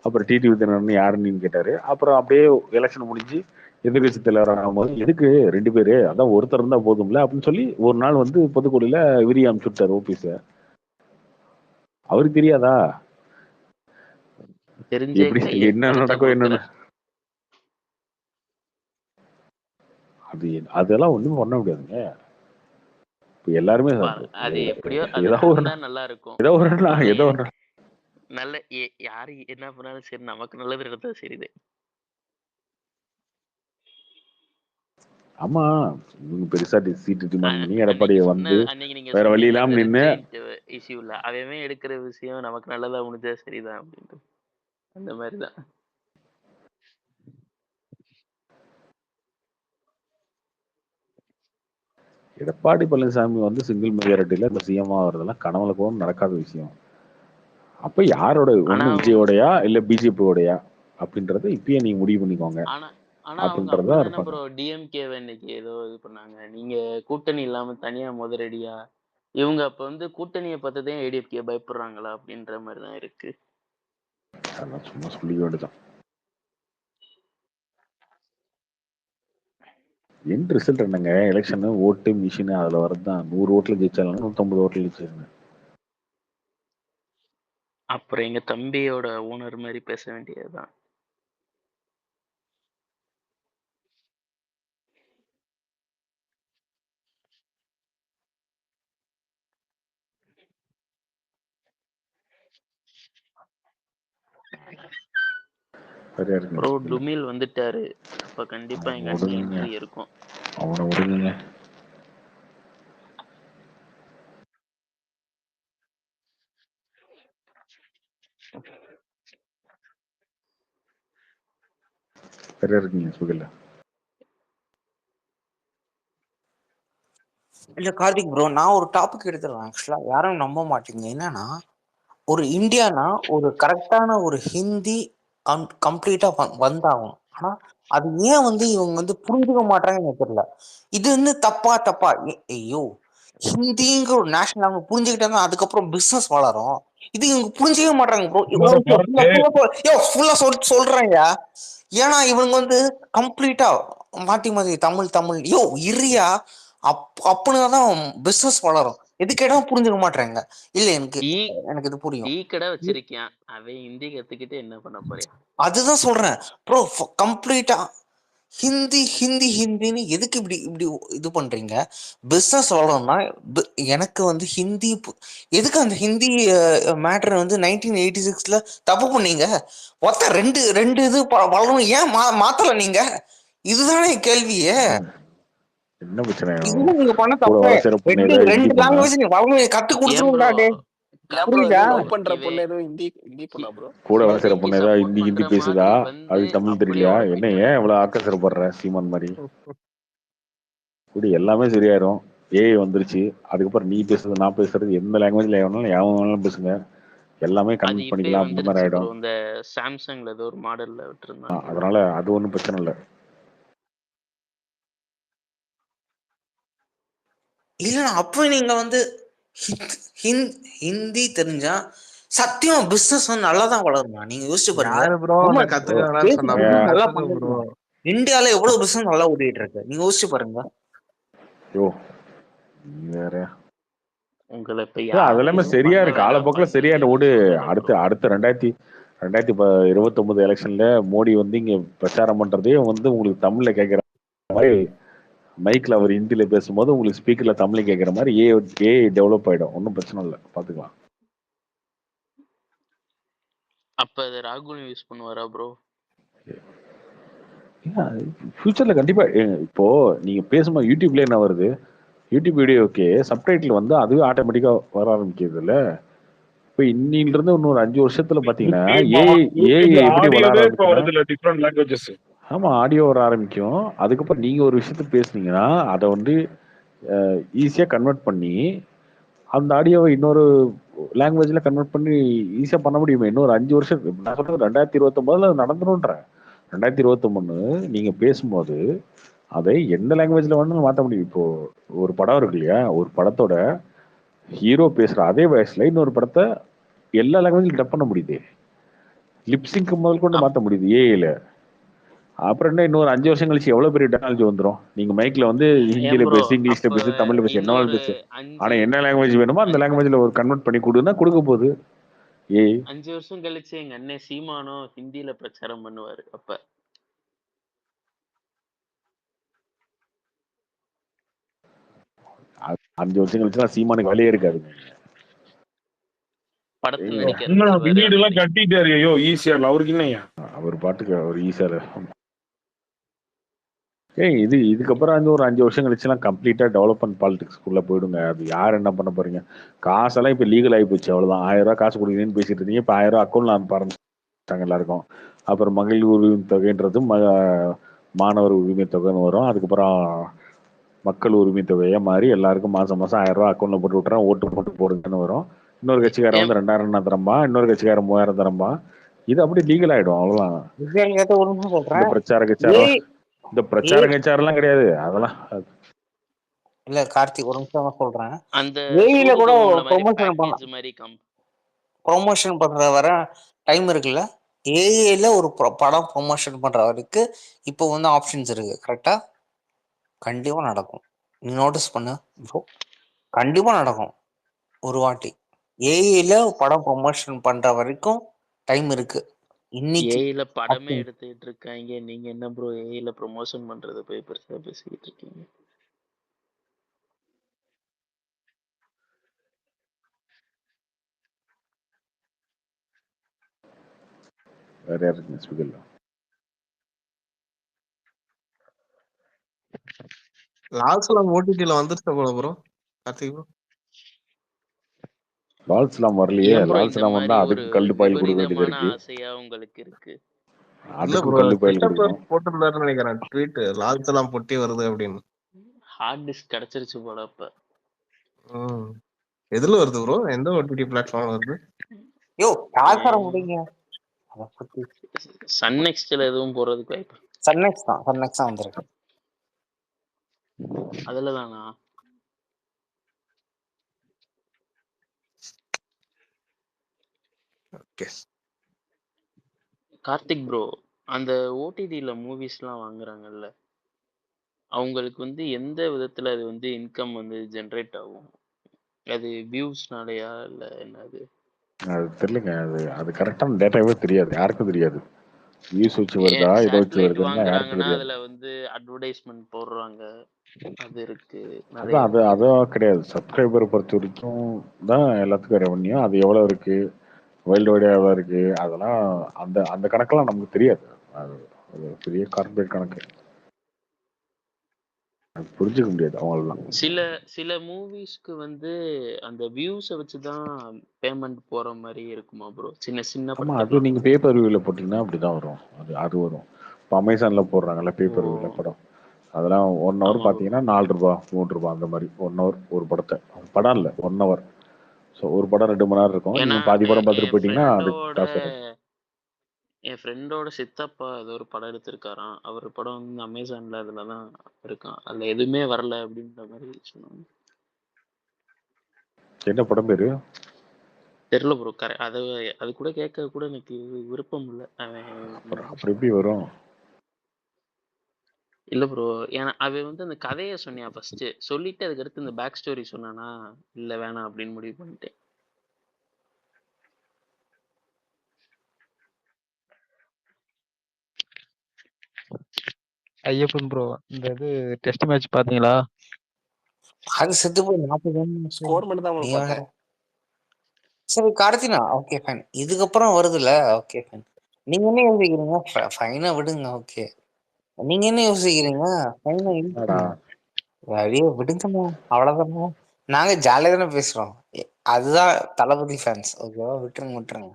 அப்புறம் டிடிவி தினகரன் யாருன்னு கேட்டாரு. அப்புறம் அப்படியே எலெக்ஷன் முடிஞ்சு எதிர்கட்சி தலைவர் ஆகும்போது எதுக்கு 2 பேரு, அதான் ஒருத்தர் இருந்தா போதும்ல அப்படின்னு சொல்லி ஒரு நாள் வந்து பொதுக்குடியில விரிய அனுப்பிச்சு விட்டாரு ஓபிஸ. அவருக்கு தெரியாதா தெரிஞ்சே எப்படி கையை என்ன கடிச்ச நடக்கும் என்னன்னு? அதெல்லாம் ஒண்ணுமே பண்ண முடியாதுங்க. இப்ப எல்லாருமே அது எப்படியோ அது ஏதோ ஒரு நடந்தா நல்லா இருக்கும். ஏதோ ஒரு நாள் ஆனா ஏதோ ஒரு நாள் நல்ல யாரு என்ன பண்ணாலும் சரி நமக்கு நல்லது நடந்தா சரிதே. ஆமா, இவங்க பெருசா சீட்டு டிமாண்ட் பண்ணி எடப்பாடியை வந்து அன்னைக்கு நீங்க வேற வழி சொன்னீங்களே இல்லாம இந்த நின்று ரெட் ஜெயிண்ட் இஷ்யூல அவன் எடுக்கிற விஷயம் நமக்கு நல்லதா முடிஞ்சா சரிதான் அப்படின்ட்டு அந்த மாதிரிதான். எடப்பாடி பழனிசாமி வந்து சிங்கிள் மெஜாரிட்டியில இந்த சிஎம் ஆகிறதெல்லாம் கனவுல கூட நடக்காத விஷயம். அப்ப யாரோட ஒண்ணு விஜயோடையா இல்ல பிஜேபியோடையா அப்படின்றத இப்பயே நீங்க முடிவு பண்ணிக்கோங்க. ஆனா அவங்க அப்படின்றதா அப்படிதானே இருப்பாங்க. ப்ரோ டிஎம்கேவை இன்னைக்கு ஏதோ இது பண்ணாங்க. நீங்க கூட்டணி இல்லாம தனியா முதலடியா இவங்க அப்ப வந்து கூட்டணியை பார்த்ததே ஏடிஎம்கே பயப்படுறாங்களா அப்படின்ற மாதிரிதான் இருக்கு. அதெல்லாம் சும்மா சொல்லிக்க வேண்டியதான். எண்ட் ரிசல்ட் என்னங்க? எலெக்ஷன் ஓட்டு மிஷின் அதுல வரதுதான். 100 ஓட்டுல ஜெயிச்சாலும் 150 ஓட்டுல ஜெயிச்சாங்க. அப்புறம் எங்க தம்பியோட ஓனர் மாதிரி பேச வேண்டியதுதான். ப்ரோ டுமில் வந்துட்டாரு. அப்ப கண்டிப்பா எங்க அண்ணன் என்ட்ரி இருக்கும். அவனை விடுங்க. சரியா இருக்கீங்க சுகல்ல. இல்ல கார்த்திக் ப்ரோ, நான் ஒரு டாபிக் எடுத்துறேன். ஆக்சுவலா யாரும் நம்ப மாட்டீங்க. என்னன்னா, ஒரு இந்தியானா ஒரு கரெக்டான ஒரு ஹிந்தி கம்ப்ளீட்டா வந்தாகும். ஆனா அது ஏன் வந்து இவங்க வந்து புரிஞ்சுக்க மாட்டாங்கன்னு எனக்கு தெரியல. இது வந்து தப்பா ஐயோ, ஹிந்திங்கிற ஒரு நேஷனல் லாங்குவேஜ் புரிஞ்சுக்கிட்டா அதுக்கப்புறம் பிசினஸ் வளரும். இது இவங்க புரிஞ்சுக்கவே மாட்டாங்க ப்ரோ. ஃபுல்லா சொல்றேன்யா. ஏன்னா இவங்க வந்து கம்ப்ளீட்டா மாத்தி தமிழ் யோ இரியா அப்படிதான் பிசினஸ் வளரும். எது கேட்டாலும் புரிஞ்சுக்க மாட்டாங்க. இல்ல எனக்கு இது புரியும். டீ கடை வச்சிருக்கேன், அவன் ஹிந்தி கத்துக்கிட்டு என்ன பண்ண போறேன்? அதுதான் சொல்றேன் ப்ரோ. கம்ப்ளீட்டா ஹிந்தின்னு எதுக்கு இப்படி இது பண்றீங்க? பிசினஸ் வளரணும்னா எனக்கு வந்து ஹிந்தி எதுக்கு அந்த ஹிந்தி மேட்டர் வந்து 1986ல தப்பு பண்ணீங்க. மொத்தம் ரெண்டு இது வளரும், ஏன் மாத்தல நீங்க? இதுதானே கேள்வியே. என்ன பிரச்சனை? நீங்க பண்ண தப்பு. ரெண்டு லாங்குவேஜ் நீ வளரும் கத்து கொடுத்துருவாடே. கூட வளர்க்கிற பொண்ணு ஏதாவது ஹிந்தி பேசுதா? அது தமிழ் தெரியலையா? என்ன ஏன் இவ்வளவு ஆக்கசரப்படுற சீமான் மாதிரி? கூடி எல்லாமே சரியாயிரும். ஏஐ வந்துருச்சு. அதுக்கப்புறம் நீ பேசுறது நான் பேசுறது எந்த லாங்குவேஜ்ல எவனாலும் பேசுங்க, எல்லாமே கன்வெர்ட் பண்ணிக்கலாம். அந்த மாதிரி ஆயிடும். இந்த சாம்சங்ல ஏதோ ஒரு மாடல்ல விட்டுருந்தாங்க. அதனால அது ஒன்றும் பிரச்சனை இல்லை. இல்ல அப்ப நீங்க வந்து ஹிந்தி தெரிஞ்சா சத்தியம் பிசினஸ் வந்து நல்லாதான் வளருமா? நீங்க யோசிச்சு பாருங்க. இந்தியால எவ்வளவு பிசினஸ் நல்லா ஓடிட்டு இருக்கு, நீங்க யோசிச்சு பாருங்க. உங்களை அதெல்லாமே சரியா இருக்கு. காலப்போக்கில் சரியா ஓடு. அடுத்த 2029 எலெக்ஷன்ல மோடி வந்து இங்க பிரச்சாரம் பண்றதே வந்து உங்களுக்கு தமிழ்ல கேட்கிற மாதிரி, மைக்ல அவர் ஹிந்தியில பேசும்போது உங்களுக்கு ஸ்பீக்கர்ல தமிழ்ல கேட்கிற மாதிரி ஏ டெவலப் ஆயிடும். ஒன்றும் பிரச்சனை இல்லை, பாத்துக்கலாம். அப்ப அது ராகுல் யூஸ் பண்ணுவாரா ப்ரோ? ஃபியூச்சர்ல கண்டிப்பா. இப்போ நீங்க பேசும்போது யூடியூப்ல என்ன வருது? யூடியூப் வீடியோக்கு சப்டைட்டில் வந்து அதுவே ஆட்டோமேட்டிக்கா வர ஆரம்பிக்கிறது இல்ல. இப்ப இன்னில இருந்து இன்னொரு 5 வருஷத்துல பாத்தீங்கன்னா எப்படி வளர ஆரம்பிக்கும்? ஆமா, ஆடியோ வர ஆரம்பிக்கும். அதுக்கப்புறம் நீங்க ஒரு விஷயத்த பேசுனீங்கன்னா அதை வந்து ஈஸியா கன்வெர்ட் பண்ணி அந்த ஆடியோவை இன்னொரு லாங்குவேஜ்ல கன்வெர்ட் பண்ணி ஈஸியா பண்ண முடியுமே. இன்னொரு 5 வருஷம். நான் சொல்றது 2029 நடந்துரும்ன்றேன். 2021 நீங்க பேசும்போது அதை எந்த லாங்குவேஜ்ல வேணாலும் மாற்ற முடியும். இப்போ ஒரு படம் இருக்கு இல்லையா, ஒரு படத்தோட ஹீரோ பேசுற அதே வயசுல இன்னொரு படத்தை எல்லா லாங்குவேஜ்லையும் டப் பண்ண முடியுது. லிப்சிங்க் முதல் கொண்டு மாற்ற முடியுது ஏஐல. அப்புறம் என்ன, இன்னொரு 5 வருஷம் கழிச்சு எவ்வளவு பெரிய டெக்னாலஜி வந்துடும். நீங்க மைக்ல வந்து ஹிந்தியில பேசு, இங்கிலீஷ்ல பேசு, தமிழ்ல பேசு, என்ன பேசு. ஆனா என்ன லாங்குவேஜ் வேணுமோ அந்த லாங்குவேஜ்ல ஒரு கன்வெர்ட் பண்ணி கொடுக்க போகுது ஏஐ. 5 வருஷம் கழிச்சு எங்க அண்ணன் சீமானோ ஹிந்தியில பிரச்சாரம் பண்ணுவாரு. அப்ப 5 வருஷம் கழிச்சுலாம் சீமானுக்கு வேலையே இருக்காதுங்க. படத்துல ஏங்க நடிக்க இன்னும் ஆரம்பிச்சிருவாரு வீடு எல்லாம் அன்னைக்கு. கட்டிட்டாரு. ஐயோ ஈஸியா அவருக்கு என்னய்யா? அவர் பாட்டுக்கு அவர் ஈஸியா இதுக்கப்புறம் வந்து ஒரு 5 வருஷம் கழிச்சுலாம் கம்ப்ளீட்டா டெவலப்மெண்ட் பாலிடிக்ஸ்குள்ள போயிடுங்க. அது யார் என்ன பண்ண போறீங்க? காசெல்லாம் இப்ப லீகல் ஆகி போச்சு, அவ்வளவுதான். 1000 ரூபாய் காசு கொடுக்குறீங்கன்னு பேசிட்டு இருந்தீங்க, இப்ப 1000 ரூபாய் அக்கௌண்ட்ல ஆரம்பிச்சாங்க எல்லாருக்கும். அப்புறம் மகளிர் உரிமை தொகைன்றது மாணவர் உரிமை தொகைன்னு வரும். அதுக்கப்புறம் மக்கள் உரிமை தொகையா மாறி எல்லாருக்கும் மாசம் மாசம் 1000 ரூபாய் அக்கௌண்ட்ல போட்டு விட்டுறேன், ஓட்டு போட்டு போடுங்கன்னு வரும். இன்னொரு கட்சிக்காரன் வந்து 2000 தரம்பா, இன்னொரு கட்சிக்காரன் 3000 தரம்பா. இது அப்படி லீகல் ஆயிடும், அவ்வளவுதான். இந்த பிரச்சாரம் கச்சாரெல்லாம் கிடையாது அதெல்லாம். இல்ல கார்த்திக், ஒரு நிமிஷம் தான் சொல்றேன். அந்த ஏஐல கூட சூடுகவுன்ல மாதிரி ப்ரொமோஷன் பேக்கேஜ் மாதிரி ப்ரொமோஷன் பண்ற வர டைம் இருக்குல்ல. ஏஐல ஒரு படம் ப்ரொமோஷன் பண்ற வரைக்கு இப்போ வந்து ஆப்ஷன்ஸ் இருக்கு. கரெக்டா? கண்டிப்பா நடக்கும். நீ நோட்டீஸ் பண்ணு ப்ரோ, கண்டிப்பா நடக்கும். ஒரு வாட்டி ஏஐல படம் ப்ரொமோஷன் பண்ற வரைக்கும் டைம் இருக்கு. இன்னைக்கு ஏஐல படமே option. எடுத்துக்கிட்டு இருக்காங்க. நீங்க என்ன ப்ரோ ஏஐல ப்ரொமோஷன் பண்றது போய் பெருசா பேசிக்கிட்டு இருக்கீங்க? வேற யாருக்கு ஸ்பீக்கர்ல லால்சலாம் ஓடிடில வந்துருச்சு போல ப்ரோ. கார்த்திக் ப்ரோ, லால்சலாம் வரலையே. ஏன் ப்ரோ இந்த லால்சலாம் வந்தா மாதிரி ஒரு அதுக்கும் கல்லு பாயில் கொடுக்க வேண்டியது விபரீதமான இருக்கு. ஆசையா உங்களுக்கு இருக்கு? இல்ல அதுக்கும் ப்ரோ, கல்லு பாயில் கிறிஸ்டபர் கொடுக்கணும். போட்டிருந்தாருன்னு நினைக்கிறேன் ட்வீட், லால்சலாம் பொட்டி வருது அப்படின்னு. ஹார்ட் டிஸ்க் கிடைச்சிருச்சு போல அப்ப. எதுல வருது ப்ரோ? எந்த ஓடிடி பிளாட்ஃபார்ம்ல வருது? யோ காசர முடிங்க. சன் நெக்ஸ்ட்ல எதுவும் போறதுக்கு வாய்ப்பு? சன்னெக்ஸ் தான் வந்திருக்கு. அதுல தானா? ஓகே. கார்த்திக் ப்ரோ, அந்த ஓடிடில மூவிஸ்லாம் வாங்குறாங்கல்ல, அவங்களுக்கு வந்து எந்த விதத்துல அது வந்து இன்கம் வந்து ஜெனரேட் ஆகும்? அது வியூஸ்னாலயா இல்ல என்னது? அது தெரியலங்க. அது கரெக்டான டேட்டாவே தெரியாது, யாருக்கும் தெரியாது. வியூஸ் வச்சு வருதா இதை வச்சு சேட்டலைட் வருதுன்னா யாருக்கும் வாங்குறாங்கன்னா தெரியாது. அதுல வந்து அட்வர்டைஸ்மெண்ட் போடுறாங்க, அது இருக்கு நிறைய. அதான் கிடையாது. சப்ஸ்கிரைபரை பொறுத்த வரைக்கும் தான் எல்லாத்துக்கும் ரெவன்யூ. அது எவ்வளோ இருக்கு, வேர்ல்டு வைடா எவ்வளோ இருக்கு, அதெல்லாம் அந்த அந்த கணக்கெல்லாம் நமக்கு தெரியாது. அது பெரிய கார்பரேட் கணக்கு, அது புரிஞ்சுக்க முடியாது அவங்களெல்லாம். சில மூவிஸ்க்கு வந்து அந்த வியூஸை வச்சுதான் பேமெண்ட் போற மாதிரி இருக்குமா ப்ரோ? சின்ன சின்ன ஆமா, அது படத்துக்குலாம். நீங்க பேப்பர் வியூவில் போட்டிங்கன்னா அப்படிதான் வரும். அது வரும். இப்போ அமேசானில் போடுறாங்கல்ல பேப்பர் வியூவில் படம், அதெல்லாம் 1 ஹவர் பார்த்தீங்கன்னா 4 ரூபா 3 ரூபா அந்த மாதிரி. 1 ஹவர் ஒரு படத்தை, படம் இல்லை 1 ஹவர். ஸோ ஒரு படம் 2 மணி நேரம் இருக்கும். ஏன்னா நீங்கள் பாதி படம் பார்த்துட்டு போயிட்டீங்கன்னா அதுக்கு காசு வரும். என் ஃப்ரெண்டோட சித்தப்பா ஏதோ ஒரு படம் எடுத்திருக்காராம். அவர் படம் வந்து அமேசான்ல அதுலதான் இருக்கான். அதுல எதுவுமே வரல அப்படின்ற மாதிரி சொன்னாங்க. என்ன படம் பேரு தெரியல ப்ரோ. அது கூட கேட்க கூட எனக்கு விருப்பம் இல்லை. அப்புறம் எப்படி வரும்? இல்ல ப்ரோ, ஏன்னா அவ வந்து அந்த கதையை சொன்னியா ஃபர்ஸ்ட், சொல்லிட்டு அதுக்கு அடுத்து இந்த பேக் ஸ்டோரி சொன்னானா, இல்ல வேணாம் அப்படின்னு முடிவு பண்ணிட்டேன். ஐயப்பன் ப்ரோ, இந்த இது டெஸ்ட் மேட்ச் பாத்தீங்களா? அது செத்து போய் 40 ஸ்கோர் மட்டும் தான் நீ பார்த்தேன். வேற. சரி கார்த்தினா, ஓகே ஃபைன். இதுக்கப்புறம் வருதுல்ல, ஓகே ஃபைன். நீங்க என்ன யோசிக்கிறீங்க? ஃபைனை விடுங்க. ஓகே, நீங்க என்ன யோசிக்கிறீங்க? ஃபைனை அப்படியே விடுங்கம்மா, அவ்வளவுதானே. நாங்க ஜாலியா தானே பேசுறோம். அதுதான் தளபதி ஃபேன்ஸ். ஓகேவா? விட்டுருங்க.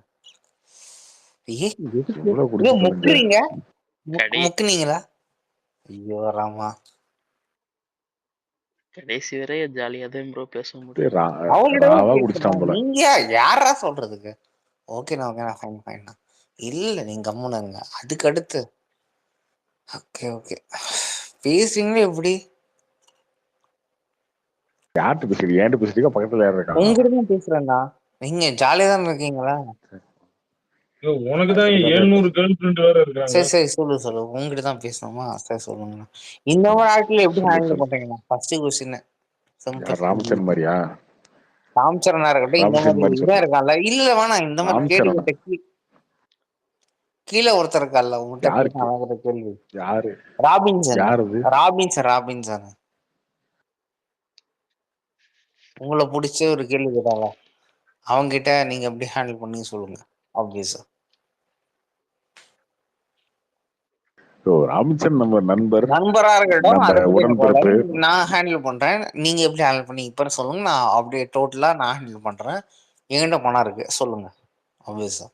முக்குறீங்க, முக்குனீங்களா? ஐயோ ராமா, கடைசி வரை ஜாலியா தான் ப்ரோ பேச முடியும். நீங்க யாரா சொல்றதுக்கு? ஓகேண்ணா ஃபைன். இல்ல நீங்க கம்முனுங்க. அதுக்கு அடுத்து ஓகே பேசுறீங்களே எப்படி? யார்கிட்ட பேசுறீங்க? ஏன்ட்டு பேசுறீங்க? பக்கத்துல யாரும் இருக்காங்க? உங்ககிட்ட தான் பேசுறேன்டா. நீங்க ஜாலியா தான் இருக்கீங்களா? உனக்கு தான் 700 கேர்ள் ஃப்ரெண்ட் வேற இருக்காங்க. சரி சொல்லு. உங்ககிட்ட தான் பேசணுமா? சரி சொல்லுங்க. இந்த மாதிரி ஆட்கள் எப்படி ஹேண்டில் பண்றீங்க? First question simple. ராமச்சந்திரன் மாதிரியா? ராமச்சரனா இருக்கட்டும், இந்த மாதிரி இதான் இருக்கான்ல. இல்ல வேணாம், இந்த மாதிரி கேள்வி கேட்ட கீழே ஒருத்தர் இருக்கான்ல, உங்ககிட்ட பேச கேள்வி. ராபின்சன். உங்களை பிடிச்ச ஒரு கேள்வி கேட்டாங்க, அவங்க கிட்ட நீங்க எப்படி ஹேண்டில் பண்ணி சொல்லுங்க. ஆப்வியஸா ராமச்சந்திரன் நம்ம நண்பர், நண்பரா இருக்கட்டும், நம்ம அதை பத்தி எனக்கு உடன்பிறப்பு. நான் ஹேண்டில் பண்றேன். நீங்க எப்படி ஹேண்டில் பண்ணி இப்ப சொல்லுங்க. நான் அப்படியே டோட்டலா நான் ஹேண்டில் பண்றேன். என்கிட்ட பணம் இருக்கு, சொல்லுங்க. ஆப்வியஸா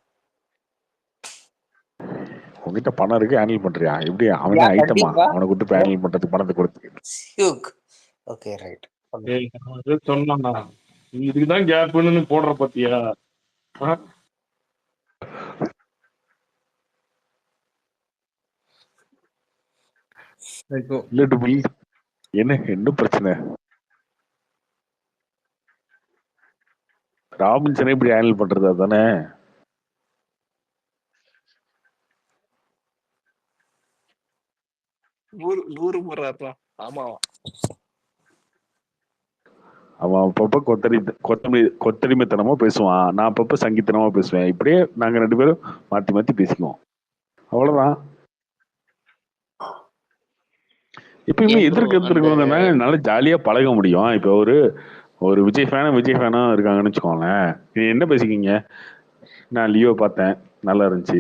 உங்ககிட்ட பணம் இருக்கு, ஹேண்டில் பண்றியா? எப்படி அவனே ஐட்டமா? கண்டிப்பா. அவனை கூட்டு போய் ஹேண்டில் பண்றதுக்கு பணத்தை கொடுத்து. Okay right. சொன்னா இதுக்குதான் கேப்னு போடுற பத்தியா? இல்ல டுபில், என்ன பிரச்சனை? ராபின்சனை இப்படி ஹேண்டில் பண்றது அதானே? ஆமா, அவன் அப்பப்ப கொத்தடிமைத்தனமா பேசுவான், நான் அப்பப்ப சங்கீத்தனமா பேசுவேன். இப்படியே நாங்க 2 பேரும் மாத்தி மாத்தி பேசிக்குவோம், அவ்வளவுதான். எப்பயுமே எதிர்க்கிறதுக்கு நல்லா ஜாலியா பழக முடியும். இப்ப ஒரு விஜய் ஃபேனா இருக்காங்கன்னு வச்சுக்கோங்களேன். நீ என்ன பேசிக்கிங்க? நான் லியோ பார்த்தேன், நல்லா இருந்துச்சு.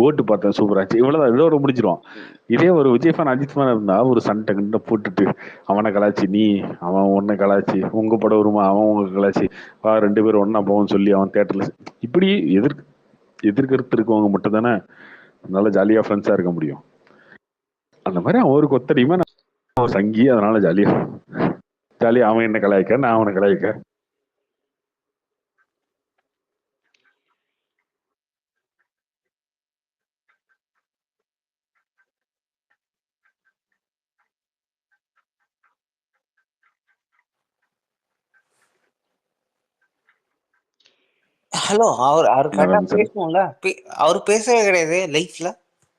கோட்டு பார்த்தேன், சூப்பரா இருந்துச்சு. இவ்வளவுதான், இதோட முடிச்சிருவான். இதே ஒரு விஜய் ஃபேன் அஜித் ஃபேன் இருந்தா ஒரு சண்டை கண்ட போட்டுட்டு அவனை கலாச்சி, அவன் ஒன்ன கலாச்சி, உங்க படம் வருமா, அவன் உங்க கலாச்சி, 2 பேரும் ஒன்னா போவோம்னு சொல்லி அவன் தியேட்டர்ல இப்படி எதிர்கருத்து இருக்கவங்க மட்டும் தானே நல்லா ஜாலியா ஃப்ரெண்ட்ஸா இருக்க முடியும். அந்த மாதிரி அவன் ஒரு கொத்தடியுமே நான் சங்கி, அதனால ஜாலியா அவன் என்ன கலாய்க்க, நான் அவனை கலாய்க்க. ஹலோ, அவர் கரெக்டா பேசணும்ல. அவர் பேசவே கிடையாது லைஃப்ல.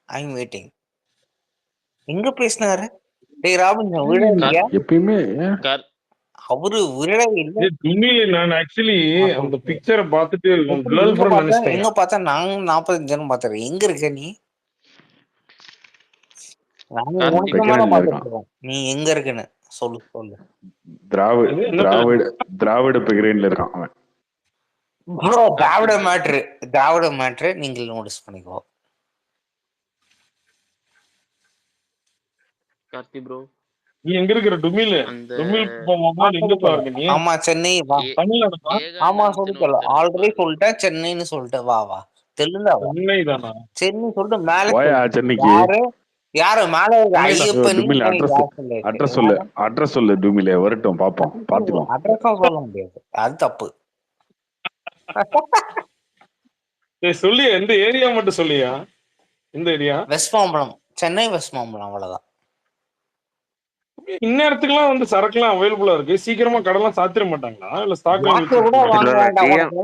I am waiting. எங்க பேசினாரு? டேய் ராபின்சன் விழாதீங்க. எப்பயுமே அவரு விழவே இல்லை. நான் ஆக்சுவலி அந்த பிக்சரை பார்த்துட்டு கேர்ள் ஃப்ரெண்ட் நினைச்சிட்டேன். எங்க பார்த்தா நாங்க 45 ஜனம் பார்த்தோம். எங்க இருக்க நீ? நாங்க உனக்கு மேல பார்த்துருக்கோம். நீ எங்க இருக்குன்னு சொல்லு. திராவிட பிகிரேன்ல இருக்கான் அவன். ப்ரோ திராவிட மேட்ரு நீங்கள் நோட்டீஸ் பண்ணிக்கோ. கார்த்தி ப்ரோ, நீ எங்க இருக்கிற? டுமில் எங்க பாருங்க நீ? ஆமா, சென்னை வா. ஆமா சொல்லிட்டல, ஆல்ரெடி சொல்லிட்டேன். சென்னைன்னு சொல்லிட்டேன். வா தெலுங்கா சென்னை தானா? சென்னை சொல்லிட்டு மேல சென்னைக்கு யாரு மேல அட்ரஸ் சொல்லு டுமிலே, வரட்டும் பாப்போம், பாத்துக்குவோம். அட்ரஸா சொல்ல முடியாது, அது தப்பு. சொல்லி எந்த ஏரியா மட்டும் சொல்லியா? இந்த area west Mambalam, Chennai west Mambalam, அவ்வளவுதான். இந்நேரத்துக்குலாம் வந்து சரக்குலாம் அவைலபிளா இருக்கு. சீக்கிரமா கடலாம் சாத்திர மாட்டாங்களா? இல்ல ஸ்டாக்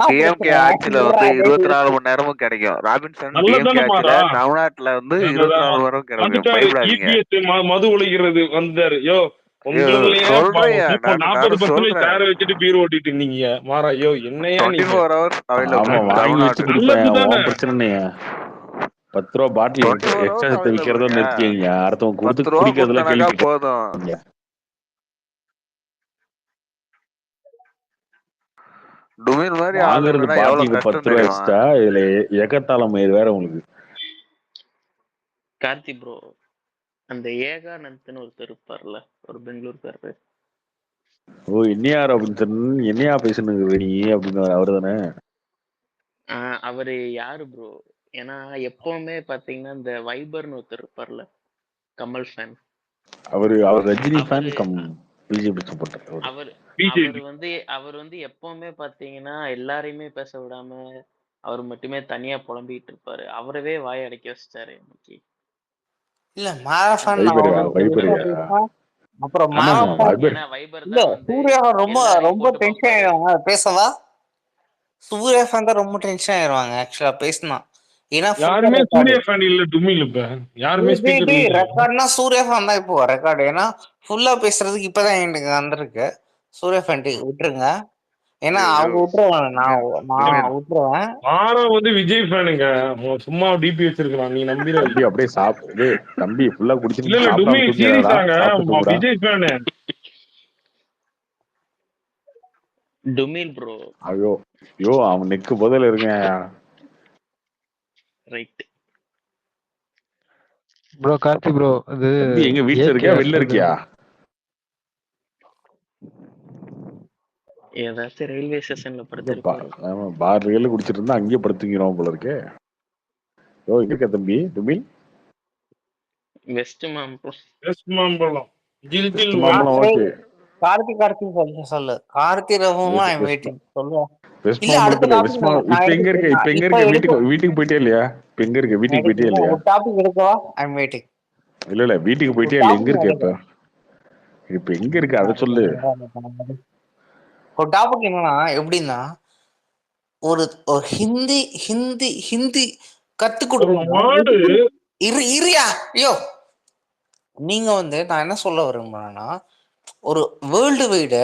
டிஎம்கே ஆட்சியில வந்து 24 மணி நேரமும் கிடைக்கும். ராபின்சன் டிஎம்கே ஆட்சியில தமிழ்நாட்டுல வந்து 24 மணி நேரம் கிடைக்கும். பயப்படாதீங்க. மது ஒழிக்கிறது வந்தாரு. யோ வச்சுட்டு பீர் ஓட்டிட்டு இருந்தீங்க மாறா. யோ என்னையா 24 hours பிரச்சனை. 10 ரூபா பாட்டில் எக்ஸ்ட்ரா சேர்த்து விக்கிறதோ நிறுத்திங்க, அடுத்தவங்க கொடுத்து குடிக்கிறதுல கேள்வி போதும். டுமில் மாதிரி வாங்குறது பாட்டிலுக்கு 10 ரூபா எக்ஸ்ட்ரா, இதுல ஏகத்தாளம் வேற உங்களுக்கு. கார்த்தி ப்ரோ, அந்த ஏகானந்தன் ஒருத்தர் இருப்பார்ல, ஒரு பெங்களூர்காரரு. என்னையா ராபின்சன், என்னையா பேசுனது நீ அப்படின்னு அவரு தானே? அவரு யாரு ப்ரோ? ஏன்னா எப்பவுமே பாத்தீங்கன்னா இந்த வைபர்னு ஒருத்தர் இருப்பார்ல, கமல் ஃபேன். அவர் Rajini fan cum BJP supporter. அவர் வந்து எப்பவுமே பாத்தீங்கன்னா எல்லாரையுமே பேச விடாம அவர் மட்டுமே தனியா புலம்பிட்டு இருப்பாரு. அவரவே வாய் அடக்கி வச்சிட்டாரு இன்னைக்கு. இல்ல மாரஃபான் அப்புறம் சூர்யா ரொம்ப டென்ஷன் ஆயிடுவாங்க பேசவா. சூர்யா ஃபேன் தான் ரொம்ப டென்ஷன் ஆயிடுவாங்க ஆக்சுவலா பேசினா. ஏன்னா யாருமே சூர்யா ஃபேன் இல்ல டுமில். இப்ப யாருமே ரெக்கார்ட்னா சூர்யா ஃபேன் தான் இப்போ ரெக்கார்டு. ஏன்னா ஃபுல்லா பேசுறதுக்கு இப்பதான் எனக்கு வந்திருக்கு. சூர்யா ஃபேன் விட்டுருங்க, ஏன்னா அவங்க விட்டுருவாங்க, நான் விட்டுருவேன். மாறா வந்து விஜய் ஃபேனுங்க, சும்மா டிபி வச்சிருக்கான். நீ நம்பிர அப்படியே சாப்பிடு தம்பி, ஃபுல்லா குடிச்சு. இல்ல டுமில் சீரியஸாங்க விஜய் ஃபேன். டுமில் ப்ரோ. ஐயோ ஐயோ அவன் நெக்கு பதில் இருங்க. ரைட் ப்ரோ கார்த்தி ப்ரோ அது தம்பி எங்க வீட்டுல இருக்கியா வெளில இருக்கியா? ஏதாச்சும் ரயில்வே ஸ்டேஷன்ல படுத்திருப்பாரு. பார்ல குடிச்சிட்டு இருந்தா அங்கேயே படுத்துங்கிறோம் போல இருக்கே. ஓ எங்க இருக்க தம்பி டுமில்? வெஸ்ட் மாம்பழம். வெஸ்ட் மாம்பழம். வெஸ்ட் மாம்பழம் ஓகே. கார்த்தி சொல்லு. கார்த்தி ரவமா ஐ வெயிட்டிங் சொல்லுவா. வெஸ்ட் இல்ல அடுத்த மாம்பழத்துல டாபிக் வெஸ்ட் மாம்பழம் இப்ப எங்க இருக்க? இப்ப எங்க இருக்க? வீட்டுக்கு போயிட்டே இல்லையா? இப்ப எங்க இருக்க? வீட்டுக்கு போயிட்டே இல்லையா? ஒரு டாபிக் எடுக்கவா? I am waiting. இல்ல வீட்டுக்கு போயிட்டே இல்ல, எங்க இருக்க இப்ப? இப்ப எங்க இருக்க அத சொல்லு. ஒரு டாபிக் என்னன்னா எப்படின்னா ஒரு ஒரு ஹிந்தி ஹிந்தி ஹிந்தி கத்து கொடுக்கணும். இரியா ஐயோ நீங்க நான் என்ன சொல்ல விரும்புறேன்னா ஒரு வேர்ல்டு வைடு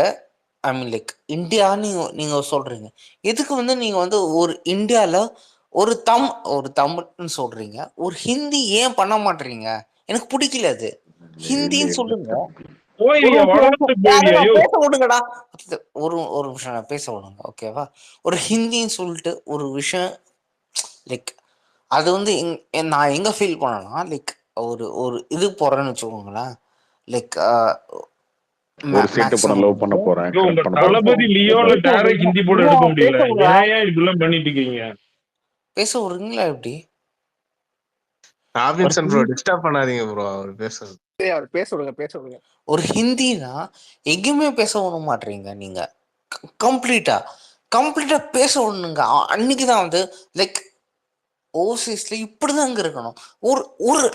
ஐ மீன் லைக் இந்தியா நீங்க சொல்றீங்க. எதுக்கு நீங்க ஒரு இந்தியால ஒரு தமிழ்னு சொல்றீங்க, ஒரு ஹிந்தி ஏன் பண்ண மாட்டீங்க? எனக்கு பிடிக்கல அது. ஹிந்தின்னு சொல்லுங்க. பேச விடுங்கடா, ஒரு நிமிஷம் பேச விடுங்க ஓகேவா? ஒரு ஹிந்தின்னு சொல்லிட்டு ஒரு விஷயம் லைக் அது நான் எங்க ஃபீல் பண்ணேன்னா லைக் ஒரு இது போறேன்னு வச்சுக்கோங்களேன். லைக் ஒரு செட் பண்ண லவ் பண்ண போறேன். தளபதி லியோல டைரக்ட் ஹிந்தி போட எடுக்க முடியல. ஏன் இப்படிலாம் பண்ணிட்டு இருக்கீங்க? பேச விடுறீங்களா எப்படி? ராபின்சன் ப்ரோ டிஸ்டர்ப் பண்ணாதீங்க ப்ரோ, அவர் பேசுறது. பேச விடுங்க. ஒரு ஹிந்தினா எங்கேயுமே பேச விட மாட்டீங்க நீங்க. கம்ப்ளீட்டா பேச விடணுங்க. அன்னைக்குதான் லைக் ஓவர்சீஸ்ல இப்படிதான் இருக்கணும். ஒரு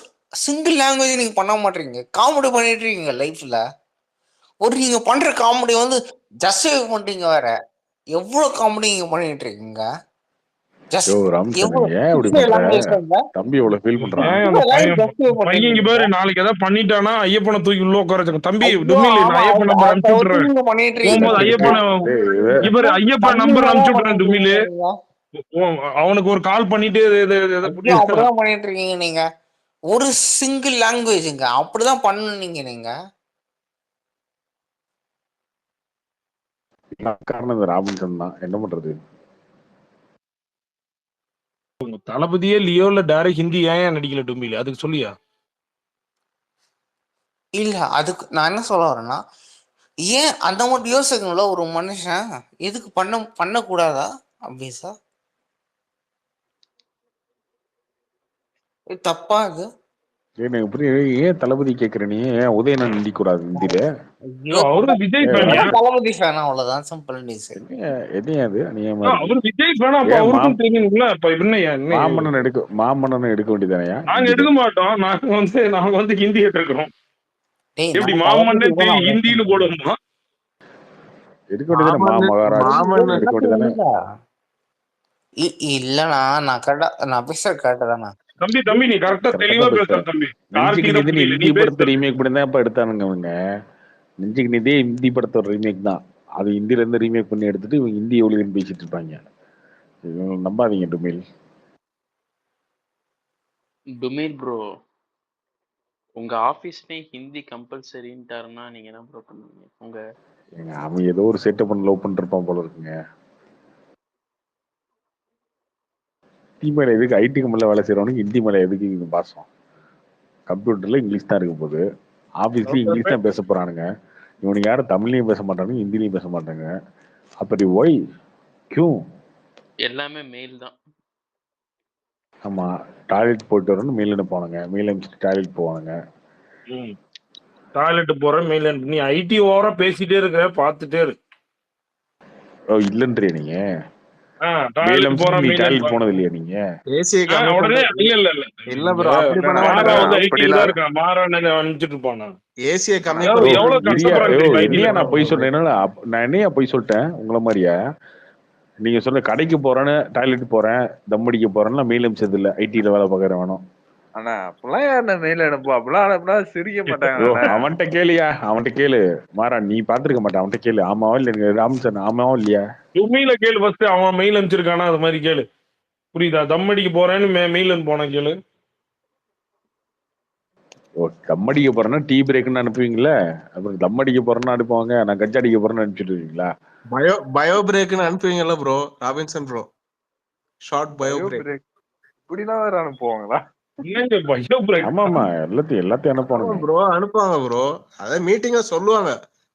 சிங்கிள் லாங்குவேஜ் நீங்க பண்ண மாட்டீங்க. காமெடி பண்ணிட்டு இருக்கீங்க லைஃப்ல. நீங்க பண்ற காமெடி ஜஸ்டிஃபை பண்றீங்க வேற. எவ்வளவு காமெடி நீங்க பண்ணிட்டு இருக்கீங்க? தம்பி எவ்வளவு ஃபீல் பண்றான். பையன் பாரு நாளைக்கு ஏதாவது பண்ணிட்டானா ஐயப்பனை தூக்கி உள்ள உட்கார தம்பி டுமில் நான் ஐயப்பன் நம்பர் அனுப்பிச்சு விட்டுறேன். போகும்போது ஐயப்பன் நம்பர் அனுப்பிச்சு விட்டுறேன் டுமில். அவனுக்கு ஒரு கால் பண்ணிட்டு அப்படிதான் பண்ணிட்டு இருக்கீங்க நீங்க. ஒரு சிங்கிள் லாங்குவேஜுங்க அப்படிதான் பண்ணீங்க நீங்க. காரணம் இந்த ராபின்சன் தான், என்ன பண்றது? தளபதியே லியோல டைரக்ட் ஹிந்தி ஏன் நடிக்கல டுமில்? அதுக்கு சொல்லியா? இல்ல அதுக்கு நான் என்ன சொல்ல வரேன்னா ஏன் அந்த மாதிரி யோசிக்கணும்ல ஒரு மனுஷன். எதுக்கு பண்ணக்கூடாதா அப்படிசா? தப்பா இது? ஏன் தளபதி கேக்குற நீ? ஏன் உதயணன் நடிக்க கூடாது ஹிந்தில? தளபதி ஃபேன் அவ்வளவுதான், சிம்பிள். மாமன்னன் எடுக்க வேண்டியதானயா? நாங்க எடுக்க மாட்டோம். நாங்க ஹிந்தி எடுக்கிறோம். எப்படி மாமன்னன் ஹிந்தியில போடுவோமா? எடுக்க வேண்டியதானே? மகாராஜ் எடுக்க வேண்டியதானே? இல்லண்ணா நான் பேசுற கரெக்டாதானா? தம்பி நீ கரெக்டா தெளிவா பேசுற தம்பி. ஹிந்தி படத்தை ரீமேக் பண்ணி தான் இப்ப எடுத்தானுங்க அவங்க. நெஞ்சுக்கு நிதியே ஹிந்தி படத்தோட ரீமேக் தான். அது ஹிந்தில இருந்து ரீமேக் பண்ணி எடுத்துட்டு இவங்க ஹிந்தி எவ்வளவுன்னு பேசிட்டு இருப்பாங்க. நம்பாதீங்க டுமில் ப்ரோ, உங்க ஆபீஸ்லயே ஹிந்தி கம்பல்சரின்ட்டாருன்னா நீங்க என்ன ப்ரோ பண்ணுவீங்க? அவன் ஏதோ ஒரு செட்டப் பண்ண லவ் பண்ணிருப்பான் போல இருக்குங்க. ஹிந்தி மேல எதுக்கு? ஐடி கம்பெனில வேலை செய்யறவனுக்கு ஹிந்தி மேல எதுக்கு இங்க பாசம்? கம்ப்யூட்டர்ல இங்கிலீஷ் தான் இருக்க போகுது. ஆபீஸ்லயும் இங்கிலீஷ் தான் பேச போறானுங்க. இவனுக்கு யாரும் தமிழ்லயும் பேச மாட்டானுங்க, ஹிந்திலையும் பேச மாட்டாங்க. அப்படி ஒய் கியூ எல்லாமே மெயில் தான். ஆமா, டாய்லெட் போயிட்டு வரணும் மெயில் அனுப்புவானுங்க. மெயில் அனுப்பிச்சுட்டு டாய்லெட் போவானுங்க. டாய்லெட் போற மெயில் அனுப்பி நீ ஐடி ஓவரா பேசிட்டே இருக்க, பாத்துட்டே இரு. இல்லன்றே நீங்க போனது இல்லையா நீங்க? நான் போய் சொல்றேன். நான் என்னையா போய் சொல்லிட்டேன் உங்களை மாதிரியா? நீங்க சொல்ற கடைக்கு போறேன்னு, டாய்லெட் போறேன், தம் அடிக்க போறேன்னா மெயில் அனுப்பிச்சது இல்ல. ஐடில வேலை பார்க்கற வேணும். ஆனா அப்பெல்லாம் யாரு மெயில் அனுப்புவா? அப்பெல்லாம் அனுப்புனா சிரிக்க மாட்டாங்க. அவன்கிட்ட கேளியா, அவன்கிட்ட கேளு மாறா. நீ பாத்துருக்க மாட்டேன். அவன்கிட்ட கேளு. ஆமாவா இல்ல ராம்சன்? ஆமாவா இல்லையா? டுமில கேளு ஃபர்ஸ்ட். அவன் மெயில் அனுப்பிச்சிருக்கானா அது மாதிரி கேளு. புரியுதா? தம் அடிக்க போறேன்னு மெயில் அனுப்பி போன கேளு. ஓ தம் அடிக்க போறேன்னா டீ பிரேக்குன்னு அனுப்புவீங்களா? அப்புறம் தம் அடிக்க போறேன்னு அனுப்புவாங்க, நான் கஞ்சா அடிக்க போறேன்னு அனுப்பிச்சுட்டு இருக்கீங்களா? பயோ பிரேக்னு அனுப்புவீங்கல்ல bro Robinson bro, short bio bio break. Break இப்படிலாம் வேற அனுப்புவாங்களா? என்னங்க பயோ பிரேக்? ஆமாமா, எல்லாத்தையும் அனுப்புவானுங்க ப்ரோ அனுப்புவாங்க ப்ரோ, அதே மீட்டிங்க சொல்லுவாங்க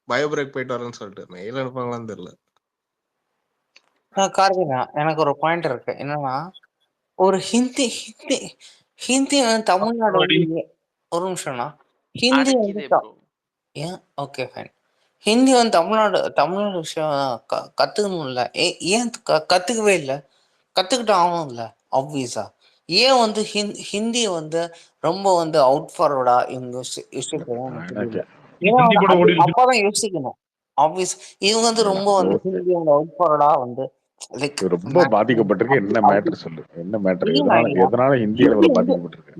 பயோ பிரேக் போயிட்டு வரேன்னு சொல்லிட்டு. மெயில் அனுப்புவாங்களான்னு தெரியல. கார்த்திகா, எனக்கு ஒரு பாயிண்ட் இருக்கு. என்னன்னா, ஒரு ஹிந்தி ஹிந்தி ஹிந்தி வந்து தமிழ்நாடு வந்து ஒரு நிமிஷம்னா ஹிந்தி வந்து அடைக்குதே ப்ரோ. ஏன் ஓகே ஃபைன். ஹிந்தி வந்து தமிழ்நாடு விஷயம் கத்துக்கணும்ல. ஏன் கத்துக்கவே இல்லை? கத்துக்கிட்டு ஆகணும்ல ஆப்வியஸா. ஏன் வந்து ஹிந்தி வந்து ரொம்ப வந்து அவுட் ஃபார்வர்டா இவங்க யோசிக்கிறாங்கன்னு தெரியல. ஏன்னா ஹிந்தி படம் ஓடி இருக்கு. அப்பதான் யோசிக்கணும். ஆப்வியஸ் இவங்க வந்து ரொம்ப வந்து ஹிந்தி வந்து அவுட் ஃபார்வர்டா வந்து லைக் ரொம்ப பாதிக்கப்பட்டிருக்கு. என்ன மேட்டர் சொல்லு, என்ன மேட்டர், எதனால ஹிந்தி அளவுல பாதிக்கப்பட்டிருக்கு?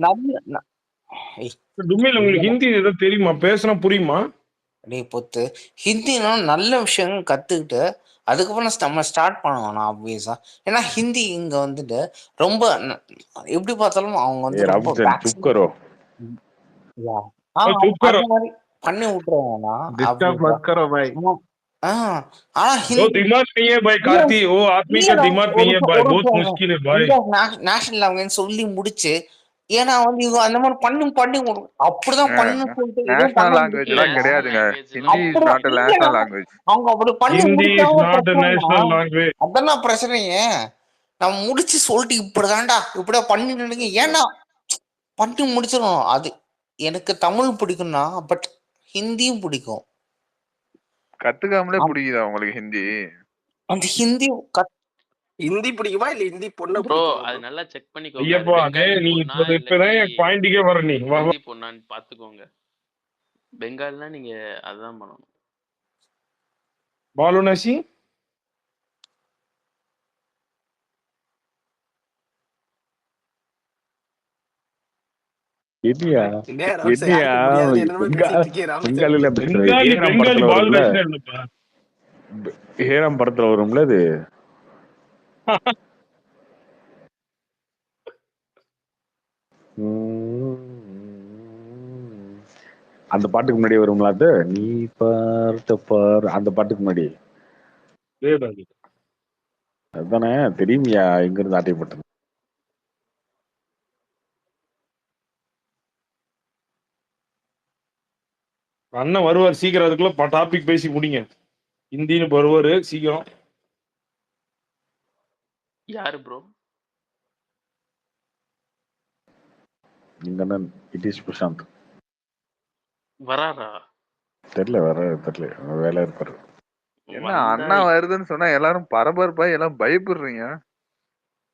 டுமில் உங்களுக்கு ஹிந்தி ஏதாவது தெரியுமா? பேசினா புரியுமா? பொத்து ஹிந்தினா நல்ல விஷயங்கள் கத்துக்கிட்டு அதுக்கப்புறம் நம்ம ஸ்டார்ட் பண்ணுவோம் ஆப்வியஸா. ஏன்னா ஹிந்தி இங்க வந்துட்டு ரொம்ப எப்படி பார்த்தாலும் அவங்க வந்து ரொம்ப அந்த மாதிரி பண்ணி விட்டுருவாங்கன்னா நேஷனல் லாங்குவேஜ் சொல்லி முடிச்சு. ஏன்னா வந்து இவங்க அந்த மாதிரி பண்ணி அப்படிதான் பண்ணு சொல்லிட்டு நேஷனல் லாங்குவேஜ் எல்லாம் கிடையாதுங்க. Hindi is not a national language. அவங்க அப்படி பண்ணி முடிச்சாங்க. அதான் பிரச்சனையே. நம்ம முடிச்சு சொல்லிட்டு இப்படிதான்டா இப்படியா பண்ணிட்டு ஏன்னா பண்ணி முடிச்சிடணும். அது எனக்கு தமிழ் பிடிக்கும்னா பட் ஹிந்தியும் பிடிக்கும். கத்துக்காமலே பிடிக்குதா உங்களுக்கு ஹிந்தி? அந்த ஹிந்தி பிடிக்குமா இல்ல ஹிந்தி பொண்ணு ப்ரோ? அது நல்லா செக் பண்ணிக்கோங்க. ஹிந்தி பொண்ணான்னு பாத்துக்கோங்க. பெங்கால்னா நீங்க அதான் பண்ணணும். பாலுநாசி ஹேராம் படத்துல வரும்ல அது. அந்த பாட்டுக்கு முன்னாடி வரும்ல அது, நீ பார்த்த அந்த பாட்டுக்கு முன்னாடி அதுதானே தெரியுமியா? எங்க இருந்து ஆட்டைப்பட்டது? அண்ணன் வருவார் சீக்கிரம். அதுக்குள்ள டாபிக் பேசி முடிங்க. ஹிந்தின்னு வருவாரு சீக்கிரம். யாரு ப்ரோ? இந்த அண்ணன் இட்டிஷ் பிரசாந்த் வராரா? தெரியல, வேலை இருப்பாரு. என்ன அண்ணா வருதுன்னு சொன்னா எல்லாரும் பரபரப்பா எல்லாம் பயப்படுறீங்க?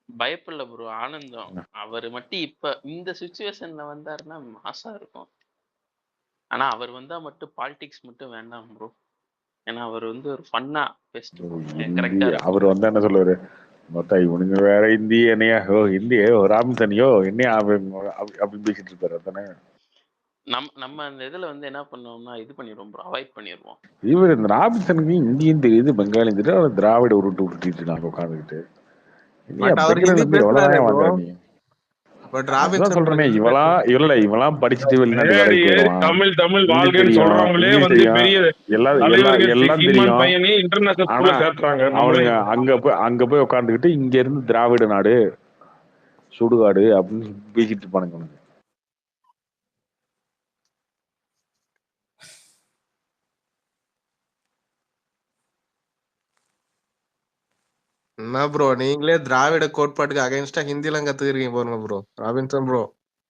பயப்படல ப்ரோ, ஆனந்தம். அவர் மட்டும் இப்ப இந்த சிச்சுவேஷன்ல வந்தாருன்னா மாசா இருக்கும். ஆனா அவர் வந்தா மட்டும் பாலிடிக்ஸ் மட்டும் வேண்டாம் ப்ரோ. ஏன்னா அவர் வந்து ஒரு ஃபன்னா பெஸ்ட் கரெக்டா இருக்கும். அவர் வந்தா என்ன சொல்லுவாரு? மொத்தம் இவனுங்க வேற ஹிந்தி என்னையா ஹிந்தி ராம்சனியோ என்னையா அப்படி பேசிட்டு இருப்பாரு. அதானே நம்ம அந்த இதுல வந்து என்ன பண்ணோம்னா இது பண்ணிடுவோம் ப்ரோ, அவாய்ட் பண்ணிடுவோம். இவர் இந்த ராபின்சனுக்கு இந்தியும் தெரியுது, பெங்காலியும் தெரியுது. அவர் திராவிட உருட்டு நாங்க உட்காந்துக்கிட்டு சொல்றேனே. இவெல்லாம் படிச்சுட்டு வெளிநாட்டு வேலைக்கு போயிடுவான். தமிழ் வாழ்க்கைன்னு சொல்றவங்களே வந்து பெரிய எல்லாம் தெரியும். இன்டர்நேஷனல் சேர்த்துறாங்க. அங்க போய் உட்காந்துக்கிட்டு இங்க இருந்து திராவிட நாடு சுடுகாடு அப்படின்னு பேசிட்டு இருப்பானுங்க. என்ன ப்ரோ நீங்களே திராவிட கோட்பாட்டுக்கு அகைன்ஸ்டா ஹிந்தி எல்லாம் கத்துக்கிறீங்க பாருங்க ப்ரோ. ராபின்சன் ப்ரோ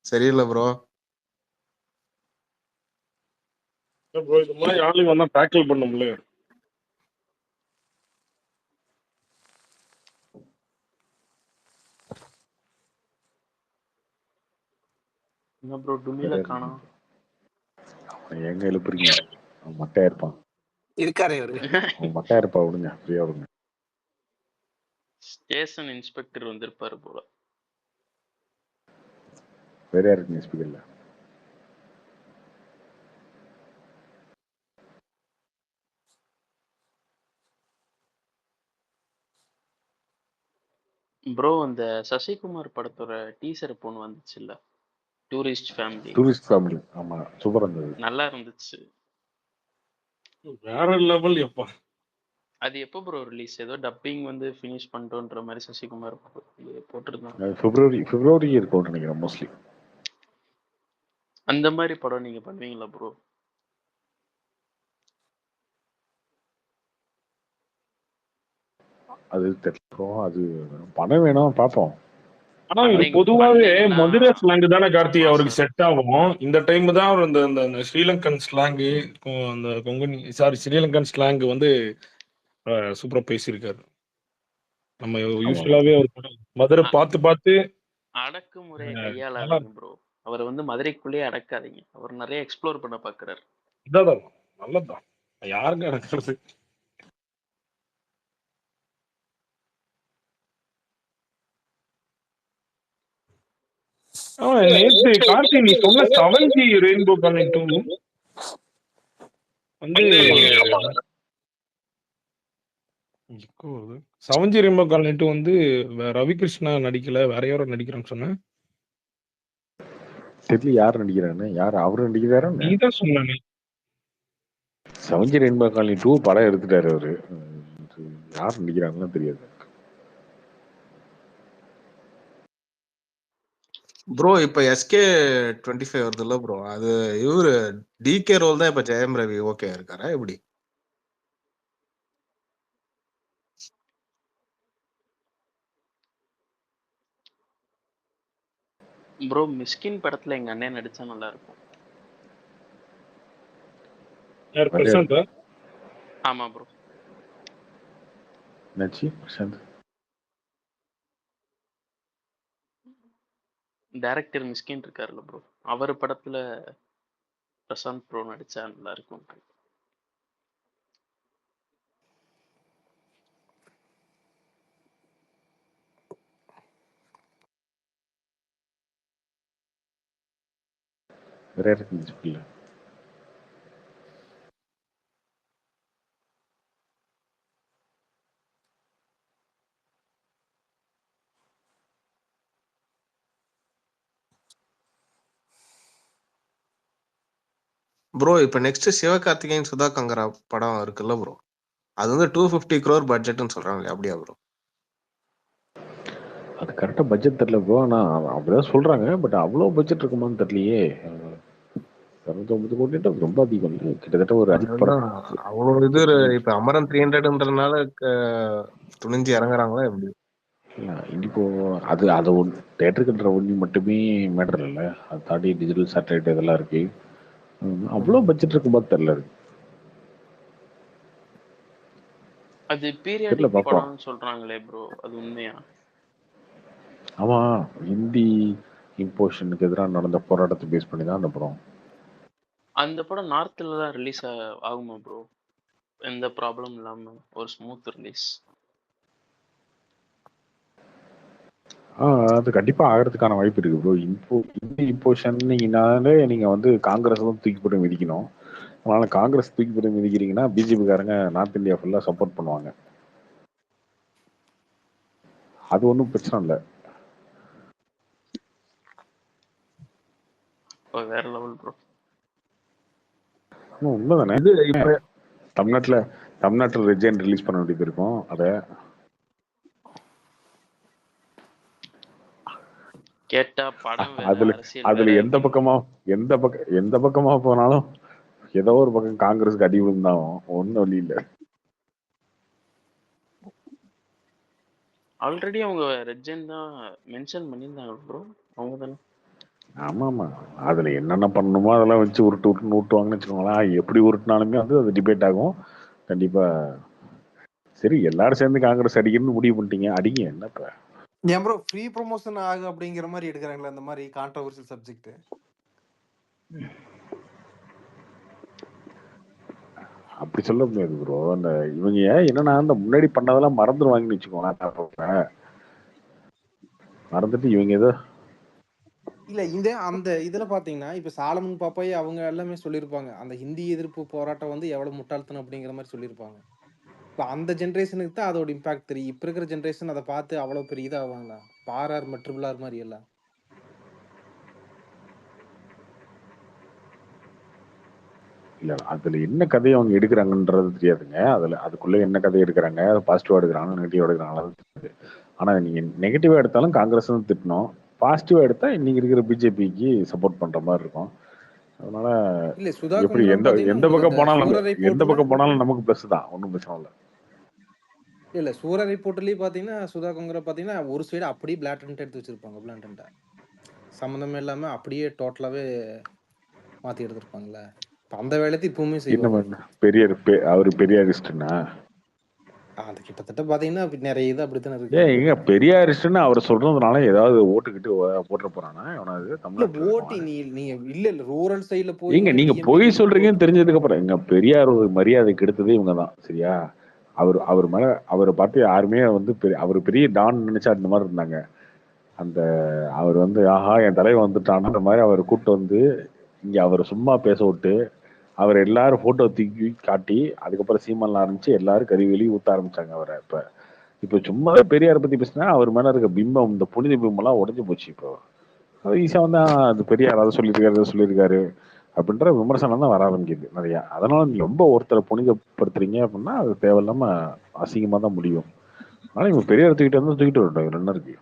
சரியில்லை ப்ரோ. இது மாதிரி ஆளுங்க வந்தா டேக்கிள் பண்ணும்ல. என்ன ப்ரோ டுமில காணோம்? எங்க எழுப்புறீங்க? மட்டையா இருப்பான். இருக்காரே அவரு. மட்டையா இருப்பா, விடுங்க ஃப்ரீயா விடுங்க. ஸ்டேஷன் இன்ஸ்பெக்டர் வந்திருப்பாரு போல. வேற யாருக்கு ஸ்பீக்கர்ல? ப்ரோ இந்த சசிகுமார் படத்தோட டீசர் பொண்ணு வந்துச்சுல்ல, டூரிஸ்ட் ஃபேமிலி டூரிஸ்ட் ஃபேமிலி. ஆமா, சூப்பரா இருந்தது. நல்லா இருந்துச்சு. வேற லெவல் எப்பா. அது எப்போ ப்ரோ ரிலீஸ்? ஏதோ டப்பிங் வந்து ஃபினிஷ் பண்ணிட்டோன்ற மாதிரி சசிகுமார் போட்டிருந்தாங்க. பிப்ரவரி இருக்கும்னு நினைக்கிறேன் மோஸ்ட்லி. அந்த மாதிரி படம் நீங்க பண்ணுவீங்களா ப்ரோ? அது தெரியல, அது பணம் வேணும், பார்ப்போம். ஆனா இது பொதுவாவே மதுரை ஸ்லாங் தானே கார்த்தி அவருக்கு செட் ஆகும். இந்த டைம் தான் அவர் இந்த ஸ்ரீலங்கன் ஸ்லாங்கு, அந்த கொங்கனி ஸ்ரீலங்கன் ஸ்லாங் வந்து சூப்பரா பேசியிருக்காரு. நம்ம யூஸ்வலாவே அவர் மதுரை பார்த்து அடக்குமுறையை கையாளாதீங்க ப்ரோ. அவர் வந்து மதுரைக்குள்ளேயே அடக்காதீங்க. அவர் நிறைய எக்ஸ்ப்ளோர் பண்ண பாக்குறாரு. இதான் நல்லதான். யாருங்க அடக்கிறது? நேத்து கார்த்தி நீ சொன்ன 7G ரெயின்போ காலனி 2 வந்து 7G ரெயின்போ காலனி 2 வந்து ரவிகிருஷ்ணா நடிக்கல, வேற யாரோ நடிக்கிறான்னு சொன்னேன். தெரியல யார் நடிக்கிறான்னு. யார் அவரு நடிக்கிறாரு? நீ தான் சொன்ன. 7G ரெயின்போ காலனி 2 படம் எடுத்துட்டாரு அவரு. யார் நடிக்கிறாங்கன்னு தெரியாது ப்ரோ. இப்ப SK25 வருதுல்ல ப்ரோ, அது இவரு DK ரோல் தான் இப்ப ஜெயம் ரவி ஓகே இருக்காரா எப்படி? ப்ரோ மிஸ்கின் படத்துல எங்க அண்ணன் நடிச்சா நல்லா இருக்கும். யார் பிரசாந்த்? ஆமா ப்ரோ. நச்சி பிரசாந்த் டைரக்டர் மிஸ்கின் இருக்காருல்ல ப்ரோ, அவர் படத்துல பிரசாந்த் ப்ரோ நடிச்சா நல்லா இருக்கும். வேற யாருக்கு இல்ல. ப்ரோ இப்ப நெக்ஸ்ட் சிவகார்த்திகேயன் சுதா கங்கரா படம் இருக்குல்ல ப்ரோ, அது வந்து 250 crore பட்ஜெட்னு சொல்றாங்க. அப்படியா ப்ரோ? அது கரெக்டா பட்ஜெட் தெரியல ப்ரோ. ஆனா அப்படிதான் சொல்றாங்க. பட் அவ்வளோ பட்ஜெட் இருக்குமான்னு தெரியலையே. 250 கோடி ரொம்ப அதிகம் இல்லை? கிட்டத்தட்ட ஒரு அடிப்படம். அவ்வளவு இது இப்ப அமரன் 300ன்றதுனால துணிஞ்சு இறங்குறாங்களா எப்படி? இப்போ அது ஒன்று தேட்டர் கட்டுற ஒண்ணி மட்டுமே மேட்டர் இல்லை. அதை தாண்டி டிஜிட்டல் சேட்டலைட் இதெல்லாம் இருக்கு. அவ்வளோ பட்ஜெட் இருக்கும்போது தெரியல. அது பீரியாடிக் படம்னு சொல்றாங்களே ப்ரோ, அது உண்மையா? ஆமா, ஹிந்தி இம்போஷனுக்கு எதிராக நடந்த போராட்டத்தை பேஸ் பண்ணி தான் அந்த படம். அந்த படம் நார்த்ல தான் ரிலீஸ் ஆகுமா ப்ரோ? எந்த ப்ராப்ளம் இல்லாம ஒரு ஸ்மூத் ரிலீஸ்? அது கண்டிப்பா ஆகிறதுக்கான வாய்ப்பு இருக்கு ப்ரோ. ஹிந்தி இம்போஷன்னாலே நீங்க வந்து காங்கிரஸ் தான் தூக்கி போட்டு மிதிக்கணும். அதனால காங்கிரஸ் தூக்கி போட்டு மிதிக்கிறீங்கன்னா பிஜேபி காரங்க நார்த் இந்தியா ஃபுல்லா சப்போர்ட் பண்ணுவாங்க. அது ஒன்றும் பிரச்சனை இல்லை. வேற லெவல் ப்ரோ. உண்மைதானே? தமிழ்நாட்டுல ரெஜெண்ட் ரிலீஸ் பண்ண வேண்டியது இருக்கும். அதை கேட்டா படம் அதுல எந்த பக்கமா போனாலும் ஏதோ ஒரு பக்கம் காங்கிரஸுக்கு அடி விழுந்தாலும் ஒன்னும் வழி இல்லை. ஆல்ரெடி அவங்க ரெஜெண்ட் தான் மென்ஷன் பண்ணியிருந்தாங்க ப்ரோ, அவங்க தானே? ஆமா. அதுல என்னென்ன பண்ணணுமோ அதெல்லாம் வச்சு உருட்டுவாங்கன்னு வச்சுக்கோங்களேன். எப்படி உருட்டினாலுமே வந்து அது டிபேட் ஆகும் கண்டிப்பா. சரி, எல்லாரும் சேர்ந்து காங்கிரஸ் அடிக்கணும்னு முடிவு பண்ணிட்டீங்க, அடிங்க. என்னப்ப ஏன் ப்ரோ ஃப்ரீ ப்ரொமோஷன் ஆகும் அப்படிங்கிற மாதிரி எடுக்கிறாங்களா இந்த மாதிரி கான்ட்ரோவர்சியல் சப்ஜெக்ட்? அப்படி சொல்ல முடியாது ப்ரோ. அந்த இவங்க என்னன்னா அந்த முன்னாடி பண்ணதெல்லாம் மறந்துடுவாங்கன்னு வச்சுக்கோங்களேன். மறந்துட்டு இவங்க ஏதோ இல்ல அந்த இதுல பாத்தீங்கன்னா இப்ப சாலமன் பாப்பாய் அவங்க எல்லாமே சொல்லியிருப்பாங்க அந்த ஹிந்தி எதிர்ப்பு போராட்டம் வந்து எவ்வளவு முட்டாள்தனம் அப்படிங்கிற மாதிரி சொல்லியிருப்பாங்க. இப்ப அந்த ஜென்ரேஷனுக்கு தான் அதோட இம்பாக்ட் தெரியும். இப்ப இருக்கிற ஜென்ரேஷன் அதை பார்த்து அவ்வளவு பெரிய இதாவாங்களா? பாரார் மெட்ரிபுலார் மாதிரி எல்லாம் இல்ல அதுல என்ன கதையை அவங்க எடுக்கிறாங்கன்றது தெரியாதுங்க. அதுக்குள்ள என்ன கதை எடுக்கிறாங்க, அது பாசிட்டிவா எடுக்கிறாங்க, நெகட்டிவா எடுக்கிறாங்களா தெரியாது. ஆனா நீங்க நெகட்டிவா எடுத்தாலும் காங்கிரஸ் திட்டணும், பாசிட்டிவா எடுத்தா இன்னைக்கு இருக்கிற பிஜேபிக்கு சப்போர்ட் பண்ற மாதிரி இருக்கும். அதனால இல்ல சுதா எப்படி குங்கரம் எந்த பாத்தீங்கன்னா எந்த உங்களுக்கு பக்கம் அந்த போனாலும் சூர எந்த ரிப்போர்ட்ல பக்கம் போனாலும் நமக்கு பிளஸ் தான், ஒன்றும் பிரச்சனை இல்லை. இல்ல சூர ரிப்போர்ட்லயே பாத்தீங்கன்னா சுதா குங்கரம் பாத்தீங்கன்னா ஒரு சைடு அப்படியே பிளாட்டன்ட் எடுத்து வச்சிருப்பாங்க. பிளாட்டன்ட்டா சம்மந்தமே இல்லாம அப்படியே டோட்டலாவே மாத்தி எடுத்திருப்பாங்கல்ல. அந்த வேலையை இப்பவுமே என்ன செய்வாங்க. பண்ண பெரியார் அவரு பெரியாரிஸ்ட்னா அது கிட்டத்தட்ட பாத்தீங்கன்னா நிறைய இது அப்படித்தானே இருக்கு. ஏன் எங்க பெரியாரிஸ்ட்னு அவர் சொல்றதுனால ஏதாவது ஓட்டுக்கிட்டு போட்டுற போறானா எவனாவது இல்ல தமிழ்நாட்டுல ஓட்டி இருக்கவன்? நீங்க இல்ல ரூரல் சைடுல போய் ஏங்க நீங்க நீங்க பொய் டிஎம்கே சொல்றீங்கன்னு தெரிஞ்சதுக்கு அப்புறம் எங்க பெரியார் ஒரு மரியாதை கெடுத்ததே இவங்க தான். சரியா? அவர் மேல அவரை பார்த்து யாருமே அவர் பெரிய டான் நினைச்சா இந்த மாதிரி இருந்தாங்க. அந்த அவர் ஆஹா என் தலைவன் வந்துட்டான்ற மாதிரி அவர் கூப்பிட்டு வந்து இங்க அவர் சும்மா பேச விட்டு அவர் எல்லாரும் போட்டோ தூக்கி காட்டி அதுக்கப்புறம் சீமான் ஆரம்பிச்சு எல்லாரும் கறிவெளி ஊத்த ஆரம்பிச்சாங்க அவரை. இப்ப சும்மா பெரியாரை பத்தி பேசினா அவர் மேல இருக்க பிம்பம், இந்த புனித பிம்பம் எல்லாம் உடஞ்சு போச்சு. இப்போ ஈஸியா அது பெரியார் அதை சொல்லியிருக்காரு அப்படின்ற விமர்சனம் தான் வர ஆரம்பிக்குது நிறைய. அதனால நீங்க ரொம்ப ஒருத்தரை புனிதப்படுத்துறீங்க அப்படின்னா அது தேவையில்லாம அசிங்கமா தான் முடியும். ஆனா இவங்க பெரியார் தூக்கிட்டு வரட்டும், என்ன இருக்கு?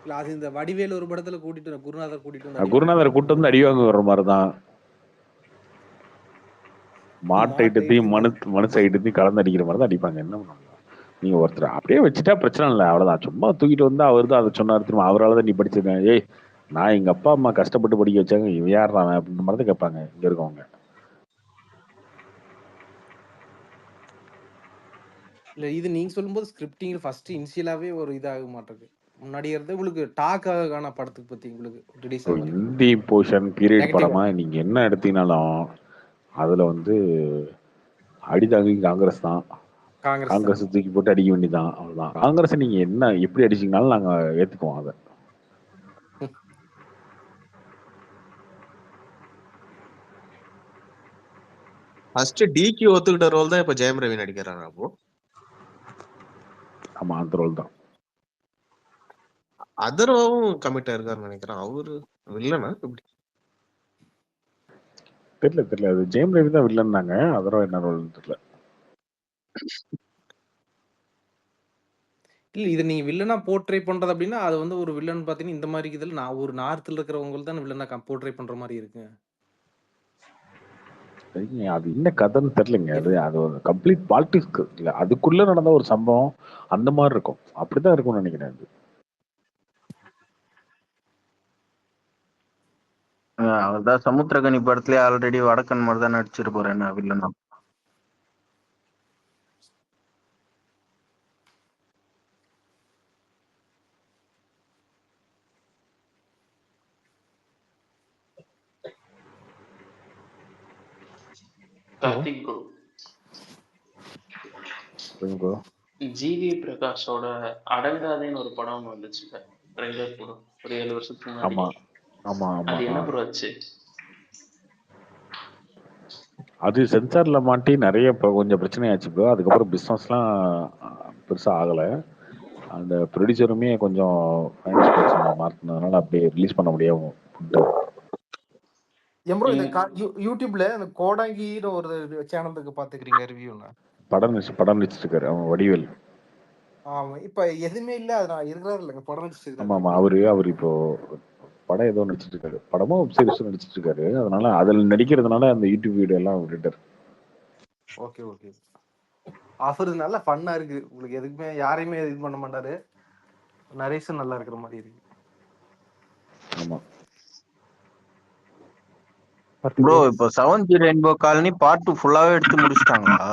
இல்ல அது இந்த வடிவேல் ஒரு படத்துல குருநாதர் கூட்டிட்டு வந்து குருநாதரை கூட்டு வந்து அடிவாங்க வர்ற மாதிரிதான். மாட்டு ஐட்டத்தையும் மனுஷ ஐட்டத்தையும் கலந்து அடிக்கிற மாதிரி தான் அடிப்பாங்க. என்ன பண்ணுவாங்க? நீங்க ஒருத்தர் அப்படியே வச்சுட்டா பிரச்சனை இல்லை, அவ்வளவுதான். சும்மா தூக்கிட்டு வந்து அவர் தான் அதை சொன்னார், திரும்ப அவரால் தான் நீ படிச்சிருக்கேன். ஏய் நான் எங்க அப்பா அம்மா கஷ்டப்பட்டு படிக்க வச்சாங்க, இவன் யாருறான் அப்படின்ற மாதிரி தான் கேட்பாங்க இங்க இருக்கவங்க. இல்ல இது நீங்க சொல்லும்போது ஸ்கிரிப்டிங் ஃபர்ஸ்ட் இனிஷியலாவே ஒரு இதாக மாட்டிருக்கு. முன்னாடி இருந்து உங்களுக்கு டாக்கான படத்துக்கு பத்தி உங்களுக்கு ரிலீஸ் ஆகும். ஹிந்தி போர்ஷன் பீரியட் படமா நீங்க என்ன எடுத்தீங்கனாலும் அதுல அடிதாங்கி காங்கிரஸ் தான். காங்கிரஸ் தூக்கி போட்டு அடிக்க வேண்டியதான், அவ்வளவுதான். காங்கிரஸ் நீங்க என்ன எப்படி அடிச்சீங்கனாலும் நாங்க ஏத்துக்குவோம் அதை. ஃபர்ஸ்ட் டிகி ஒத்துக்கிட்ட ரோல் தான் இப்ப ஜெயம் ரவி நடிக்கிறாரு. அப்போ ஆமா அந்த ரோல் தான். அதர்வாவும் கமிட் ஆயிருக்காருன்னு நினைக்கிறேன். அவரு வில்லனா எப்படி தெரியல அது ஜெயம் ரவி தான் வில்லன்னாங்க. அதர்வா என்ன ரோல் தெரியல. இல்ல இது நீங்க வில்லனா போர்ட்ரே பண்றது அப்படின்னா அது ஒரு வில்லன் பாத்தீங்கன்னா இந்த மாதிரி இதுல நான் ஒரு நார்த்ல இருக்கிறவங்க தான் வில்லனா போர்ட்ரே பண்ற மாதிரி இருக்கு. அது என்ன கதைன்னு தெரியலங்க. அது ஒரு கம்ப்ளீட் பாலிடிக்ஸ் இல்ல, அதுக்குள்ள நடந்த ஒரு சம்பவம் அந்த மாதிரி இருக்கும். அப்படிதான் இருக்கும்னு நினைக்கிறேன். அவர்தான் சமுத்திரகனி படத்துலயே ஆல்ரெடி வடக்கன் மாதிரி தான் நடிச்சிருப்பாரு என்ன வில்லனா. கார்த்திக் ப்ரோ, ஜிவி பிரகாஷோட அடங்காதேன்னு ஒரு படம் வந்துச்சு, ட்ரைலர் படம் ஒரு 7 வருஷத்துக்கு முன்னாடி. அது என்ன ப்ரோ ஆச்சு? அது சென்சார்ல மாட்டி நிறைய கொஞ்சம் பிரச்சனை ஆச்சு ப்ரோ. அதுக்கப்புறம் பிசினஸ்லாம் பெருசா ஆகல. அந்த ப்ரொடியூசருமே கொஞ்சம் ஃபைனான்ஸ் பிரச்சனை மாற்றினதுனால அப்படியே ரிலீஸ் பண்ண முடியாம போட்டாரு. ப்ரோ இந்த யூடியூப்ல அந்த கோடாங்கின்னு ஒரு சேனலுக்கு பாத்துக்கிறீங்க ரிவ்யூல படம் நடிச்சிட்டு இருக்காரு அவன் வடிவேல். ஆமா இப்ப எதுவுமே இல்ல, அது நான் இருக்கிறாரு இல்லைங்க படம் நடிச்சிட்டு ஆமா அவரு இப்போ படம் ஏதோ நடிச்சிட்டு இருக்காரு, படமும் வெப் சீரிஸும் நடிச்சிட்டு இருக்காரு. அதனால அதுல நடிக்கிறதுனால அந்த யூடியூப் வீடியோ எல்லாம் விட்டுட்டாரு. Okay okay. ஆஃபர் நல்ல ஃபன்னா இருக்கு. உங்களுக்கு எதுக்குமே யாரையுமே இது பண்ண மாட்டாரு. நரேஷன் நல்லா இருக்கிற மாதிரி இருக்கு. ஆமா ப்ரோ இப்போ 7G ரெயின்போ காலனி பார்ட் 2 ஃபுல்லாவே எடுத்து முடிச்சிட்டாங்களா?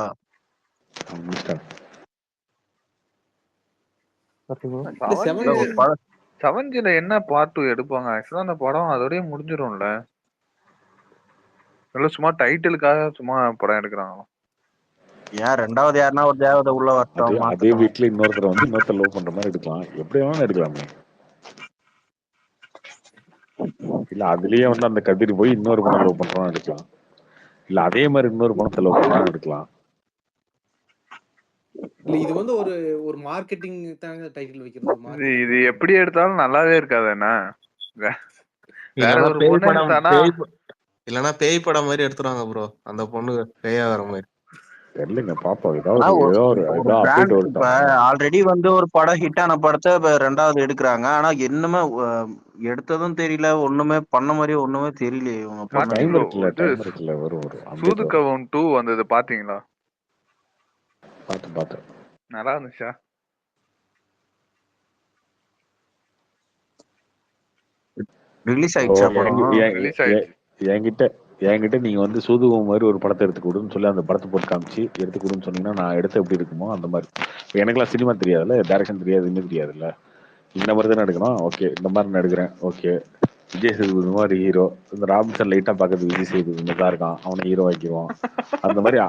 செவன்ஜில என்ன பார்ட் 2 எடுப்பாங்க? ஆக்சுவலா அந்த படம் அதோடய முடிஞ்சிரும்ல. இல்ல சும்மா டைட்டிலுக்காக சும்மா படம் எடுக்கிறாங்க. ஏன் ரெண்டாவது யாருன்னா ஒரு தேவதை உள்ள வரட்டும். அதே வீட்டுல இன்னொருத்தர் இன்னொருத்தர் லவ் பண்ற மாதிரி எடுக்கலாம். எப்படி வேணாலும் எடுக்கலாமே. இல்ல அதுலயே அந்த கதிர் போய் இன்னொரு படம் லவ் பண்றான்னு எடுக்கலாம். இல்ல அதே மாதிரி இன்னொரு படத்தை லவ் பண்றான்னு எடுக்கலாம். இல்ல இது ஒரு ஒரு மார்க்கெட்டிங் தாங்க டைட்டில் வைக்கிறது. இது எப்படி எடுத்தாலும் நல்லாவே இருக்காது. என்ன வேற ஒரு பொண்ணு எடுத்தானா இல்லன்னா பேய் படம் மாதிரி எடுத்துருவாங்க ப்ரோ, அந்த பொண்ணு பேயா வர மாதிரி. தெரியலங்க பாப்போம். ஆனா ஏதோ ஒரு ஒரு அப்டேட் பிராண்ட் இப்ப வரட்டும். ஆல்ரெடி வந்து ஒரு படம் ஹிட் ஆன படத்தை இப்ப 2வது எடுக்கிறாங்க. ஆனா என்னமே எடுத்ததும் தெரியல, ஒண்ணுமே பண்ண மாதிரியே ஒண்ணுமே தெரியலையே இவங்க டைம் பண்ணது. இருக்குல்ல இது டைம் இருக்குல்ல வரும் அப்டேட் வரும். சூதுகவன் 2 வந்தது பாத்தீங்களா? பார்த்தேன். நல்லா இருந்துச்சா? ரிலீஸ் ஆயிடுச்சா படம்? ரிலீஸ் ஆயிடுச்சு. என்கிட்ட நீங்க வந்து சூதுகம் மாதிரி ஒரு படத்தை எடுத்து கொடுன்னு சொல்லி அந்த படத்தை போட்டு காமிச்சு எடுத்து கொடுன்னு சொன்னீங்கன்னா நான் எடுத்து எப்படி இருக்குமோ அந்த மாதிரி. எனக்குலாம் சினிமா தெரியாதுல்ல, டைரக்ஷன் தெரியாது, இன்னும் தெரியாதுல்ல. இந்த மாதிரி தானே எடுக்கணும். ஓகே இந்த மாதிரி நான் எடுக்கிறேன். ஓகே விஜய் சேதுபதி மாதிரி ஹீரோ, இந்த ராபின்சன் லைட்டா பார்க்கறது விஜய் சேதுபதி தான் இருக்கான், அவனை ஹீரோ ஆக்கிடுவோம். அந்த மாதிரி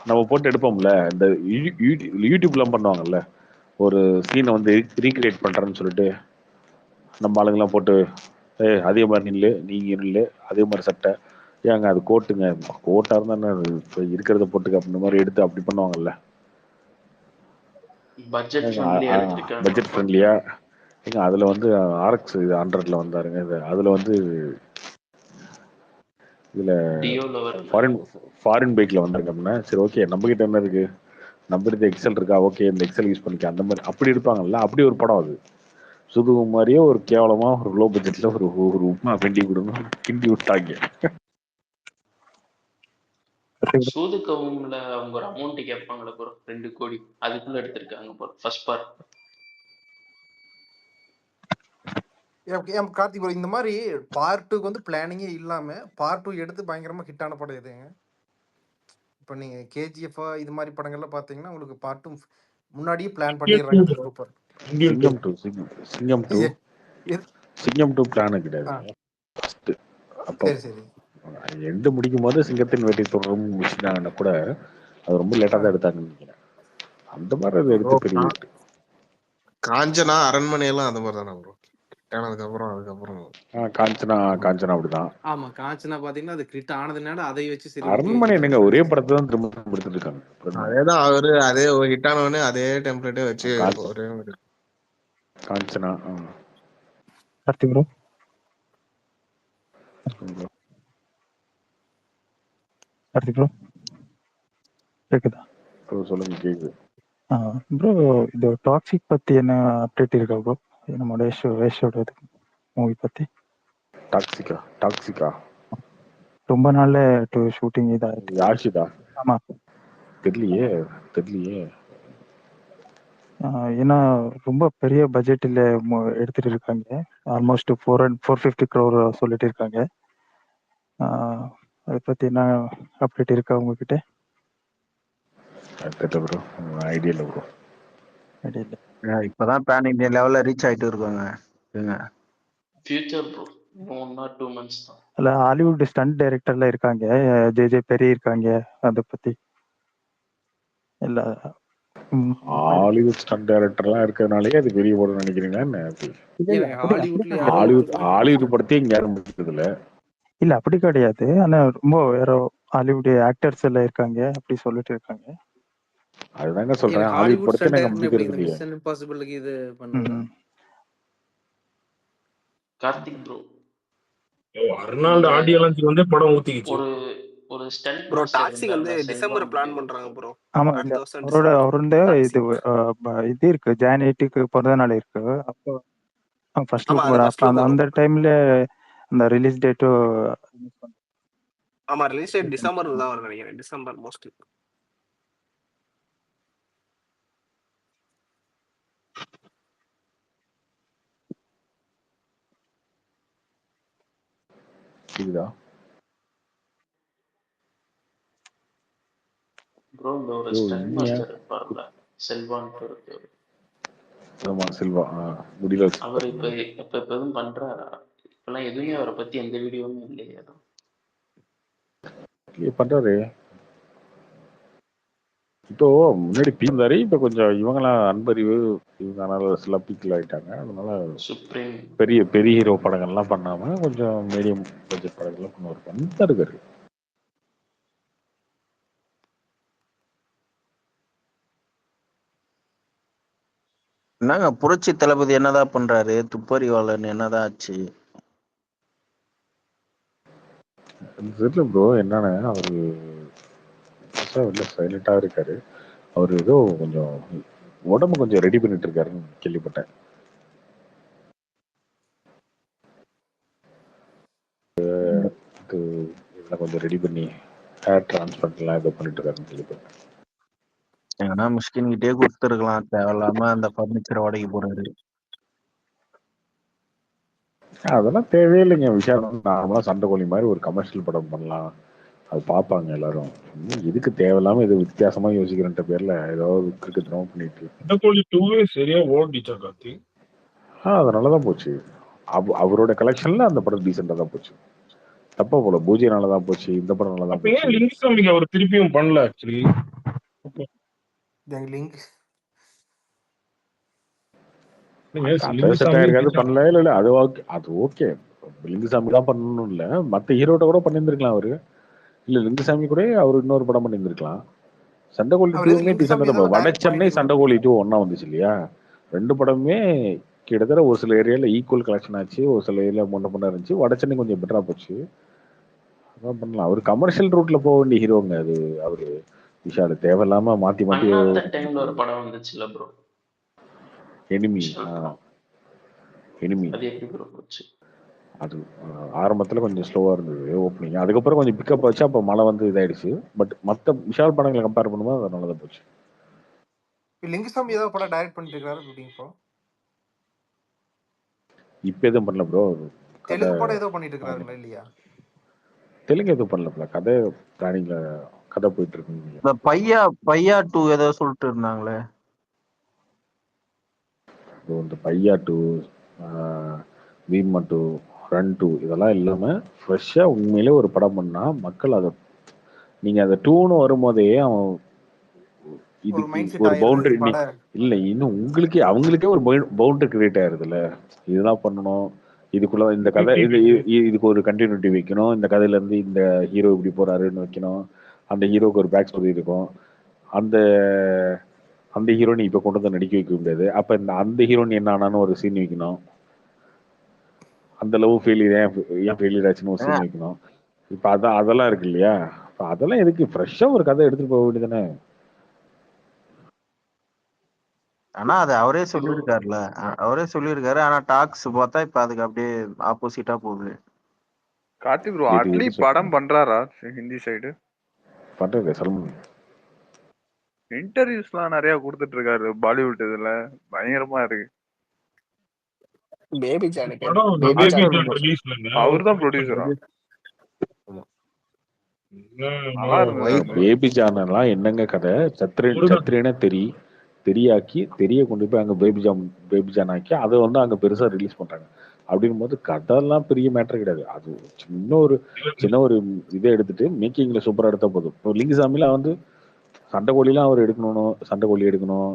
நம்ம போட்டு எடுப்போம்ல. இந்த யூடியூப்லாம் பண்ணுவாங்கல்ல, ஒரு சீனை வந்து ரீக்ரியேட் பண்றேன்னு சொல்லிட்டு நம்ம ஆளுங்கெல்லாம் போட்டு அதே மாதிரி நில்லு, நீங்க நில்லு, அதே மாதிரி சட்டை, ஏங்க அது கோட்டுங்க, கோட்டா இருந்தா இப்போ இருக்கிறத போட்டுக்க அப்படின்ற மாதிரி எடுத்து அப்படி பண்ணுவாங்கல்ல. பட்ஜெட் ஃப்ரெண்ட்லியா எடுத்திருக்காங்க. பட்ஜெட் ஃப்ரெண்ட்லியா ஏங்க அதுல வந்து RX 100ல வந்தாருங்க. அதுல வந்து இதுல டியோல வர ஃபாரின் பைக்ல வந்தாருங்க அப்படின்னா சரி ஓகே நம்ம கிட்ட என்ன இருக்கு, நம்ம கிட்ட எக்ஸல் இருக்கா, ஓகே இந்த எக்ஸல் யூஸ் பண்ணிக்க, அந்த மாதிரி அப்படி எடுப்பாங்கல்ல. அப்படி ஒரு படம் அது. சுதுகம் மாதிரியே ஒரு கேவலமா ஒரு லோ பட்ஜெட்ல ஒரு உப்மா கிண்டி கொடுங்க, கிண்டி விட்டாங்க. சூதுகவும்ல அவங்க ஒரு அமௌண்ட் கேட்பாங்களே ப்ரோ, 2 கோடி அதுக்குள்ள எடுத்திருக்காங்க bro first part. Karthik bro, இந்த மாதிரி பார்ட் 2க்கு வந்து பிளானிங்கே இல்லாம பார்ட் 2 எடுத்து பயங்கரமா ஹிட் ஆன படம் எதுங்க? இப்போ நீங்க KGF இது மாதிரி படங்கள்லாம் பாத்தீங்கன்னா உங்களுக்கு பார்ட் 2 முன்னாடியே பிளான் பண்ணிடுறாங்க. சூப்பர். சிங்கம் 2 பிளான் கிடையாது. அப்போ சரி எண்டு முடிக்கும் போது சிங்கத்தின் வேட்டை தொடரும் முடிச்சிட்டாங்கன்னா கூட அது ரொம்ப லேட்டா தான் எடுத்தாங்கன்னு நினைக்கிறேன். அந்த மாதிரி அதை எடுத்து பெரிய காஞ்சனா அரண்மனை எல்லாம் அந்த மாதிரி தானே ப்ரோ அதுக்கப்புறம் காஞ்சனா அப்படிதான். ஆமா, காஞ்சனா பாத்தீங்கன்னா அது கிரிட் ஆனதுனால அதை வச்சு சரி அரண்மனை என்னங்க ஒரே படத்தை தான் திரும்ப எடுத்துட்டு இருக்காங்க. அதேதான் அவரு அதே ஹிட் ஆனவனே அதே டெம்ப்ளேட்டே வச்சு ஒரே காஞ்சனா. கார்த்திக் ப்ரோ கேக்குதா? சொல்லுங்க கேக்குது. ப்ரோ இது டாக்ஸிக் பத்தி என்ன அப்டேட் இருக்கா ப்ரோ? நம்மளோட வேஷோட மூவி பத்தி. டாக்ஸிக்கா ரொம்ப நாள்ல ஷூட்டிங் இதாயிட்டு. யாஷிதா? ஆமா தெரியலையே. ஏன்னா ரொம்ப பெரிய பட்ஜெட்ல எடுத்துட்டு இருக்காங்க. ஆல்மோஸ்ட் 450 crore சொல்லிட்டு இருக்காங்க. அதை பத்தி என்ன அப்டேட் இருக்கா உங்ககிட்ட? ஐடியா இல்ல ப்ரோ. இப்பதான் பேன் இந்தியா லெவல்ல ரீச் ஆயிட்டு இருக்காங்க. ஃபியூச்சர் ப்ரோ 1 or 2 months தான். அல்ல ஹாலிவுட் ஸ்டண்ட் டைரக்டர்ல இருக்காங்க, JJ பெரி இருக்காங்க. அதை பத்தி இல்ல ஹாலிவுட் ஸ்டண்ட் டைரக்டர்லாம் இருக்கிறதுனாலே அது பெரிய படம் நினைக்கிறீங்களா என்ன? ஹாலிவுட் படத்தையே இங்க யாரும் முடிச்சதுல இல்ல அப்படி கிடையாது. ஆனா ரொம்ப வேற ஹாலிவுட் ஆக்டர்ஸ் எல்லாம் இருக்காங்க அப்படி சொல்லிட்டு இருக்காங்க. அதுதாங்க சொல்றேன், ஹாலிவுட் படத்தை நாங்க முடிக்கிறது இல்லையா. மிஷன் இம்பாசிபிளுக்கு இது பண்றதா? கார்த்திக் ப்ரோ அர்னால்டு ஆடியோலன்ஸ் வந்து படம் ஊத்திக்கிச்சு. ஒரு ஸ்டண்ட் ப்ரோ டாக்ஸிக் வந்து டிசம்பர் பிளான் பண்றாங்க ப்ரோ. ஆமா, அவரோட இது இருக்கு, ஜான் 8க்கு பிறந்த நாள் இருக்கு. அப்போ ஃபர்ஸ்ட் லுக் அந்த டைம்ல அந்த ரிலீஸ் டேட். ஆமா, ரிலீஸ் டேட் டிசம்பர்ல தான் வரும் நினைக்கிறேன். December mostly. சரிதா ப்ரோ இந்த ஒரு ஸ்டண்ட் மாஸ்டர் இருப்பார்ல, செல்வான் பொறுத்தவர். ஆமா செல்வா முடியல. அவர் இப்ப எதுவும் பண்றாரா? இப்பெல்லாம் எதுவுமே அவரை பத்தி எந்த வீடியோவும் இல்லையா? பண்றாரு. இப்போ முன்னாடி இருந்தாரு, இப்ப கொஞ்சம் இவங்கெல்லாம் அன்பறிவு இவங்க சில பீக்கில் ஆயிட்டாங்க. அதனால பெரிய பெரிய ஹீரோ படங்கள்லாம் பண்ணாம கொஞ்சம் மீடியம் பட்ஜெட் படங்கள்லாம் பண்ணுவார் இருக்காரு. என்னங்க புரட்சி தளபதி என்னதான் பண்றாரு? துப்பறிவாளன் என்னதான் ஆச்சு? தெரியல ப்ரோ என்னன்னு அவரு இல்ல சைலண்டா இருக்காரு. அவரு ஏதோ கொஞ்சம் உடம்பு கொஞ்சம் ரெடி பண்ணிட்டு இருக்காருன்னு கேள்விப்பட்டேன். இதெல்லாம் கொஞ்சம் ரெடி பண்ணி ஹேர் டிரான்ஸ்பிளான்ட்லாம் ஏதோ பண்ணிட்டு இருக்காருன்னு கேள்விப்பட்டேன். ஏன்னா மிஸ்கின் கிட்டே கொடுத்துருக்கலாம், தேவையில்லாம அந்த பர்னிச்சர் உடைக்க போறாரு. அதெல்லாம் தேவையே இல்லைங்க. விஷால் நார்மலா சண்டை கோழி மாதிரி ஒரு கமர்ஷியல் படம் பண்ணலாம், அது பார்ப்பாங்க எல்லாரும். இதுக்கு தேவையில்லாம இது வித்தியாசமா யோசிக்கிறன்ற பேர்ல ஏதாவது கிறுக்குத்தனமா பண்ணிட்டு சண்டைக்கோழி 2 சரியா ஓடிச்சா கார்த்தி? அதனாலதான் போச்சு. அவரோட கலெக்ஷன்ல அந்த படம் டீசெண்டா தான் போச்சு. தப்பா போல, பூஜைனாலதான் போச்சு, இந்த படம் நல்லதான் அப்ப ஏன் போச்சு. லிங்குசாமிக்கு அவர் திருப்பியும் பண்ணல ஆக்சுவலி? லிங்க் கதை செட் ஆயிருக்காது, பண்ணல. இல்ல அது ஓகே, அது ஓகே. லிங்குசாமி தான் பண்ணணும் இல்ல, மத்த ஹீரோட்ட கூட பண்ணியிருந்திருக்கலாம் அவரு. இல்ல லிங்குசாமி கூட அவர் இன்னொரு படம் பண்ணியிருந்திருக்கலாம். சண்டைக்கோழி அவர் எதுக்கு 2மே லிங்குசாமி டீசெண்டா. தான் வட டைரக்ட் சென்னை பண்ணிட்டு சண்டைக்கோழி 2 ஒன்னா வந்துச்சு இல்லையா? 2 படமே கிட்டத்தட்ட ஒரு சில ஏரியால ஈக்குவல் கலெக்ஷன் ஆச்சு, ஒரு சில ஏரியா முன்ன இருந்துச்சு. வட சென்னை கொஞ்சம் பெட்டரா போச்சு. அதான் பண்ணலாம். அவர் கமர்ஷியல் ரூட்ல போக வேண்டிய ஹீரோங்க அது. அவரு விஷால் தேவையில்லாம மாத்தி மாத்தி அண்ணாத்த டைம்ல ஒரு படம் வந்துச்சுல ப்ரோ, எனிமி. எனிமி அது எப்படி ப்ரோ போச்சு? அது ஆரம்பத்துல கொஞ்சம் ஸ்லோவா இருந்தது ஓப்பனிங், அதுக்கப்புறம் கொஞ்சம் பிக்கப் ஆச்சு. அப்போ மழை வந்து இதாயிடுச்சு. பட் மத்த விஷால் படங்களை கம்பேர் பண்ணும்போது அது நல்லதான் போச்சு. லிங்குசாமி ஏதாவது படம் டைரக்ட் பண்ணிட்டு இருக்காரு இப்போ? இப்ப எதுவும் பண்ணல ப்ரோ. தெலுங்கு படம் ஏதோ பண்ணிட்டு இருக்காருங்களா இல்லையா? தெலுங்கு எதுவும் பண்ணல, கதை பிளானிங்ல கதை போயிட்டு இருக்கு. இந்த பையா 2 ஏதோ சொல்லிட்டு இருந்தாங்களே. இந்த பையா 2, பீமா 2, ரன் 2 இதெல்லாம் இல்லாம ஃப்ரெஷ்ஷா உண்மையிலே ஒரு படம் பண்ணா மக்கள் அதை, நீங்க அதை 2ன்னு வரும்போதே அவன் இதுக்கு ஒரு பவுண்டரி இல்ல, இன்னும் அவங்களுக்கே ஒரு பவுண்டரி கிரியேட் ஆயிருதுல்ல. இதெல்லாம் பண்ணணும், இதுக்குள்ள இந்த கதை, இதுக்கு ஒரு கண்டினியூட்டி வைக்கணும், இந்த கதையில இருந்து இந்த ஹீரோ இப்படி போறாருன்னு வைக்கணும், அந்த ஹீரோக்கு ஒரு பேக் ஸ்டோரி இருக்கும், அந்த அந்த ஹீரோனி இப்ப கொண்டு வந்து நடிக்க வைக்க முடியாது. அப்ப அந்த ஹீரோனி என்ன ஆனான்னு ஒரு சீன் வைக்கணும், அந்த லவ் ஃபெயிலியர் ஏன் ஃபெயிலியர் ஆச்சுன்னு ஒரு சீன் வைக்கணும். இப்ப அதெல்லாம் இருக்கு இல்லையா? அதெல்லாம் எதுக்கு? ஃப்ரெஷ்ஷா ஒரு கதை எடுத்துட்டு போக வேண்டியதானே. ஆனா அது அவரே சொல்லியிருக்காருல, அவரே சொல்லியிருக்காரு. ஆனா டாக்ஸ் பார்த்தா இப்ப அதுக்கு அப்படியே ஆப்போசிட்டா போகுது. கார்த்தி ப்ரோ அட்லி படம் பண்றாரா ஹிந்தி சைடு? பண்றது சல்மான் இன்டர்வியூஸ்லாம் நிறைய கொடுத்துட்டு இருக்காரு பாலிவுட், இதுல பயங்கரமா இருக்கு. பேபி ஜானுக்கு அவர் தான் ப்ரொடியூசரா? பேபி ஜானெல்லாம் என்னங்க கதை? சத்ரியனை தெரியாக்கி கொண்டு போய் அங்க பேபி ஜான் ஆக்கி அதை வந்து அங்க பெருசா ரிலீஸ் பண்றாங்க. அப்படின்னும் போது கதைலாம் பெரிய மேட்டர் கிடையாது. அது சின்ன ஒரு இதை எடுத்துட்டு மேக்கிங்ல சூப்பரா எடுத்தா போதும். இப்போ லிங்குசாமில வந்து சண்டைக்கோழிலாம் அவர் சண்டைக்கோழி எடுக்கணும்,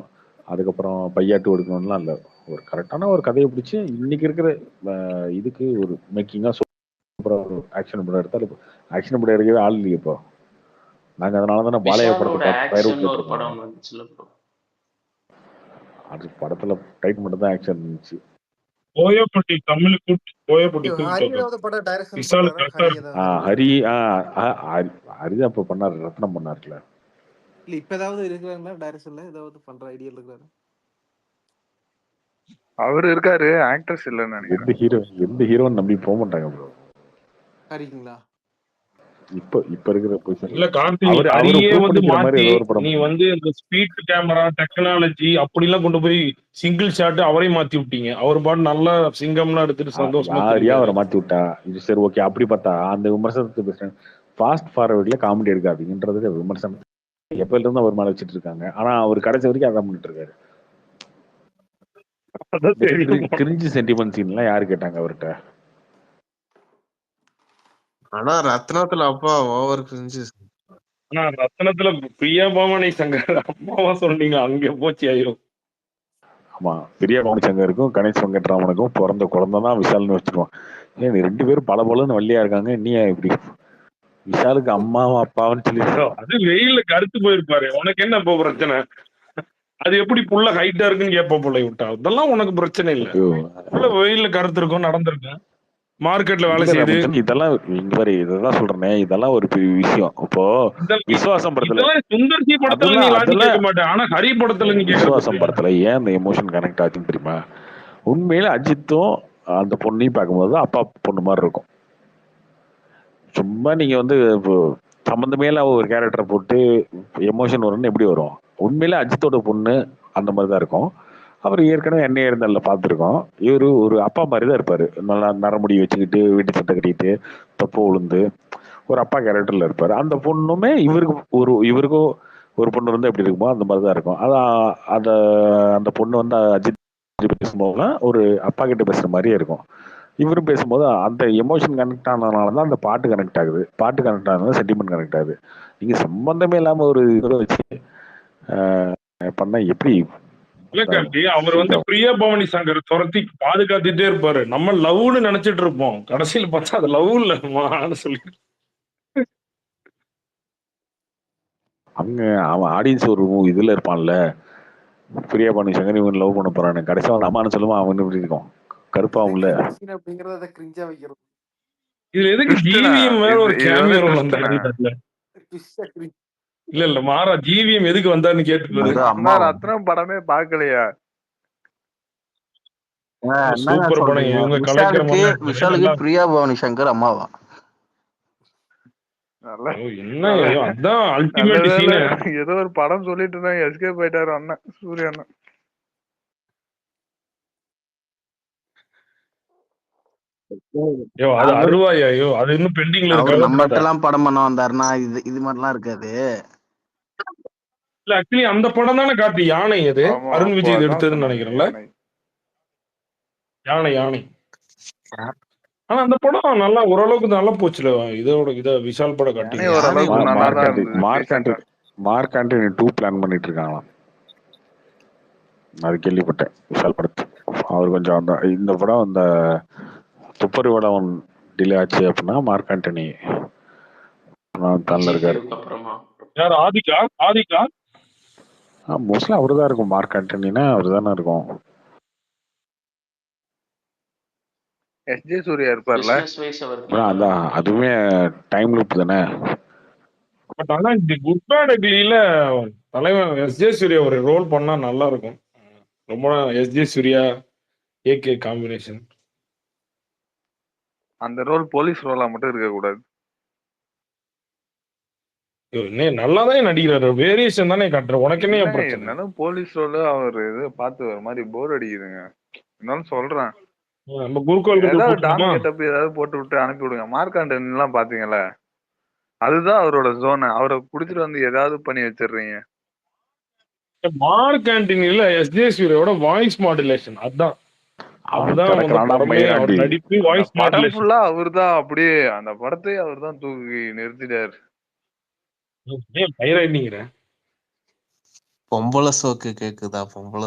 அதுக்கப்புறம் பையா 2 எடுக்கணும்லாம் இல்லை. ஒரு கரெக்டான ஒரு கதையை பிடிச்சி இன்னைக்கு இருக்கிற இதுக்கு ஒரு மேக்கிங்கா சூப்பரா ஒரு ஆக்ஷன் படம் எடுத்தாலும், ஆக்ஷன் படம் எடுக்கவே ஆள் இல்லையே இப்போ. நாங்க அதனாலதானே பாலையா படத்தை அது படத்துல டைட் மட்டும் தான் ஆக்ஷன் இருந்துச்சு. ஹரி அப்ப பண்ணாரு, ரத்னம் பண்ணாருல. இல்ல இப்ப ஏதாவது இருக்காங்களா டைரக்ஷன்ல ஏதாவது பண்ற ஐடியா இருக்காரு? அவர் இருக்காரு, ஆக்டர்ஸ் இல்லன்னு நினைக்கிறேன். எந்த ஹீரோன்னு நம்பி போக மாட்டாங்க ப்ரோ. சரிங்களா? இப்ப இருக்கிற பொசிஷன் இல்ல கார்த்தி, அதையே வந்து மாத்தி நீ வந்து இந்த ஸ்பீட் கேமரா டெக்னாலஜி அப்படி எல்லாம் கொண்டு போய் சிங்கிள் ஷாட் அவரே மாத்தி விட்டீங்க. அவர் பாட்டு நல்லா சிங்கம்லாம் எடுத்துட்டு சந்தோஷமா அவரை மாத்தி விட்டா இது சரி ஓகே. அப்படி பார்த்தா அந்த விமர்சனத்தை பேசுறேன். ஃபாஸ்ட் ஃபார்வர்ட்ல காமெடி எடுக்காதீங்கன்றது விமர்சனம் எப்ப இருந்து அவர் மேல வச்சுட்டு இருக்காங்க. ஆனா அவர் கடைசி வரைக்கும் அதான் பண்ணிட்டு இருக்காரு. கிரிஞ்சு சென்டிமெண்ட் சீன்லாம் யாரு கேட்டாங்க அவர்கிட்ட? ஆனா ரத்னத்துல அப்பா ஓவர் கிரிஞ்சு. ஆனா ரத்னத்துல பிரியா பவானி சங்கர் அம்மாவா சொன்னீங்க, அங்க போச்சு ஐயோ. ஆமா, பிரியா பவானி சங்கருக்கும் கணேஷ் வெங்கட்ராமனுக்கும் பிறந்த குழந்தை தான் விஷால்னு வச்சுக்குவோம். ஏன் ரெண்டு பேரும் பலன்னு வள்ளியா இருக்காங்க, நீ இப்படி விஷாலுக்கு அம்மாவும் அப்பாவும் சொல்லிடுறோம். அது வெயில்ல கருத்து போயிருப்பாரு, உனக்கு என்ன இப்போ பிரச்சனை? அது எப்படி புள்ள ஹைட்டா இருக்குன்னு கேப்ப பிள்ளை விட்டா, அதெல்லாம் உனக்கு பிரச்சனை இல்ல. புள்ள வெயில்ல கருத்து இருக்கும், நடந்திருக்கேன். மார்க்கெட்ல வேலை இல்ல செய்யுது. ராமச்சந்திரன், இதெல்லாம் இங்க பாரு, இதெல்லாம் சொல்றேனே, இதெல்லாம் ஒரு பெரிய விஷயம். இப்போ விசுவாசம் படத்துல இதெல்லாம் சுந்தர் சி படத்துல நீ லாஜிக் அதெல்லாம் கேட்க மாட்டேன். ஆனா ஹரி படத்துல நீ கேட்கறது விசுவாசம் படத்துல ஏன் அந்த எமோஷன் கனெக்ட் ஆச்சுன்னு தெரியுமா? உண்மையில அஜித்தும் அந்த பொண்ணையும் பார்க்கும்போது அப்பா பொண்ணு மாதிரி இருக்கும். சும்மா நீங்க வந்து இப்போ சம்மந்தமே இல்லாம ஒரு கேரக்டரை போட்டு எமோஷன் வரும்னு எப்படி வரும்? உண்மையில அஜித்தோட பொண்ணு அந்த மாதிரி தான் இருக்கும். அவர் ஏற்கனவே எண்ணெய் இருந்தால பார்த்துருக்கோம். இவரு ஒரு அப்பா மாதிரி தான் இருப்பாரு. நல்லா நரமுடி வச்சுக்கிட்டு, வீட்டு சட்டை கட்டிட்டு, தொப்பை உளுந்து ஒரு அப்பா கேரக்டர்ல இருப்பாரு. அந்த பொண்ணுமே இவருக்கும் ஒரு பொண்ணு வந்து எப்படி இருக்குமோ அந்த மாதிரி தான் இருக்கும். அதான் அத அந்த பொண்ணு வந்து அஜித் பேசும்போதுலாம் ஒரு அப்பா கிட்ட பேசுற மாதிரியே இருக்கும். இவரும் பேசும்போது அந்த எமோஷன் கனெக்ட் ஆனதுனால தான் அந்த பாட்டு கனெக்ட் ஆகுது. பாட்டு கனெக்ட் ஆனது சென்டிமெண்ட் கனெக்ட் ஆகுது. நீங்க சம்பந்தமே இல்லாம ஒரு இதை வச்சு பண்ணா எப்படி? இல்ல கார்த்தி, அவர் வந்து பிரியா பவானி சங்கர் துரத்தி பாதுகாத்துட்டே இருப்பாரு. நம்ம லவ்னு நினைச்சிட்டு இருப்போம். கடைசியில பார்த்தா அது லவ் இல்லன்னு சொல்லி அவங்க அவன் ஆடியன்ஸ் ஒரு இதுல இருப்பான்ல, பிரியா பவானி சங்கர் இவன் லவ் பண்ண போறானு, கடைசியா அவன் அம்மானு சொல்லுவான். அவன் எப்படி இருக்கும்? கருப்பாவும்ல. அப்படிங்கறத கிரிஞ்சா வைக்கிறது. இதுல எதுக்கு ஜிவிஎம் வேற ஒரு கேமியோ ரோல் வந்தாரு? இல்ல மாறா ஜிவிஎம் எதுக்கு வந்தாருன்னு கேட்டு ரத்னம் படமே பாக்கலையா? சூப்பர் படம். இவங்க கலாய்க்கிற விஷாலுக்கு பிரியா பவானி சங்கர் அம்மாவா? என்ன அதான் அல்டிமேட் சீன். ஏதோ ஒரு படம் சொல்லிட்டு இருந்தாங்க, எஸ்கேப் ஆயிட்டாரு அண்ணன், சூர்யா அண்ணன். அது அருவாயா? அது இன்னும் பெண்டிங்ல இருக்கு. நம்மட்டெல்லாம் படம் பண்ண வந்தாருன்னா இது மாதிரிலாம் இருக்காது. இல்ல ஆக்சுவலி அந்த படம் தானே கார்த்தி யானை. அது அருண் விஜய் எடுத்ததுன்னு நினைக்கிறேன்ல. யானை. ஆனா அந்த படம் நல்லா ஓரளவுக்கு நல்லா போச்சுல. இத விஷால் படம் காட்டி மார்க் ஆண்டனி 2 பிளான் பண்ணிட்டு இருக்காங்களாம். அது கேள்விப்பட்டேன். விஷால் படத்து அவர் கொஞ்சம் அந்த இந்த படம் அந்த துப்பறி படம் டிலே ஆச்சு அப்படின்னா மார்க் ஆண்டனி தள்ள இருக்காரு. யார்? ஆதிகா மோஸ்ட்லி அவரு தான் இருக்கும். மார்க் ஆண்டனினா அவரு தானே இருக்கும். எஸ்ஜே சூர்யா இருப்பார்ல. அதான் அதுவுமே டைம் லூப் தானே. பட் ஆனா இந்த குட் பேட் அக்லில தலைவன் எஸ்ஜே சூர்யா ஒரு ரோல் பண்ணா நல்லா இருக்கும். ரொம்ப எஸ்ஜே சூர்யா ஏகே காம்பினேஷன். அந்த ரோல் போலீஸ் ரோலா மட்டும் இருக்க கூடாது. நல்லாதான் நடிக்கிறாரு. வேரியேஷன் தானே காட்டுற. உனக்கு என்ன பிரச்சனை? இருந்தாலும் போலீஸ் ரோல் அவர் இது பார்த்து ஒரு மாதிரி போர் அடிக்குதுங்க. இருந்தாலும் சொல்றேன், நம்ம குருகோல் ஏதாவது டான் கெட்டப் ஏதாவது போட்டு விட்டு அனுப்பி விடுங்க. மார்க் ஆண்டனி எல்லாம் பாத்தீங்களா, அதுதான் அவரோட ஜோன். அவரை குடிச்சிட்டு வந்து ஏதாவது பண்ணி வச்சிடுறீங்க. மார்க் ஆண்டனில எஸ்ஜே சூர்யாவோட வாய்ஸ் மாடுலேஷன் அதுதான் நடிப்பு. வாய்ஸ் படம் ஃபுல்லா அவர்தான். அப்படியே அந்த படத்தை அவர்தான் தூக்கி நிறுத்திட்டாரு. பொம்பளை சோக்கு கேக்குதா? பொம்பளை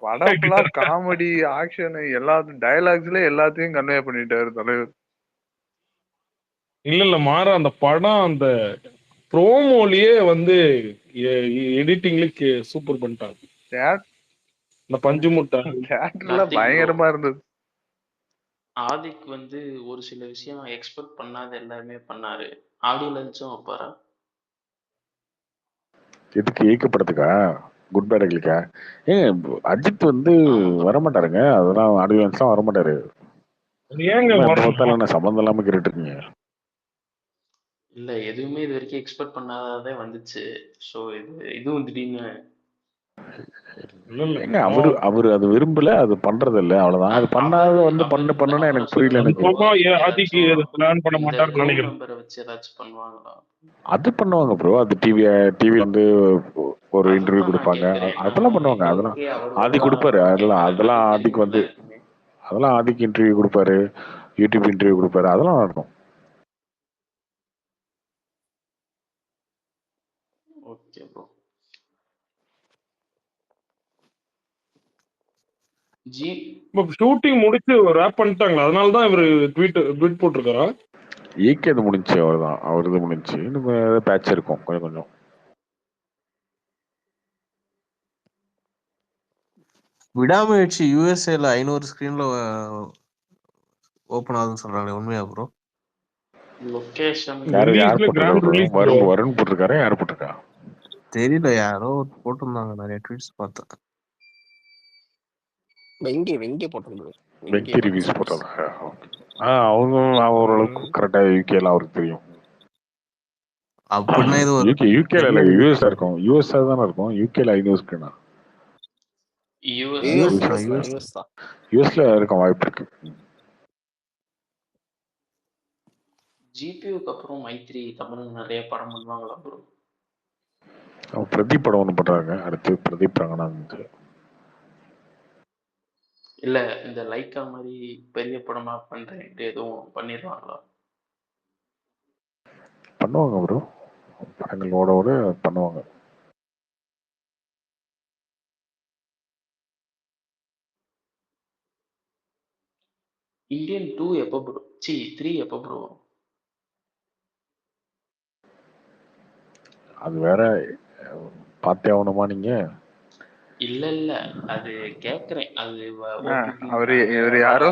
படம் ஃபுல்லா காமெடி, ஆக்ஷன், எல்லாத்தையும் டயலாக்ஸ்ல எல்லாத்தையும் கன்வே பண்ணிட்டாரு தலைவர். இல்ல மாற அந்த படம் அந்த ப்ரோமோலயே வந்து எடிட்டிங்ல சூப்பர் பண்ணிட்டாங்க. இந்த பஞ்சு முட்டை தியேட்டர்ல பயங்கரமா இருந்தது. ஆதிக் வந்து ஒரு சில விஷயம் எக்ஸ்பெக்ட் பண்ணாத எல்லாருமே பண்ணாரு. ஆடியோ லஞ்சும் வைப்பாரா? எதுக்கு ஏக்கப்படத்துக்கா? குட் பேட் அக்லிக்கா? அஜித் வந்து வரமாட்டாருங்க. அதெல்லாம் ஆடியோ லஞ்ச்லாம் வரமாட்டாரு. சம்பந்தம் இல்லாம கேட்டுட்டு இருக்கீங்க. இல்ல எதுவுமே இது வரைக்கும் எக்ஸ்பெக்ட் பண்ணாததே வந்துச்சு. சோ இதுவும் திடீர்னு அவரு அது விரும்பல, அது பண்றது இல்ல, அவ்வளவுதான். அது பண்ணாத வந்து பண்ணுன்னா எனக்கு புரியல. அது பண்ணுவாங்க ப்ரோ. அது டிவி வந்து ஒரு இன்டர்வியூ கொடுப்பாங்க, அதெல்லாம் பண்ணுவாங்க. அதெல்லாம் ஆதி கொடுப்பாரு. அதெல்லாம் ஆதிக்கு வந்து அதெல்லாம் ஆதிக்கு இன்டர்வியூ கொடுப்பாரு, யூடியூப் இன்டர்வியூ கொடுப்பாரு, அதெல்லாம் நடக்கும். Okay bro. ஷூட்டிங் முடிச்சு ரேப் பண்ணிட்டாங்களா? அதனால தான் இவரு ட்வீட் போட்டிருக்காரா? ஏகே அது முடிஞ்சு, அவர்தான் அவரது முடிஞ்சு. இன்னும் பேட்ச் இருக்கும் கொஞ்சம் கொஞ்சம். விடாமுயற்சி யூஎஸ்ஏல 500 ஸ்கிரீன்ல ஓப்பன் ஆகுதுன்னு சொல்றாங்க, உண்மையா ப்ரோ? லொகேஷன் யார் ரிலீஸ்ல போட்டிருக்கா grand bro? Release bro. Varun போட்டிருக்காரா? யார் போட்டிருக்கா? தெரியல, யாரோ போட்டிருந்தாங்க, நிறைய ட்வீட்ஸ் பார்த்தேன். வெங்கி போட்டிருந்தது. வெங்கி ரிவ்யூஸ் போட்டதா? அவங்க ஓரளவுக்கு கரெக்டா யூகேல அவருக்கு தெரியும். அப்படின்னா இது ஒரு யூகேல இல்ல, பெரிய யூஎஸ் இருக்கும். யூஎஸ் தானே இருக்கும். யூகேல ஐநூறுக்குண்ணா யூஎஸ் தான். யூஎஸ்ல இருக்க வாய்ப்பு இருக்கு. ஜிபியூக்கு அப்புறம் மைத்ரி தமிழ் நிறைய படம் பண்ணுவாங்களா ப்ரோ? பிரதீப் படம் ஒன்று பண்றாங்க. அடுத்து பிரதீப் ரங்கநாத். இல்ல இந்த லைக்கா மாதிரி பெரிய படமா பண்றேன்ட்டு எதுவும் பண்ணிடுவாங்களா? பண்ணுவாங்க ப்ரோ, படங்களோட பண்ணுவாங்க. இந்தியன் 2 எப்போ ப்ரோ? 3 எப்போ ப்ரோ? அது வேற பார்த்தே ஆகணுமா நீங்க? இல்ல அது கேக்குறேன். அது அவரு யாரோ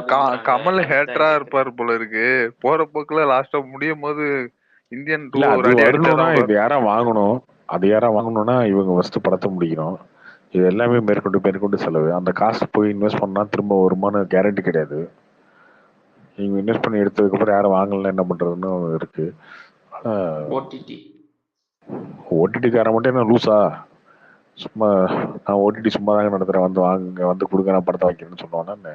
கமல் ஹேட்டரா இருப்பாரு போல இருக்கு. போற போக்குல லாஸ்டா முடியும் போது இந்தியன் 2 ஒரு அடி வரணும்னா அடிச்சாதான் இது யாரா வாங்கணும். அது யாரா வாங்கணும்னா இவங்க ஃபர்ஸ்ட் படத்தை முடிக்கணும். இது எல்லாமே மேற்கொண்டு செலவு. அந்த காசு போய் இன்வெஸ்ட் பண்ணா திரும்ப வருமான கேரண்டி கிடையாது. நீங்க இன்வெஸ்ட் பண்ணி எடுத்ததுக்கு அப்புறம் யாரும் வாங்கலாம் என்ன பண்றதுன்னு இருக்கு. ஓடிடிக்காரன் மட்டும் என்ன லூசா? சும்மா நான் ஓடிடி சும்மா தாங்க நடத்துறேன், வந்து வாங்குங்க, வந்து கொடுங்க, நான் படத்தை வைக்கிறேன்னு சொன்னோன்னா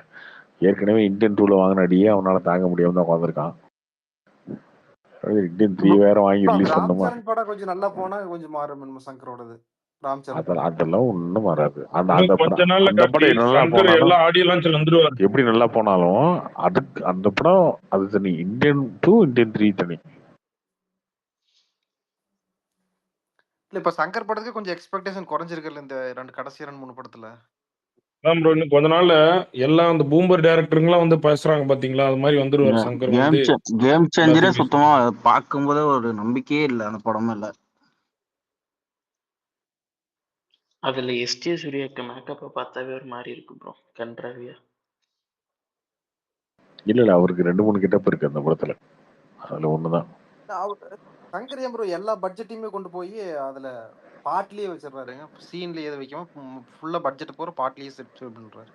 ஏற்கனவே இந்தியன் 2ல வாங்கின அடியே அவனால தாங்க முடியாம தான் உட்காந்துருக்கான். இந்தியன் 3 வேற வாங்கி ரிலீஸ் பண்ணுமா? ராம்சரண் படம் கொஞ்சம் நல்லா போனா கொஞ்சம் மாறும் நம்ம சங்கரோடது. ராம்சரண் அதெல்லாம் ஒண்ணும் வராது. அந்த கொஞ்ச நாள்ல அந்த கார்த்தி படம் நல்லா சங்கர் போனாலும் எல்லா ஆடியோ லான்ச்ல வந்துருவாரு. எப்படி நல்லா போனாலும் அதுக்கு அந்த படம் அது தனி. இந்தியன் 2 இந்தியன் 3 தனி. இல்ல இப்ப சங்கர் படத்துக்கு கொஞ்சம் எக்ஸ்பெக்டேஷன் குறைஞ்சிருக்குல்ல இந்த கடைசி 2-3 படத்துல. அதான் ப்ரோ, இன்னும் கொஞ்ச நாள்ல எல்லாம் அந்த பூம்பர் டைரக்டருங்களாம் வந்து பேசுறாங்க பாத்தீங்களா? அது மாதிரி வந்துருவாரு சங்கர் வந்து. கேம் சேஞ்சரே சுத்தமா பார்க்கும் போதே ஒரு நம்பிக்கையே இல்லை அந்த படமே இல்ல. அதுல எஸ்டி சூர்யாக்கு மேக்கப்பை பார்த்தாவே ஒரு மாதிரி இருக்கு ப்ரோ, கன்றாவியா. இல்ல அவருக்கு 2-3 கெட்டப் இருக்கு அந்த படத்துல. அதுல ஒண்ணுதான். சங்கர் ஏன் ப்ரோ எல்லா பட்ஜெட்டையுமே கொண்டு போய் அதுல பாட்லயே வச்சிடறாருங்க. சீன்ல எதை வைக்காம ஃபுல்லா பட்ஜெட் போற பாட்லயே செட் பண்றாரு.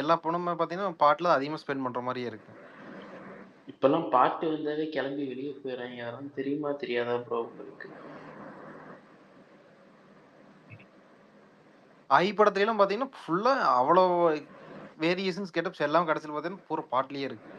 எல்லா படமுமே பாத்தீங்கன்னா பாட்டுல அதிகமா ஸ்பெண்ட் பண்ற மாதிரியே இருக்கு. இப்பெல்லாம் பாட்டு வந்தாவே கிளம்பி வெளியே போயிடுறாங்க. அதெல்லாம் தெரியுமா தெரியாதா ப்ரோ உங்களுக்கு? ஐ படத்துல எல்லாம் பாத்தீங்கன்னா ஃபுல்லா அவ்வளோ வேரியேஷன்ஸ் கெட்டப்ஸ் எல்லாம் கடைசியில் பாத்தீங்கன்னா பூரா பாட்லயே இருக்கு.